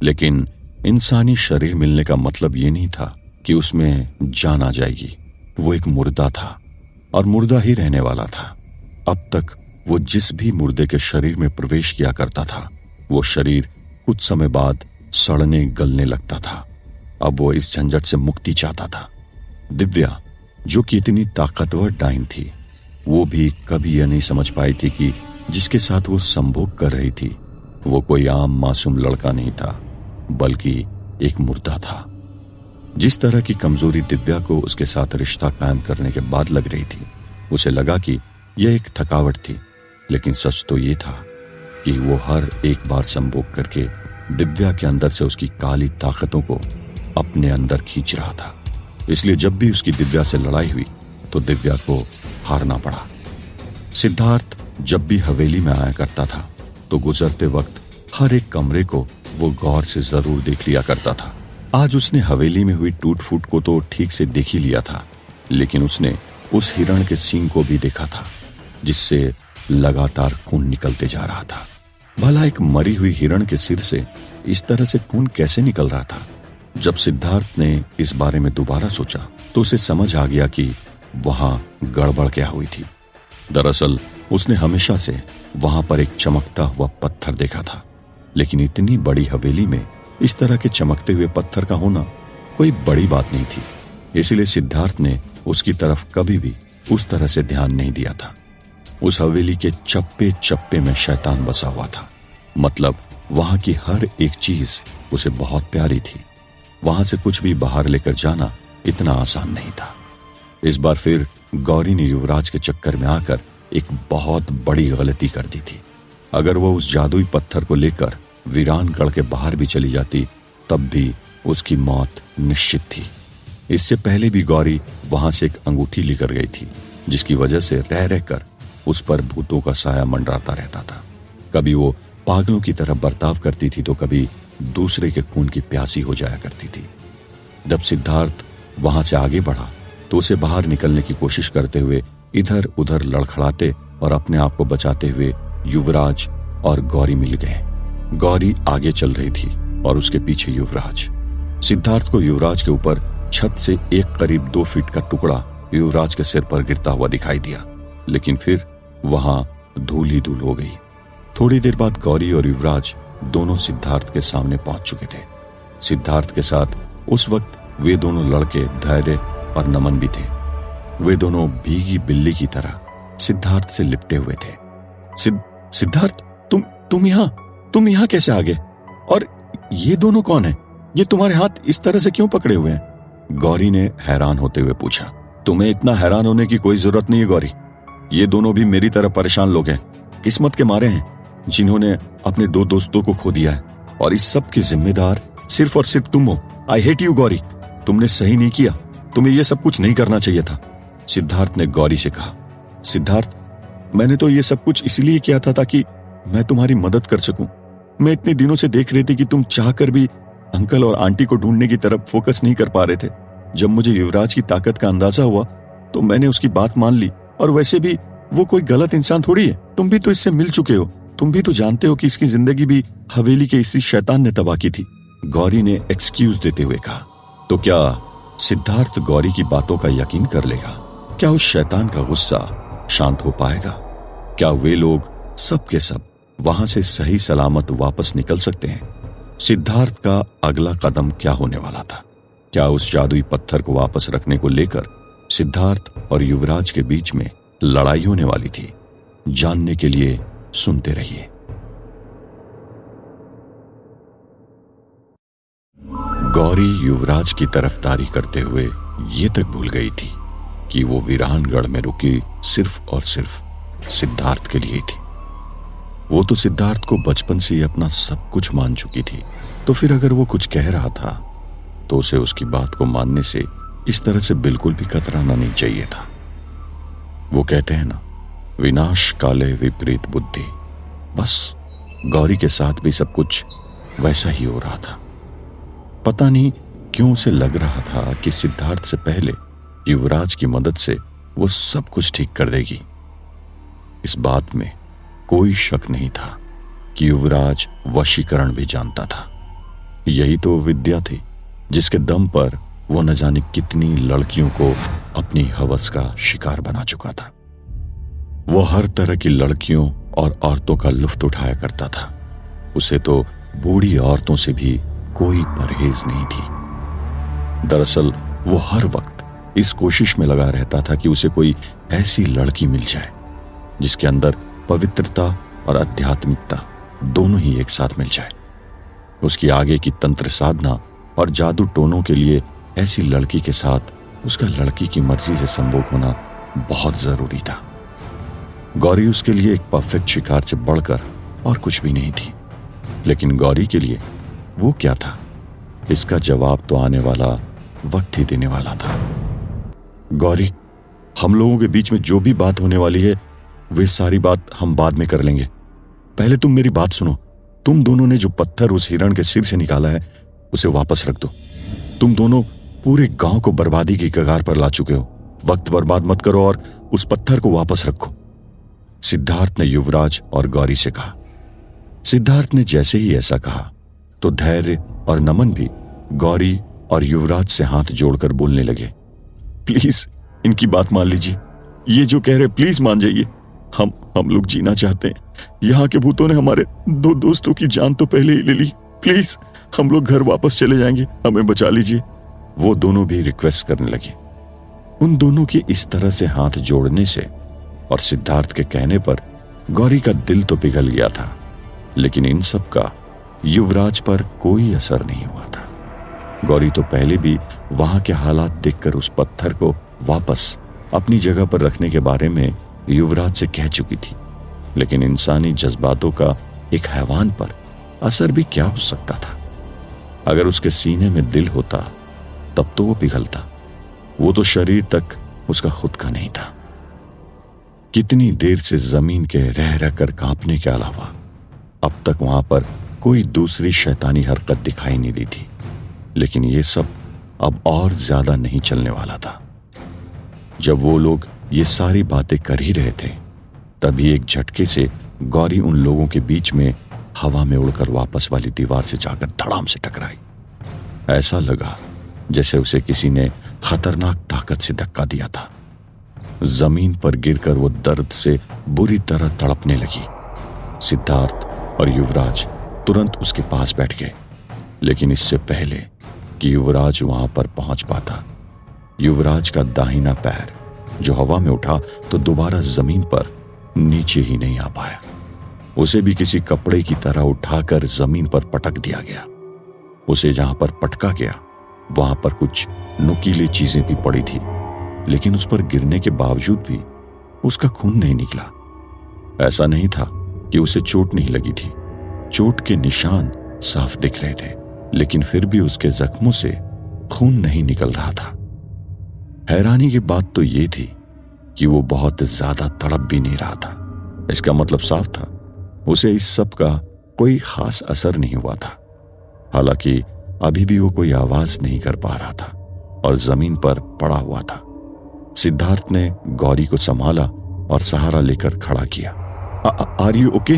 लेकिन इंसानी शरीर मिलने का मतलब ये नहीं था कि उसमें जान आ जाएगी। वो एक मुर्दा था और मुर्दा ही रहने वाला था। अब तक वो जिस भी मुर्दे के शरीर में प्रवेश किया करता था, वो शरीर कुछ समय बाद सड़ने गलने लगता था। अब वो इस झंझट से मुक्ति चाहता था। दिव्या, जो कि इतनी ताकतवर डाइन थी, वो भी कभी यह नहीं समझ पाई थी कि जिसके साथ वो संभोग कर रही थी वो कोई आम मासूम लड़का नहीं था, बल्कि एक मुर्दा था। जिस तरह की कमजोरी दिव्या को उसके साथ रिश्ता कायम करने के बाद लग रही थी, उसे लगा कि यह एक थकावट थी, लेकिन सच तो ये था कि वो हर एक बार संभोग करके दिव्या के अंदर से उसकी काली ताकतों को अपने अंदर खींच रहा था। इसलिए जब भी उसकी दिव्या से लड़ाई हुई तो दिव्या को हारना पड़ा। सिद्धार्थ जब भी हवेली में आया करता था तो गुजरते वक्त हर एक कमरे को वो गौर से जरूर देख लिया करता था। आज उसने हवेली में हुई टूट फूट को तो ठीक से देख ही लिया था, लेकिन उसने उस हिरण के सींग को भी देखा था जिससे लगातार खून निकलते जा रहा था। भला एक मरी हुई हिरण के सिर से इस तरह से खून कैसे निकल रहा था? जब सिद्धार्थ ने इस बारे में दोबारा सोचा तो उसे समझ आ गया कि वहां गड़बड़ क्या हुई थी। दरअसल उसने हमेशा से वहां पर एक चमकता हुआ पत्थर देखा था, लेकिन इतनी बड़ी हवेली में इस तरह के चमकते हुए पत्थर का होना कोई बड़ी बात नहीं थी। इसलिए सिद्धार्थ ने उसकी तरफ कभी भी उस तरह से ध्यान नहीं दिया था। उस हवेली के चप्पे चप्पे में शैतान बसा हुआ था, मतलब वहां की हर एक चीज उसे बहुत प्यारी थी। वहां से कुछ भी बाहर लेकर जाना इतना आसान नहीं था। इस बार फिर गौरी ने युवराज के चक्कर में आकर एक बहुत बड़ी गलती कर दी थी। अगर वो उस जादुई पत्थर को लेकर वीरानगढ़ के बाहर भी चली जाती तब भी उसकी मौत निश्चित थी। इससे पहले भी गौरी वहां से एक अंगूठी लेकर गई थी, जिसकी वजह से रह रहकर उस पर भूतों का साया मंडराता रहता था। कभी वो पागलों की तरह बर्ताव करती थी तो कभी दूसरे के खून की प्यासी हो जाया करती थी। जब सिद्धार्थ वहां से आगे बढ़ा तो उसे बाहर निकलने की कोशिश करते हुए इधर उधर लड़खड़ाते और अपने आप को बचाते हुए युवराज और गौरी मिल गए। गौरी आगे चल रही थी और उसके पीछे युवराज। सिद्धार्थ को युवराज के ऊपर छत से एक करीब 2 फीट का टुकड़ा युवराज के सिर पर गिरता हुआ दिखाई दिया, लेकिन फिर वहां धूल ही धूल हो गई। थोड़ी देर बाद गौरी और युवराज दोनों सिद्धार्थ के सामने पहुंच चुके थे। सिद्धार्थ के साथ उस वक्त वे दोनों लड़के धैर्य और नमन भी थे। वे दोनों भीगी बिल्ली की तरह सिद्धार्थ से लिपटे हुए थे। सिद्धार्थ, तुम यहां कैसे आ गए? और ये दोनों कौन है? ये तुम्हारे हाथ इस तरह से क्यों पकड़े हुए हैं? गौरी ने हैरान होते हुए पूछा। तुम्हें इतना हैरान होने की कोई जरूरत नहीं है गौरी। ये दोनों भी मेरी तरह परेशान लोग हैं, किस्मत के मारे हैं, जिन्होंने अपने 2 दोस्तों को खो दिया है, और इस सब के जिम्मेदार सिर्फ और सिर्फ तुम हो। आई हेट यू गौरी, तुमने सही नहीं किया, तुम्हें यह सब कुछ नहीं करना चाहिए था। सिद्धार्थ ने गौरी से कहा। सिद्धार्थ, मैंने तो ये सब कुछ इसलिए किया था ताकि मैं तुम्हारी मदद कर सकूं। मैं इतने दिनों से देख रही थी कि तुम चाहकर भी अंकल और आंटी को ढूंढने की तरफ फोकस नहीं कर पा रहे थे। जब मुझे युवराज की ताकत का अंदाजा हुआ तो मैंने उसकी बात मान ली, और वैसे भी वो कोई गलत इंसान थोड़ी है। तुम भी तो इससे मिल चुके हो, तुम भी तो जानते हो कि इसकी जिंदगी भी हवेली के इसी शैतान ने तबाह की थी। गौरी ने एक्सक्यूज देते हुए कहा। तो क्या सिद्धार्थ गौरी की बातों का यकीन कर लेगा? क्या उस शैतान का गुस्सा शांत हो पाएगा? क्या वे लोग सब के सब वहां से सही सलामत वापस निकल सकते हैं? सिद्धार्थ का अगला कदम क्या होने वाला था? क्या उस जादुई पत्थर को वापस रखने को लेकर सिद्धार्थ और युवराज के बीच में लड़ाई होने वाली थी? जानने के लिए सुनते रहिए। गौरी युवराज की तरफदारी करते हुए ये तक भूल गई थी कि वो वीरानगढ़ में रुकी सिर्फ और सिर्फ सिद्धार्थ के लिए थी। वो तो सिद्धार्थ को बचपन से ही अपना सब कुछ मान चुकी थी, तो फिर अगर वो कुछ कह रहा था तो उसे उसकी बात को मानने से इस तरह से बिल्कुल भी कतराना नहीं चाहिए था। वो कहते हैं ना, विनाश काले विपरीत बुद्धि। बस गौरी के साथ भी सब कुछ वैसा ही हो रहा था। पता नहीं क्यों उसे लग रहा था कि सिद्धार्थ से पहले युवराज की मदद से वो सब कुछ ठीक कर देगी। इस बात में कोई शक नहीं था कि युवराज वशीकरण भी जानता था। यही तो विद्या थी जिसके दम पर वो न जाने कितनी लड़कियों को अपनी हवस का शिकार बना चुका था। वो हर तरह की लड़कियों और औरतों का लुत्फ उठाया करता था। उसे तो बूढ़ी औरतों से भी कोई परहेज नहीं थी। दरअसल वो हर वक्त इस कोशिश में लगा रहता था कि उसे कोई ऐसी लड़की मिल जाए जिसके अंदर पवित्रता और आध्यात्मिकता दोनों ही एक साथ मिल जाए। उसकी आगे की तंत्र साधना और जादू टोनों के लिए ऐसी लड़की के साथ उसका लड़की की मर्जी से संभोग होना बहुत जरूरी था। गौरी उसके लिए एक परफेक्ट शिकार से बढ़कर और कुछ भी नहीं थी। लेकिन गौरी के लिए वो क्या था, इसका जवाब तो आने वाला वक्त ही देने वाला था। गौरी, हम लोगों के बीच में जो भी बात होने वाली है वे सारी बात हम बाद में कर लेंगे। पहले तुम मेरी बात सुनो। तुम दोनों ने जो पत्थर उस हिरण के सिर से निकाला है उसे वापस रख दो। तुम दोनों पूरे गांव को बर्बादी की कगार पर ला चुके हो। वक्त बर्बाद मत करो और उस पत्थर को वापस रखो, सिद्धार्थ ने युवराज और गौरी से कहा। सिद्धार्थ ने जैसे ही ऐसा कहा तो धैर्य और नमन भी गौरी और युवराज से हाथ जोड़कर बोलने लगे। प्लीज इनकी बात मान लीजिए, ये जो कह रहे प्लीज मान जाइए। हम लोग जीना चाहते हैं। यहाँ के भूतों ने हमारे 2 दोस्तों की जान तो पहले ही ले ली। प्लीज हम लोग घर वापस चले जाएंगे, हमें बचा लीजिए। वो दोनों भी रिक्वेस्ट करने लगे। उन दोनों के इस तरह से हाथ जोड़ने से और सिद्धार्थ के कहने पर गौरी का दिल तो पिघल गया था, लेकिन इन सब का युवराज पर कोई असर नहीं हुआ था। गौरी तो पहले भी वहां के हालात देखकर उस पत्थर को वापस अपनी जगह पर रखने के बारे में युवराज से कह चुकी थी, लेकिन इंसानी जज्बातों का एक हैवान पर असर भी क्या हो सकता था। अगर उसके सीने में दिल होता तब तो वो पिघलता, वो तो शरीर तक उसका खुद का नहीं था। कितनी देर से जमीन के रह रह कर कांपने के अलावा अब तक वहां पर कोई दूसरी शैतानी हरकत दिखाई नहीं दी थी। लेकिन ये सब अब और ज्यादा नहीं चलने वाला था। जब वो लोग ये सारी बातें कर ही रहे थे, तभी एक झटके से गौरी उन लोगों के बीच में हवा में उड़कर वापस वाली दीवार से जाकर धड़ाम से टकराई। ऐसा लगा जैसे उसे किसी ने खतरनाक ताकत से धक्का दिया था। जमीन पर गिरकर वो दर्द से बुरी तरह तड़पने लगी। सिद्धार्थ और युवराज तुरंत उसके पास बैठ गए, लेकिन इससे पहले कि युवराज वहां पर पहुंच पाता, युवराज का दाहिना पैर जो हवा में उठा तो दोबारा जमीन पर नीचे ही नहीं आ पाया। उसे भी किसी कपड़े की तरह उठाकर जमीन पर पटक दिया गया। उसे जहां पर पटका गया वहां पर कुछ नुकीली चीजें भी पड़ी थी, लेकिन उस पर गिरने के बावजूद भी उसका खून नहीं निकला। ऐसा नहीं था कि उसे चोट नहीं लगी थी, चोट के निशान साफ दिख रहे थे, लेकिन फिर भी उसके जख्मों से खून नहीं निकल रहा था। हैरानी की बात तो ये थी कि वो बहुत ज्यादा तड़प भी नहीं रहा था। इसका मतलब साफ था, उसे इस सब का कोई खास असर नहीं हुआ था। हालांकि अभी भी वो कोई आवाज नहीं कर पा रहा था और जमीन पर पड़ा हुआ था। सिद्धार्थ ने गौरी को संभाला और सहारा लेकर खड़ा किया। Are you okay?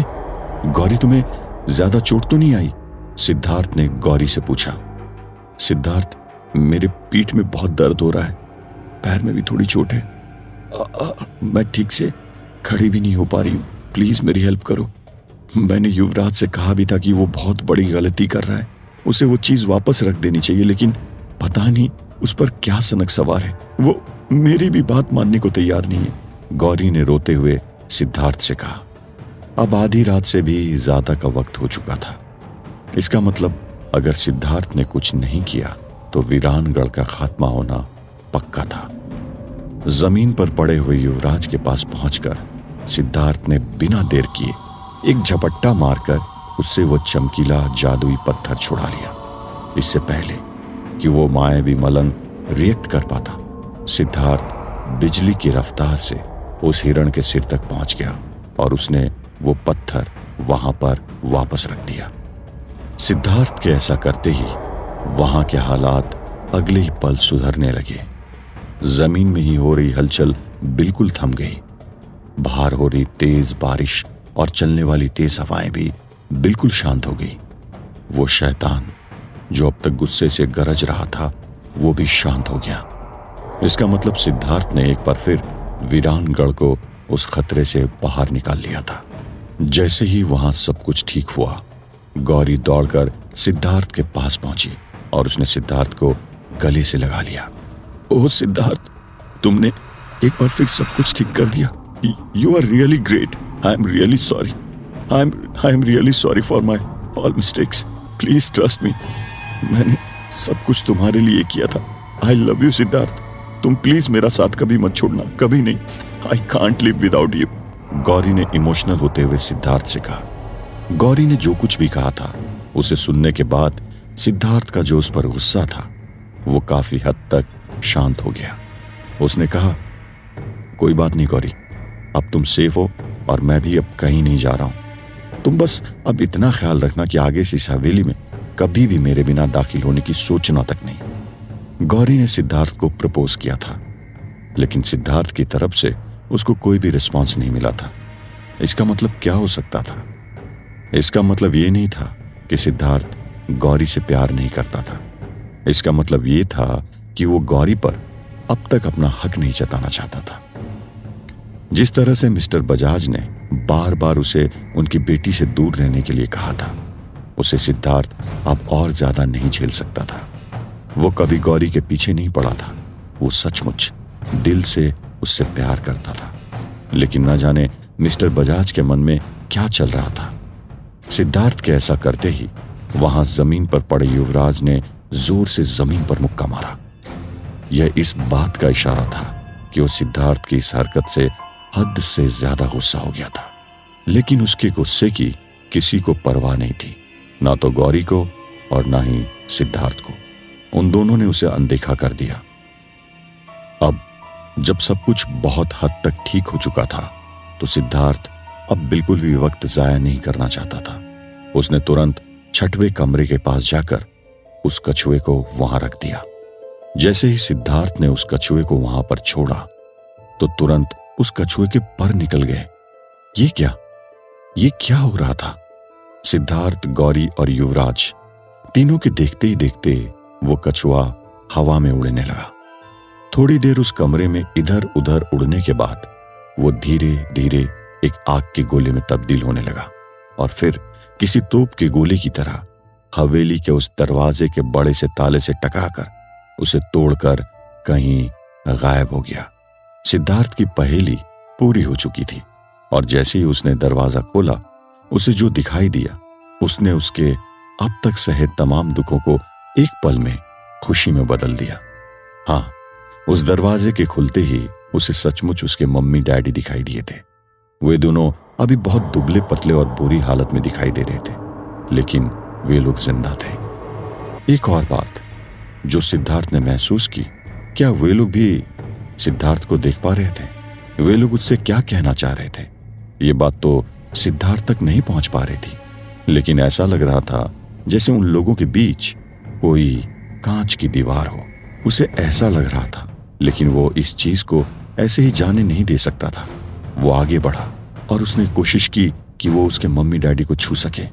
गौरी, तुम्हें ज्यादा चोट तो नहीं आई? सिद्धार्थ ने गौरी से पूछा। सिद्धार्थ, मेरे पीठ में बहुत दर्द हो रहा है, पैर में भी थोड़ी चोट है, मैं ठीक से खड़ी भी नहीं हो पा रही हूं, प्लीज मेरी हेल्प करो। मैंने युवराज से कहा भी था कि वो बहुत बड़ी गलती कर रहा है, उसे वो चीज वापस रख देनी चाहिए, लेकिन पता नहीं उस पर क्या सनक सवार है, वो मेरी भी बात मानने को तैयार नहीं है, गौरी ने रोते हुए सिद्धार्थ से कहा। अब आधी रात से भी ज्यादा का वक्त हो चुका था। इसका मतलब अगर सिद्धार्थ ने कुछ नहीं किया तो वीरानगढ़ का खात्मा होना पक्का था। जमीन पर पड़े हुए युवराज के पास पहुंचकर सिद्धार्थ ने बिना देर किए एक झपट्टा मारकर उससे वो चमकीला जादुई पत्थर छुड़ा लिया। इससे पहले कि वो मायावी मलंग रिएक्ट कर पाता, सिद्धार्थ बिजली की रफ्तार से उस हिरण के सिर तक पहुंच गया और उसने वो पत्थर वहां पर वापस रख दिया। सिद्धार्थ के ऐसा करते ही वहां के हालात अगले ही पल सुधरने लगे। जमीन में ही हो रही हलचल बिल्कुल थम गई। बाहर हो रही तेज बारिश और चलने वाली तेज हवाएं भी बिल्कुल शांत हो गई। वो शैतान जो अब तक गुस्से से गरज रहा था वो भी शांत हो गया। इसका मतलब सिद्धार्थ ने एक बार फिर वीरानगढ़ को उस खतरे से बाहर निकाल लिया था। जैसे ही वहां सब कुछ ठीक हुआ, गौरी दौड़कर सिद्धार्थ के पास पहुंची और उसने सिद्धार्थ को गले से लगा लिया। ओह सिद्धार्थ, तुमने एक बार फिर सब कुछ ठीक कर दिया। You are really great. I am really sorry. I am really sorry for my all mistakes. Please trust me. मैंने सब कुछ तुम्हारे लिए किया था। I love you Siddharth. तुम प्लीज मेरा साथ कभी मत छोड़ना, कभी नहीं। I can't live without you, Gauri ने इमोशनल होते हुए सिद्धार्थ से कहा। गौरी ने जो कुछ भी कहा था उसे सुनने के बाद सिद्धार्थ का जो उस पर गुस्सा था वो काफी हद तक शांत हो गया। उसने कहा, कोई बात नहीं गौरी, अब तुम सेफ हो और मैं भी अब कहीं नहीं जा रहा हूं। तुम बस अब इतना ख्याल रखना कि आगे से इस हवेली में कभी भी मेरे बिना दाखिल होने की सोचना तक नहीं। गौरी ने सिद्धार्थ को प्रपोज किया था, लेकिन सिद्धार्थ की तरफ से उसको कोई भी रिस्पॉन्स नहीं मिला था। इसका मतलब क्या हो सकता था? इसका मतलब ये नहीं था कि सिद्धार्थ गौरी से प्यार नहीं करता था। इसका मतलब ये था कि वो गौरी पर अब तक अपना हक नहीं जताना चाहता था। जिस तरह से मिस्टर बजाज ने बार बार उसे उनकी बेटी से दूर रहने के लिए कहा था, उसे सिद्धार्थ अब और ज्यादा नहीं झेल सकता था। वो कभी गौरी के पीछे नहीं पड़ा था। वो सचमुच दिल से उससे प्यार करता था, लेकिन न जाने मिस्टर बजाज के मन में क्या चल रहा था। सिद्धार्थ के ऐसा करते ही वहां जमीन पर पड़े युवराज ने जोर से जमीन पर मुक्का मारा। यह इस बात का इशारा था कि वो सिद्धार्थ की इस हरकत से हद से ज्यादा गुस्सा हो गया था, लेकिन उसके गुस्से की किसी को परवाह नहीं थी, ना तो गौरी को और ना ही सिद्धार्थ को। उन दोनों ने उसे अनदेखा कर दिया। अब जब सब कुछ बहुत हद तक ठीक हो चुका था, तो सिद्धार्थ अब बिल्कुल भी वक्त जाया नहीं करना चाहता था। उसने तुरंत छठवें कमरे के पास जाकर उस कछुए को वहां रख दिया। जैसे ही सिद्धार्थ ने उस कछुए को वहां पर छोड़ा तो तुरंत उस कछुए के पर निकल गए। ये क्या ये क्या हो रहा था? सिद्धार्थ, गौरी और युवराज तीनों के देखते ही देखते वो कछुआ हवा में उड़ने लगा। थोड़ी देर उस कमरे में इधर उधर उड़ने के बाद वो धीरे धीरे एक आग के गोले में तब्दील होने लगा और फिर किसी तोप के गोले की तरह हवेली के उस दरवाजे के बड़े से ताले से टकराकर उसे तोड़कर कहीं गायब हो गया। सिद्धार्थ की पहेली पूरी हो चुकी थी और जैसे ही उसने दरवाजा खोला, उसे जो दिखाई दिया उसने उसके अब तक सहे तमाम दुखों को एक पल में खुशी में बदल दिया। हाँ, उस दरवाजे के खुलते ही उसे सचमुच उसके मम्मी डैडी दिखाई दिए थे। वे दोनों अभी बहुत दुबले पतले और बुरी हालत में दिखाई दे रहे थे, लेकिन वे लोग जिंदा थे। एक और बात जो सिद्धार्थ ने महसूस की, क्या वे लोग भी सिद्धार्थ को देख पा रहे थे? वे लोग उससे क्या कहना चाह रहे थे? ये बात तो सिद्धार्थ तक नहीं पहुंच पा रही थी, लेकिन ऐसा लग रहा था जैसे उन लोगों के बीच कोई कांच की दीवार हो। उसे ऐसा लग रहा था, लेकिन वो इस चीज को ऐसे ही जाने नहीं दे सकता था। वो आगे बढ़ा और उसने कोशिश की कि वो उसके मम्मी डैडी को छू सके,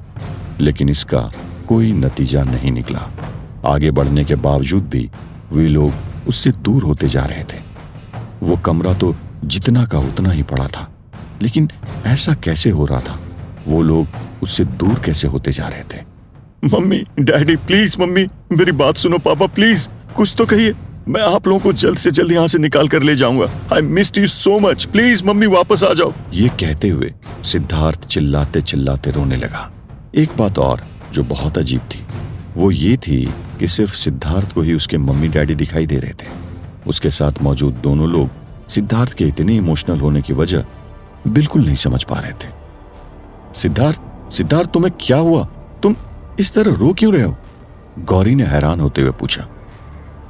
लेकिन इसका कोई नतीजा नहीं निकला। आगे बढ़ने के बावजूद भी वे लोग उससे दूर होते जा रहे थे। वो कमरा तो जितना का उतना ही पड़ा था, लेकिन ऐसा कैसे हो रहा था? वो लोग उससे दूर कैसे होते जा रहे थे? मम्मी डैडी प्लीज, मम्मी मेरी बात सुनो, पापा प्लीज कुछ तो कहिए, मैं आप लोगों को जल्द से जल्द यहाँ से निकाल कर ले जाऊंगा। I missed you so much, please mummy वापस आ जाओ। ये कहते हुए सिद्धार्थ चिल्लाते चिल्लाते रोने लगा। एक बात और जो बहुत अजीब थी, वो ये थी कि सिर्फ सिद्धार्थ को ही उसके मम्मी डैडी दिखाई दे रहे थे। उसके साथ मौजूद दोनों लोग सिद्धार्थ के इतने इमोशनल होने की वजह बिल्कुल नहीं समझ पा रहे थे। सिद्धार्थ तुम्हें क्या हुआ? तुम इस तरह रो क्यों रहे हो? गौरी ने हैरान होते हुए पूछा।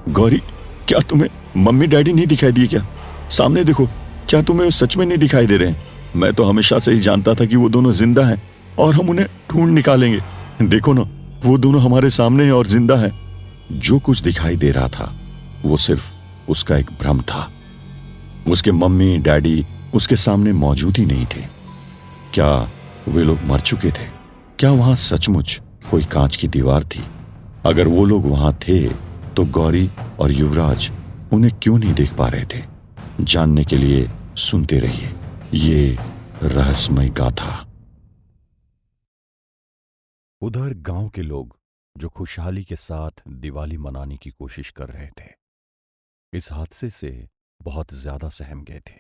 गौरी, क्या तुम्हें मम्मी डैडी नहीं दिखाई दिए क्या? सामने देखो, क्या तुम्हें सच में नहीं दिखाई दे रहे हैं? मैं तो हमेशा से ही जानता था कि वो दोनों जिंदा हैं और हम उन्हें ढूंढ निकालेंगे। देखो ना, वो दोनों हमारे सामने हैं और जिंदा हैं। जो कुछ दिखाई दे रहा था वो सिर्फ उसका एक भ्रम था। उसके मम्मी डैडी उसके सामने मौजूद ही नहीं थे। क्या वे लोग मर चुके थे? क्या वहां सचमुच कोई कांच की दीवार थी? अगर वो लोग वहां थे तो गौरी और युवराज उन्हें क्यों नहीं देख पा रहे थे? जानने के लिए सुनते रहिए ये रहस्यमय गाथा। उधर गांव के लोग जो खुशहाली के साथ दिवाली मनाने की कोशिश कर रहे थे, इस हादसे से बहुत ज्यादा सहम गए थे।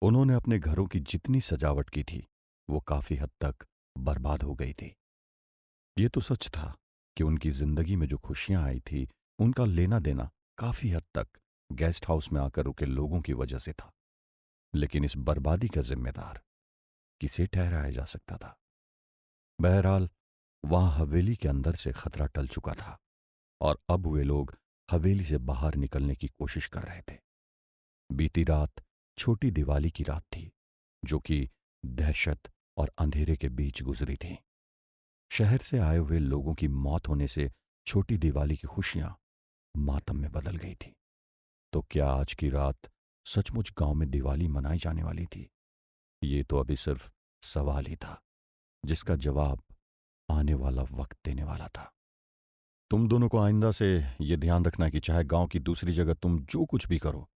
उन्होंने अपने घरों की जितनी सजावट की थी वो काफी हद तक बर्बाद हो गई थी। ये तो सच था कि उनकी जिंदगी में जो खुशियां आई थी उनका लेना देना काफी हद तक गेस्ट हाउस में आकर रुके लोगों की वजह से था, लेकिन इस बर्बादी का जिम्मेदार किसे ठहराया जा सकता था? बहरहाल वहां हवेली के अंदर से खतरा टल चुका था और अब वे लोग हवेली से बाहर निकलने की कोशिश कर रहे थे। बीती रात छोटी दिवाली की रात थी, जो कि दहशत और अंधेरे के बीच गुजरी थी। शहर से आए हुए लोगों की मौत होने से छोटी दिवाली की खुशियां मातम में बदल गई थी। तो क्या आज की रात सचमुच गांव में दिवाली मनाई जाने वाली थी? ये तो अभी सिर्फ सवाल ही था, जिसका जवाब आने वाला वक्त देने वाला था। तुम दोनों को आइंदा से यह ध्यान रखना कि चाहे गांव की दूसरी जगह तुम जो कुछ भी करो,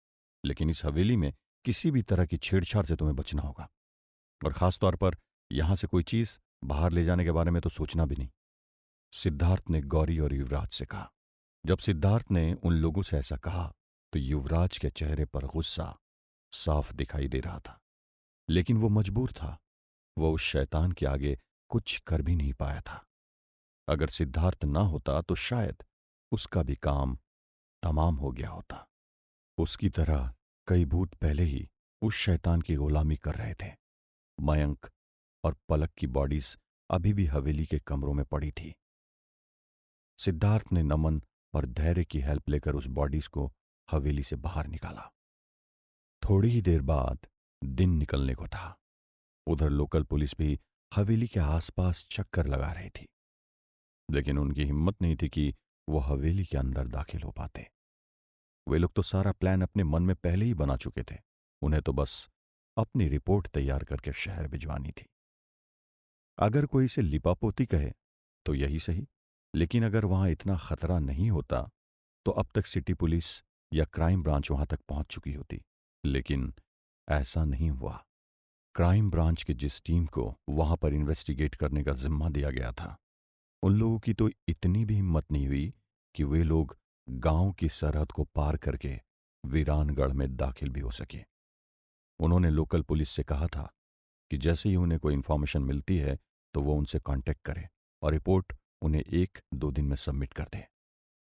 लेकिन इस हवेली में किसी भी तरह की छेड़छाड़ से तुम्हें बचना होगा। और खास तौर पर यहां से कोई चीज बाहर ले जाने के बारे में तो सोचना भी नहीं। सिद्धार्थ ने गौरी और युवराज से कहा। जब सिद्धार्थ ने उन लोगों से ऐसा कहा तो युवराज के चेहरे पर गुस्सा साफ दिखाई दे रहा था, लेकिन वो मजबूर था। वो उस शैतान के आगे कुछ कर भी नहीं पाया था। अगर सिद्धार्थ ना होता तो शायद उसका भी काम तमाम हो गया होता। उसकी तरह कई भूत पहले ही उस शैतान की गुलामी कर रहे थे। मयंक और पलक की बॉडीज अभी भी हवेली के कमरों में पड़ी थी। सिद्धार्थ ने नमन और धैर्य की हेल्प लेकर उस बॉडीज को हवेली से बाहर निकाला। थोड़ी ही देर बाद दिन निकलने को था। उधर लोकल पुलिस भी हवेली के आसपास चक्कर लगा रही थी, लेकिन उनकी हिम्मत नहीं थी कि वो हवेली के अंदर दाखिल हो पाते। वे लोग तो सारा प्लान अपने मन में पहले ही बना चुके थे। उन्हें तो बस अपनी रिपोर्ट तैयार करके शहर भिजवानी थी। अगर कोई इसे लिपापोती कहे तो यही सही, लेकिन अगर वहां इतना खतरा नहीं होता तो अब तक सिटी पुलिस या क्राइम ब्रांच वहां तक पहुंच चुकी होती। लेकिन ऐसा नहीं हुआ। क्राइम ब्रांच की जिस टीम को वहां पर इन्वेस्टिगेट करने का जिम्मा दिया गया था, उन लोगों की तो इतनी भी हिम्मत नहीं हुई कि वे लोग गांव की सरहद को पार करके वीरानगढ़ में दाखिल भी हो सके। उन्होंने लोकल पुलिस से कहा था कि जैसे ही उन्हें कोई इन्फॉर्मेशन मिलती है तो वो उनसे कांटेक्ट करे और रिपोर्ट उन्हें 1-2 दिन में सबमिट कर दे।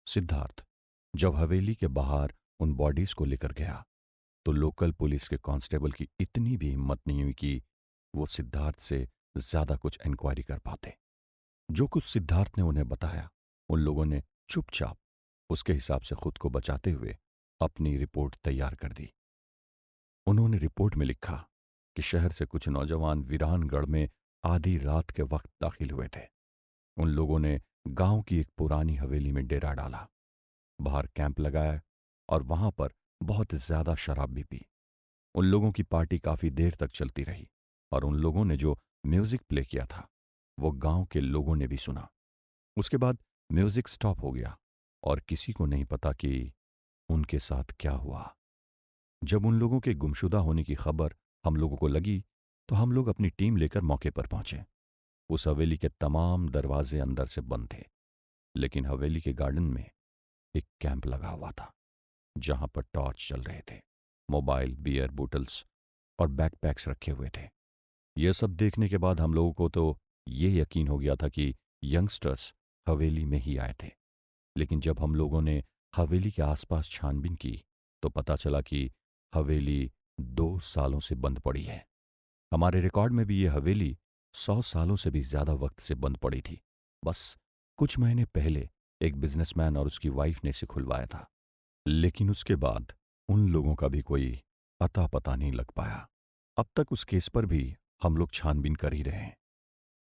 सिद्धार्थ जब हवेली के बाहर उन बॉडीज को लेकर गया तो लोकल पुलिस के कांस्टेबल की इतनी भी हिम्मत नहीं हुई कि वो सिद्धार्थ से ज्यादा कुछ इंक्वायरी कर पाते। जो कुछ सिद्धार्थ ने उन्हें बताया, उन लोगों ने चुपचाप उसके हिसाब से खुद को बचाते हुए अपनी रिपोर्ट तैयार कर दी। उन्होंने रिपोर्ट में लिखा कि शहर से कुछ नौजवान वीरानगढ़ में आधी रात के वक्त दाखिल हुए थे। उन लोगों ने गांव की एक पुरानी हवेली में डेरा डाला, बाहर कैंप लगाया और वहां पर बहुत ज्यादा शराब भी पी। उन लोगों की पार्टी काफी देर तक चलती रही और उन लोगों ने जो म्यूजिक प्ले किया था वो गांव के लोगों ने भी सुना। उसके बाद म्यूजिक स्टॉप हो गया और किसी को नहीं पता कि उनके साथ क्या हुआ। जब उन लोगों के गुमशुदा होने की खबर हम लोगों को लगी तो हम लोग अपनी टीम लेकर मौके पर पहुंचे। उस हवेली के तमाम दरवाजे अंदर से बंद थे, लेकिन हवेली के गार्डन में एक कैंप लगा हुआ था जहां पर टॉर्च चल रहे थे, मोबाइल, बियर बोतल्स और बैकपैक्स रखे हुए थे। यह सब देखने के बाद हम लोगों को तो ये यकीन हो गया था कि यंगस्टर्स हवेली में ही आए थे। लेकिन जब हम लोगों ने हवेली के आसपास छानबीन की तो पता चला कि हवेली 2 सालों से बंद पड़ी है। हमारे रिकॉर्ड में भी ये हवेली 100 सालों से भी ज्यादा वक्त से बंद पड़ी थी। बस कुछ महीने पहले एक बिजनेसमैन और उसकी वाइफ ने इसे खुलवाया था, लेकिन उसके बाद उन लोगों का भी कोई अता पता नहीं लग पाया। अब तक उस केस पर भी हम लोग छानबीन कर ही रहे हैं।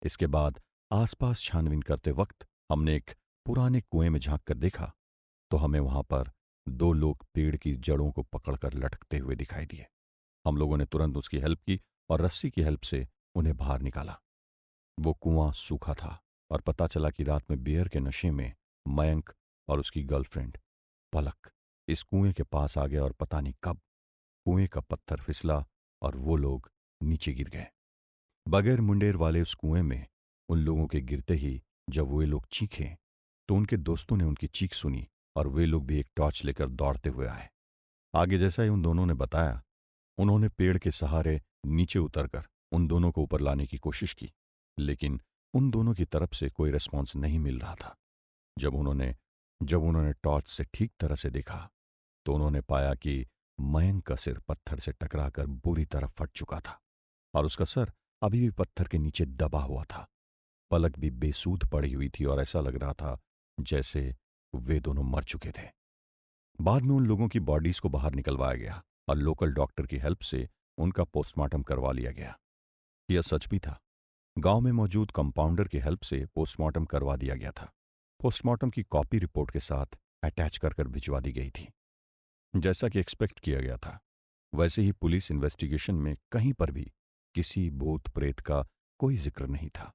इसके बाद आसपास छानबीन करते वक्त हमने एक पुराने कुएं में झांक कर देखा तो हमें वहां पर 2 लोग पेड़ की जड़ों को पकड़कर लटकते हुए दिखाई दिए। हम लोगों ने तुरंत उसकी हेल्प की और रस्सी की हेल्प से उन्हें बाहर निकाला। वो कुआं सूखा था और पता चला कि रात में बियर के नशे में मयंक और उसकी गर्लफ्रेंड पलक इस कुएं के पास आ गए और पता नहीं कब कुएं का पत्थर फिसला और वो लोग नीचे गिर गए। बगैर मुंडेर वाले उस कुएं में उन लोगों के गिरते ही जब वे लोग चीखे तो उनके दोस्तों ने उनकी चीख सुनी और वे लोग भी एक टॉर्च लेकर दौड़ते हुए आए। आगे जैसा ही उन दोनों ने बताया, उन्होंने पेड़ के सहारे नीचे उतरकर उन दोनों को ऊपर लाने की कोशिश की, लेकिन उन दोनों की तरफ से कोई रिस्पॉन्स नहीं मिल रहा था। जब उन्होंने टॉर्च से ठीक तरह से देखा तो उन्होंने पाया कि मयंक का सिर पत्थर से टकराकर बुरी तरह फट चुका था और उसका सर अभी भी पत्थर के नीचे दबा हुआ था। पलक भी बेसूध पड़ी हुई थी और ऐसा लग रहा था जैसे वे दोनों मर चुके थे। बाद में उन लोगों की बॉडीज को बाहर निकलवाया गया और लोकल डॉक्टर की हेल्प से उनका पोस्टमार्टम करवा लिया गया। यह सच भी था। गांव में मौजूद कंपाउंडर की हेल्प से पोस्टमार्टम करवा दिया गया था। पोस्टमार्टम की कॉपी रिपोर्ट के साथ अटैच कर भिजवा दी गई थी। जैसा कि एक्सपेक्ट किया गया था, वैसे ही पुलिस इन्वेस्टिगेशन में कहीं पर भी किसी भूत प्रेत का कोई जिक्र नहीं था,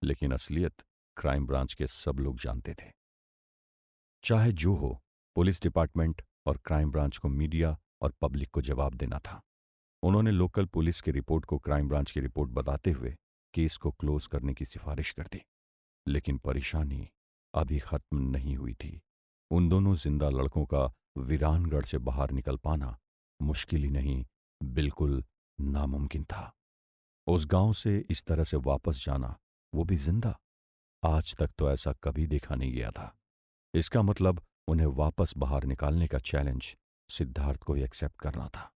लेकिन असलियत क्राइम ब्रांच के सब लोग जानते थे। चाहे जो हो, पुलिस डिपार्टमेंट और क्राइम ब्रांच को मीडिया और पब्लिक को जवाब देना था। उन्होंने लोकल पुलिस की रिपोर्ट को क्राइम ब्रांच की रिपोर्ट बताते हुए केस को क्लोज करने की सिफारिश कर दी। लेकिन परेशानी अभी खत्म नहीं हुई थी। उन दोनों जिंदा लड़कों का वीरानगढ़ से बाहर निकल पाना मुश्किल ही नहीं, बिल्कुल नामुमकिन था। उस गांव से इस तरह से वापस जाना, वो भी जिंदा, आज तक तो ऐसा कभी देखा नहीं गया था। इसका मतलब उन्हें वापस बाहर निकालने का चैलेंज सिद्धार्थ को ही एक्सेप्ट करना था।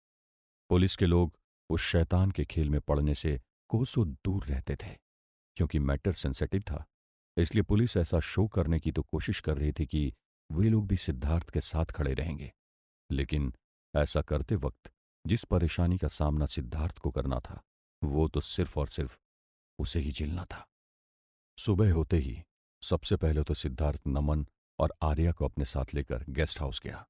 पुलिस के लोग उस शैतान के खेल में पड़ने से कोसों दूर रहते थे। क्योंकि मैटर सेंसिटिव था, इसलिए पुलिस ऐसा शो करने की तो कोशिश कर रही थी कि वे लोग भी सिद्धार्थ के साथ खड़े रहेंगे, लेकिन ऐसा करते वक्त जिस परेशानी का सामना सिद्धार्थ को करना था वो तो सिर्फ और सिर्फ उसे ही झेलना था। सुबह होते ही सबसे पहले तो सिद्धार्थ नमन और आर्या को अपने साथ लेकर गेस्ट हाउस गया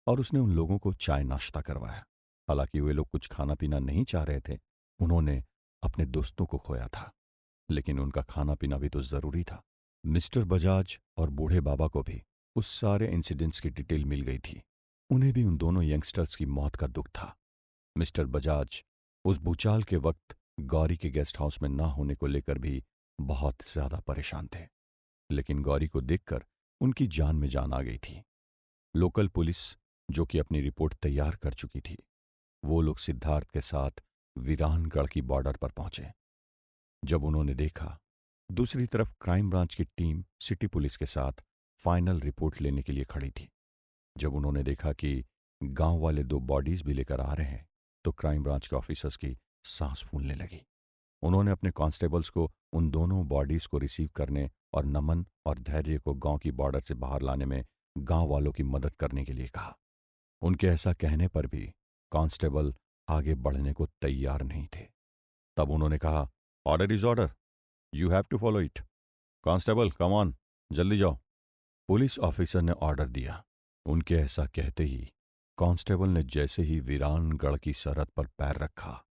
और उसने उन लोगों को चाय नाश्ता करवाया। हालांकि वे लोग कुछ खाना पीना नहीं चाह रहे थे, उन्होंने अपने दोस्तों को खोया था, लेकिन उनका खाना पीना भी तो जरूरी था। मिस्टर बजाज और बूढ़े बाबा को भी उस सारे इंसिडेंट्स की डिटेल मिल गई थी। उन्हें भी उन दोनों यंगस्टर्स की मौत का दुख था। मिस्टर बजाज उस भूचाल के वक्त गौरी के गेस्ट हाउस में ना होने को लेकर भी बहुत ज्यादा परेशान थे, लेकिन गौरी को देखकर उनकी जान में जान आ गई थी। लोकल पुलिस, जो कि अपनी रिपोर्ट तैयार कर चुकी थी, वो लोग सिद्धार्थ के साथ वीरानगढ़ की बॉर्डर पर पहुंचे। जब उन्होंने देखा दूसरी तरफ क्राइम ब्रांच की टीम सिटी पुलिस के साथ फाइनल रिपोर्ट लेने के लिए खड़ी थी, जब उन्होंने देखा कि गांव वाले 2 बॉडीज भी लेकर आ रहे हैं, तो क्राइम ब्रांच के ऑफिसर्स की सांस फूलने लगी। उन्होंने अपने कांस्टेबल्स को उन दोनों बॉडीज को रिसीव करने और नमन और धैर्य को गांव की बॉर्डर से बाहर लाने में गांव वालों की मदद करने के लिए कहा। उनके ऐसा कहने पर भी कांस्टेबल आगे बढ़ने को तैयार नहीं थे। तब उन्होंने कहा, order is order, you have to follow it. Constable come on, जल्दी जाओ। पुलिस ऑफिसर ने ऑर्डर दिया। उनके ऐसा कहते ही कांस्टेबल ने जैसे ही वीरानगढ़ की सरहद पर पैर रखा,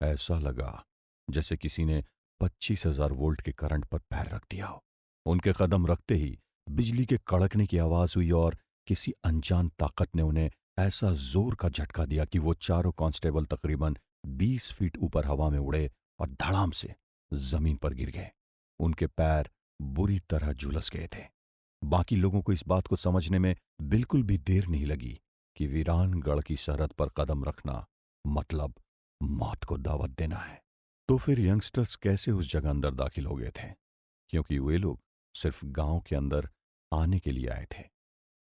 ऐसा लगा जैसे किसी ने 25,000 वोल्ट के करंट पर पैर रख दिया हो। उनके कदम रखते ही बिजली के कड़कने की आवाज हुई और किसी अनजान ताकत ने उन्हें ऐसा जोर का झटका दिया कि वो चारों कांस्टेबल तकरीबन 20 फीट ऊपर हवा में उड़े और धड़ाम से जमीन पर गिर गए। उनके पैर बुरी तरह झुलस गए थे। बाकी लोगों को इस बात को समझने में बिल्कुल भी देर नहीं लगी कि वीरानगढ़ की सरहद पर कदम रखना मतलब मौत को दावत देना है। तो फिर यंगस्टर्स कैसे उस जगह अंदर दाखिल हो गए थे? क्योंकि वे लोग सिर्फ गांव के अंदर आने के लिए आए थे,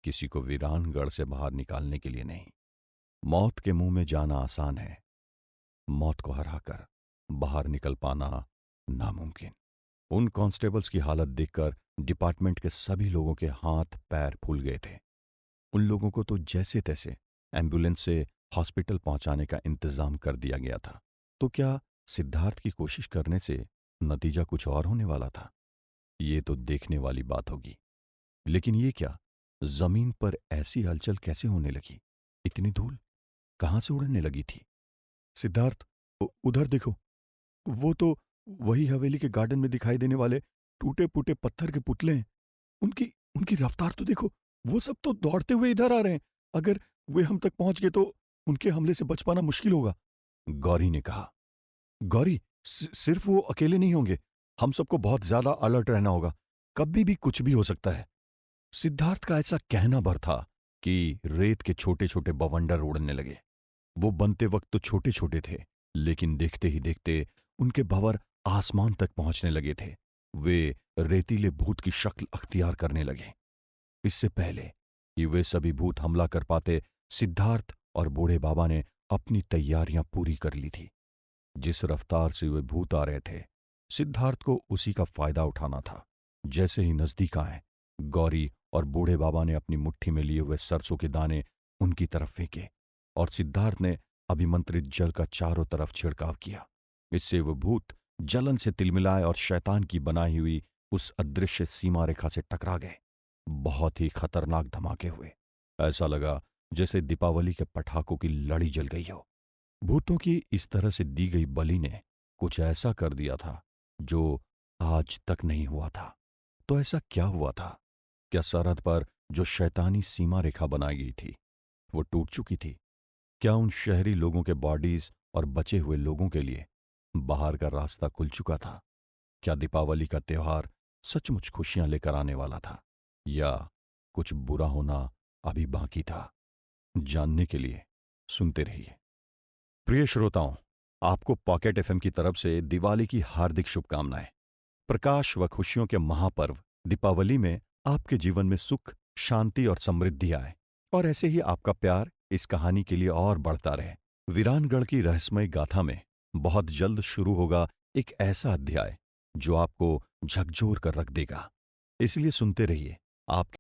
किसी को वीरानगढ़ से बाहर निकालने के लिए नहीं। मौत के मुंह में जाना आसान है, मौत को हराकर बाहर निकल पाना नामुमकिन। उन कांस्टेबल्स की हालत देखकर डिपार्टमेंट के सभी लोगों के हाथ पैर फूल गए थे। उन लोगों को तो जैसे तैसे एम्बुलेंस से हॉस्पिटल पहुंचाने का इंतजाम कर दिया गया था। तो क्या सिद्धार्थ की कोशिश करने से नतीजा कुछ और होने वाला था? ये तो देखने वाली बात होगी। लेकिन ये क्या, जमीन पर ऐसी हलचल कैसे होने लगी? इतनी धूल कहां से उड़ने लगी थी? सिद्धार्थ, उधर देखो, वो तो वही हवेली के गार्डन में दिखाई देने वाले टूटे फूटे पत्थर के पुतले हैं। उनकी उनकी रफ्तार तो देखो, वो सब तो दौड़ते हुए इधर आ रहे हैं। अगर वे हम तक पहुंच गए तो उनके हमले से बच पाना मुश्किल होगा। गौरी ने कहा। गौरी, सिर्फ वो अकेले नहीं होंगे, हम सबको बहुत ज्यादा अलर्ट रहना होगा, कभी भी कुछ भी हो सकता है। सिद्धार्थ का ऐसा कहना भर था कि रेत के छोटे छोटे बवंडर उड़ने लगे। वो बनते वक्त तो छोटे छोटे थे, लेकिन देखते ही देखते उनके भंवर आसमान तक पहुंचने लगे थे। वे रेतीले भूत की शक्ल अख्तियार करने लगे। इससे पहले कि वे सभी भूत हमला कर पाते, सिद्धार्थ और बूढ़े बाबा ने अपनी तैयारियां पूरी कर ली थी। जिस रफ्तार से वे भूत आ रहे थे, सिद्धार्थ को उसी का फायदा उठाना था। जैसे ही नजदीक आए, गौरी और बूढ़े बाबा ने अपनी मुट्ठी में लिए हुए सरसों के दाने उनकी तरफ फेंके और सिद्धार्थ ने अभिमंत्रित जल का चारों तरफ छिड़काव किया। इससे वो भूत जलन से तिलमिलाए और शैतान की बनाई हुई उस अदृश्य सीमा रेखा से टकरा गए। बहुत ही खतरनाक धमाके हुए। ऐसा लगा जैसे दीपावली के पटाखों की लड़ी जल गई हो। भूतों की इस तरह से दी गई बलि ने कुछ ऐसा कर दिया था जो आज तक नहीं हुआ था। तो ऐसा क्या हुआ था? क्या सरहद पर जो शैतानी सीमा रेखा बनाई गई थी वो टूट चुकी थी? क्या उन शहरी लोगों के बॉडीज और बचे हुए लोगों के लिए बाहर का रास्ता खुल चुका था? क्या दीपावली का त्योहार सचमुच खुशियां लेकर आने वाला था, या कुछ बुरा होना अभी बाकी था? जानने के लिए सुनते रहिए। प्रिय श्रोताओं, आपको पॉकेट एफएम की तरफ से दिवाली की हार्दिक शुभकामनाएं। प्रकाश व खुशियों के महापर्व दीपावली में आपके जीवन में सुख, शांति और समृद्धि आए, और ऐसे ही आपका प्यार इस कहानी के लिए और बढ़ता रहे। वीरानगढ़ की रहस्यमय गाथा में बहुत जल्द शुरू होगा एक ऐसा अध्याय जो आपको झकझोर कर रख देगा। इसलिए सुनते रहिए। आप